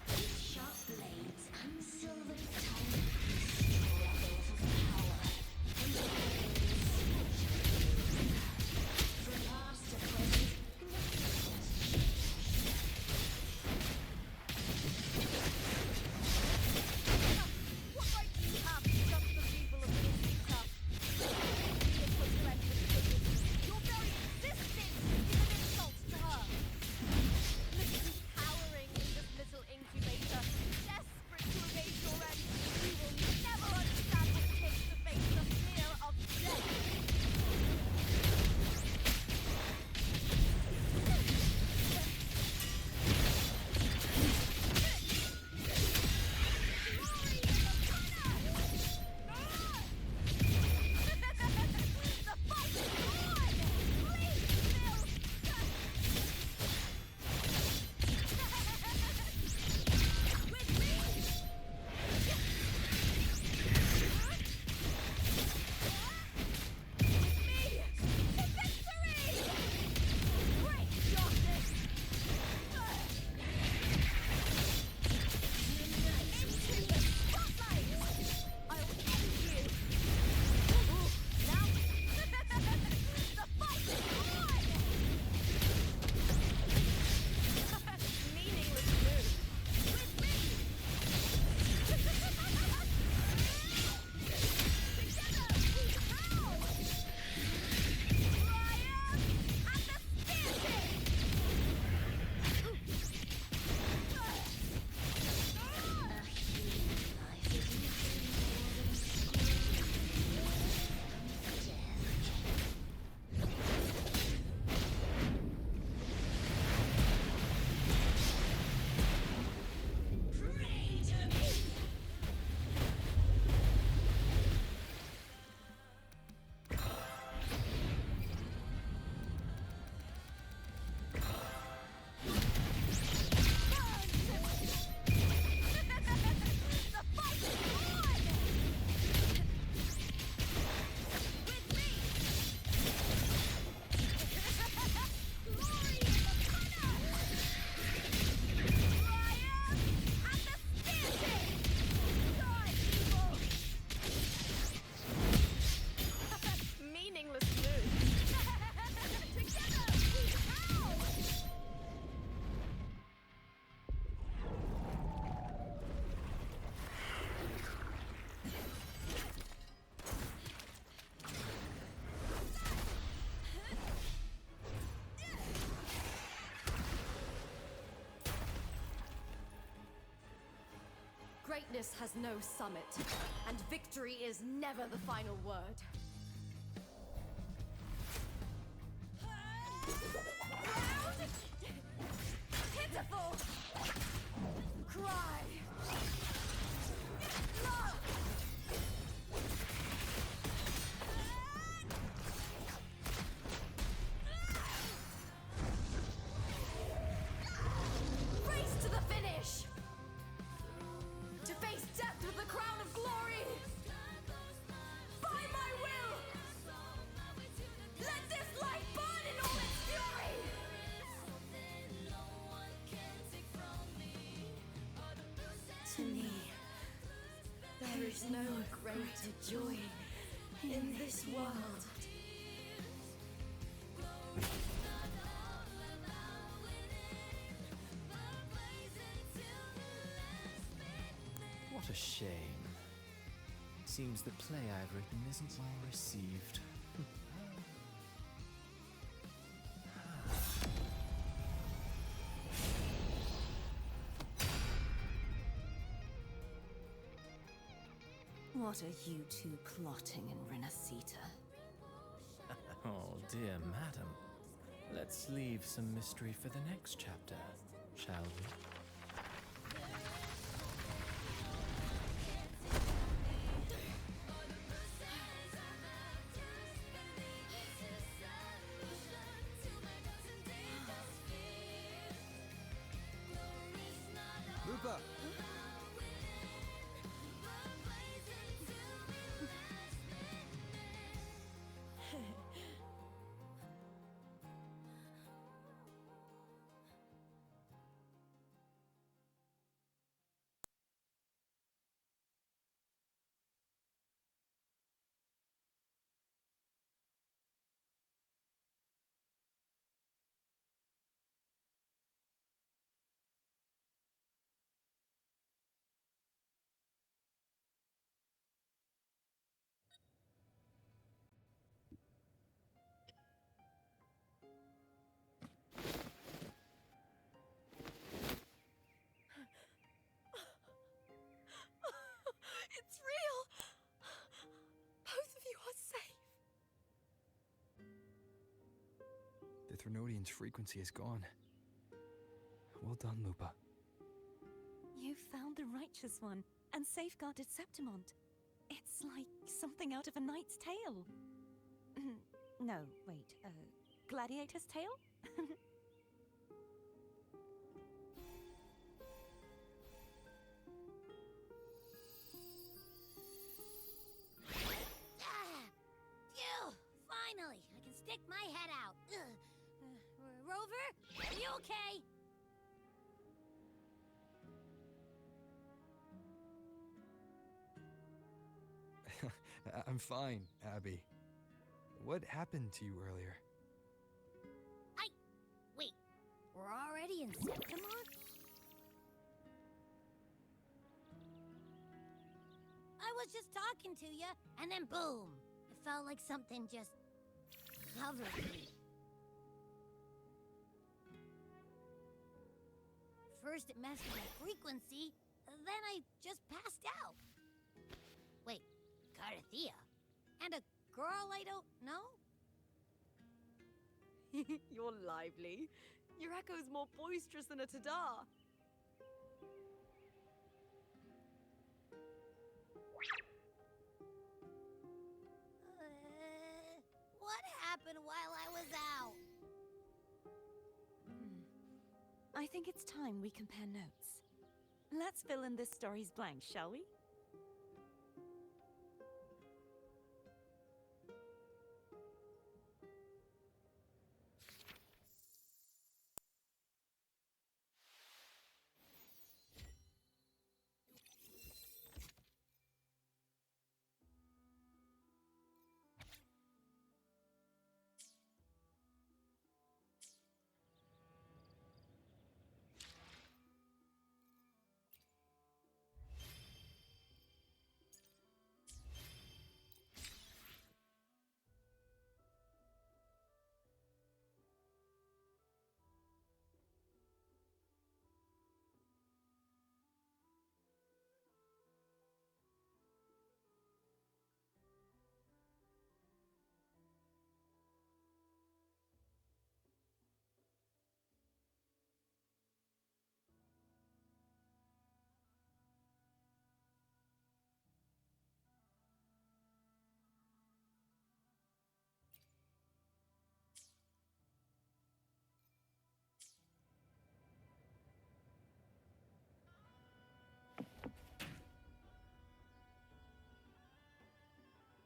with sharp blades and silvered tongue, struggle for power and from past to present. What right do you have to judge the people of Minnesota? Be a closer end with goodness. Your very existence is an insult to her. Look at you cowering in this little incubator, desperate to evade your end. You will never understand what it takes to face the fear of death. The fight is on! Please, Bill! With me! With me! To victory! Great darkness! Into the spotlight! I'll end you! Ooh, now the fight is on! Meaningless move. With me! Together we howl! Lion at the spear tip! Life is nothing more than pray to me. The fight is on! With me! Glory in the banner! Lion at the spear tip! Die, evil! Meaningless move. Together we howl! Greatness has no summit, and victory is never the final word. Proud, pitiful, cry, love. Race to the finish! To face death with the crown of glory! By my will! Let this light burn in all its fury! To me, there is no greater joy in this world. What a shame. Seems the play I've written isn't well received. What are you two plotting in Renacita? Oh, dear madam. Let's leave some mystery for the next chapter, shall we? The Threnodian's frequency is gone. Well done, Lupa. You found the righteous one and safeguarded Septimont. It's like something out of a knight's tale. No, wait, gladiator's tale? Phew! Finally, I can stick my head out. Rover, are you okay? I'm fine, Abby. What happened to you earlier? Wait, we're already in Septimont? I was just talking to you, and then boom! It felt like something just covered me. First it messed with my frequency, then I just passed out. Wait, Carthea? And a girl I don't know? You're lively. Your echo's more boisterous than a Tadar. What happened while I was out? I think it's time we compare notes. Let's fill in this story's blanks, shall we?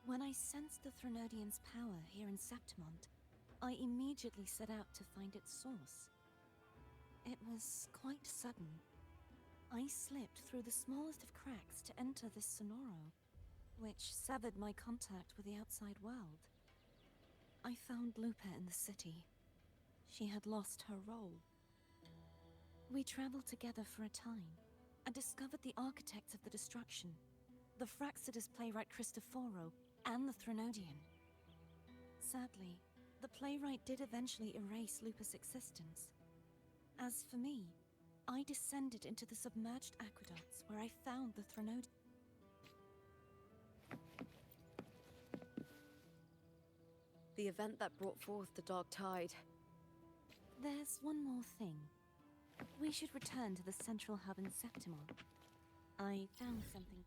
When I sensed the Threnodian's power here in Septimont, I immediately set out to find its source. It was quite sudden. I slipped through the smallest of cracks to enter this Sonoro, which severed my contact with the outside world. I found Lupa in the city. She had lost her role. We traveled together for a time, and discovered the architects of the destruction, the Fraxidus playwright Cristoforo, and the Threnodian. Sadly, the playwright did eventually erase Lupa's existence. As for me, I descended into the submerged aqueducts where I found the Threnodian. The event that brought forth the Dark Tide. There's one more thing. We should return to the central hub in Septimont. I found something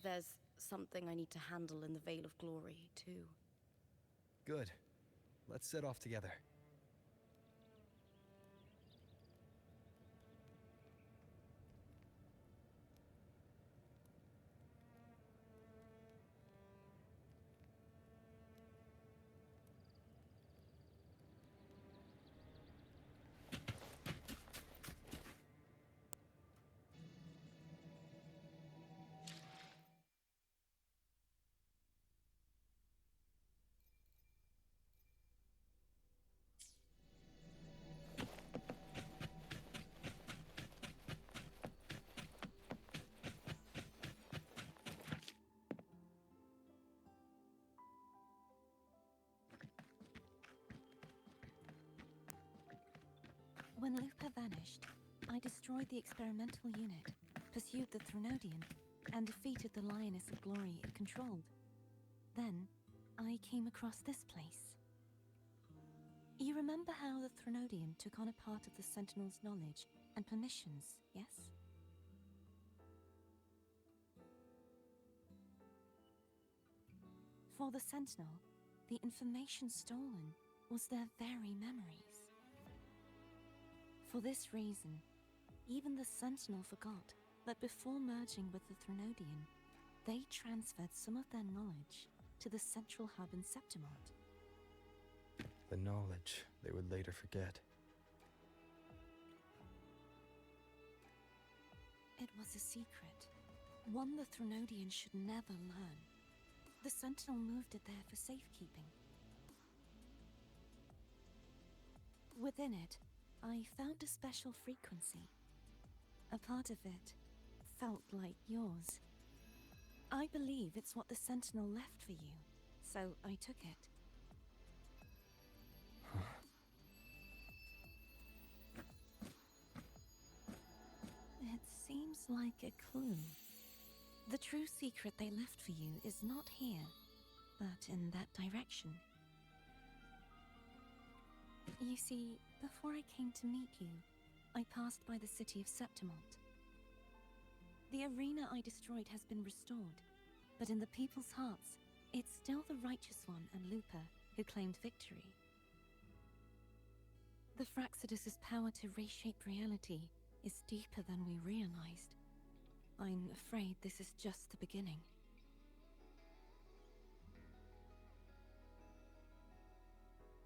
There's something I need to handle in the Veil of Glory, too. Good. Let's set off together. When Lupa vanished, I destroyed the experimental unit, pursued the Threnodian, and defeated the Lioness of Glory it controlled. Then, I came across this place. You remember how the Threnodian took on a part of the Sentinel's knowledge and permissions, yes? For the Sentinel, the information stolen was their very memories. For this reason, even the Sentinel forgot that before merging with the Threnodian, they transferred some of their knowledge to the central hub in Septimont. The knowledge they would later forget. It was a secret, one the Threnodian should never learn. The Sentinel moved it there for safekeeping. Within it, I found a special frequency. A part of it felt like yours. I believe it's what the Sentinel left for you, so I took it. It seems like a clue. The true secret they left for you is not here, but in that direction. You see, before I came to meet you, I passed by the city of Septimont. The arena I destroyed has been restored, but in the people's hearts, it's still the Righteous One and Lupa who claimed victory. The Fraxidus' power to reshape reality is deeper than we realized. I'm afraid this is just the beginning.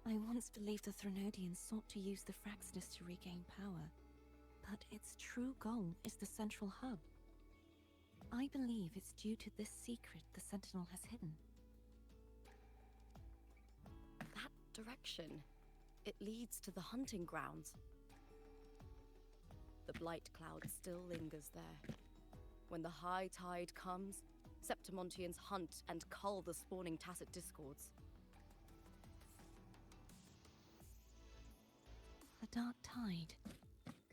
I once believed the Threnodians sought to use the Fraxidus to regain power, but its true goal is the central hub. I believe it's due to this secret the Sentinel has hidden. That direction, it leads to the hunting grounds. The blight cloud still lingers there. When the high tide comes, Septimontians hunt and cull the spawning tacit discords. The dark tide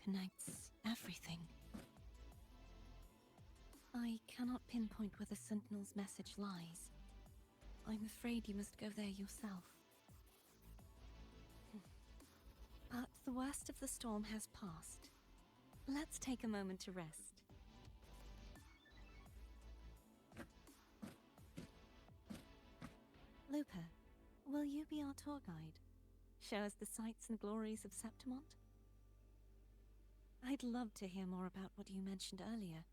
connects everything. I cannot pinpoint where the Sentinel's message lies. I'm afraid you must go there yourself. But the worst of the storm has passed. Let's take a moment to rest. Lupa, will you be our tour guide? Show us the sights and glories of Septimont? I'd love to hear more about what you mentioned earlier.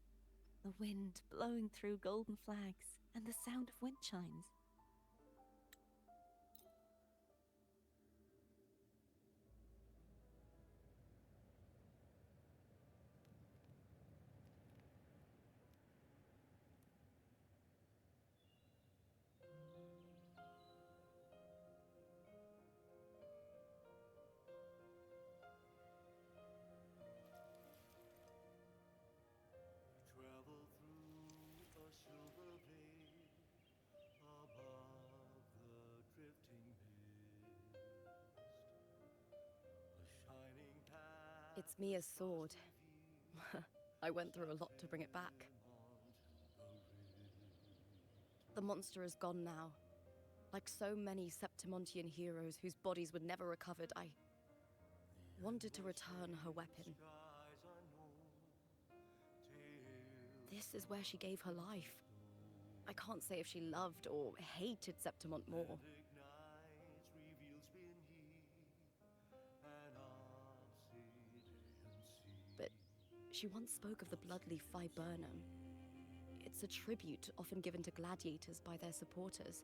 The wind blowing through golden flags and the sound of wind chimes. Travel through a silver veil above the drifting mist. A shining path. It's Mia's sword. I went through a lot to bring it back. The monster is gone now. Like so many Septimontian heroes whose bodies were never recovered, I wanted to return her weapon. This is where she gave her life. I can't say if she loved or hated Septimont more. But she once spoke of the bloodleaf viburnum. It's a tribute often given to gladiators by their supporters.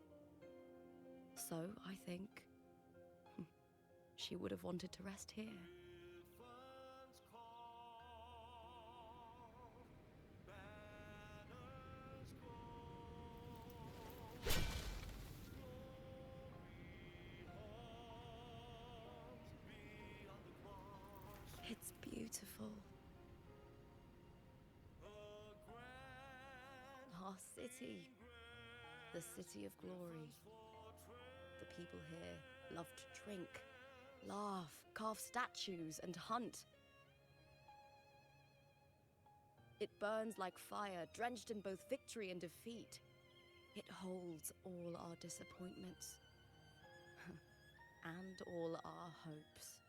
So, I think, she would have wanted to rest here. It's beautiful. Our city. The city of glory. The people here love to drink, laugh, carve statues, and hunt. It burns like fire, drenched in both victory and defeat. It holds all our disappointments and all our hopes.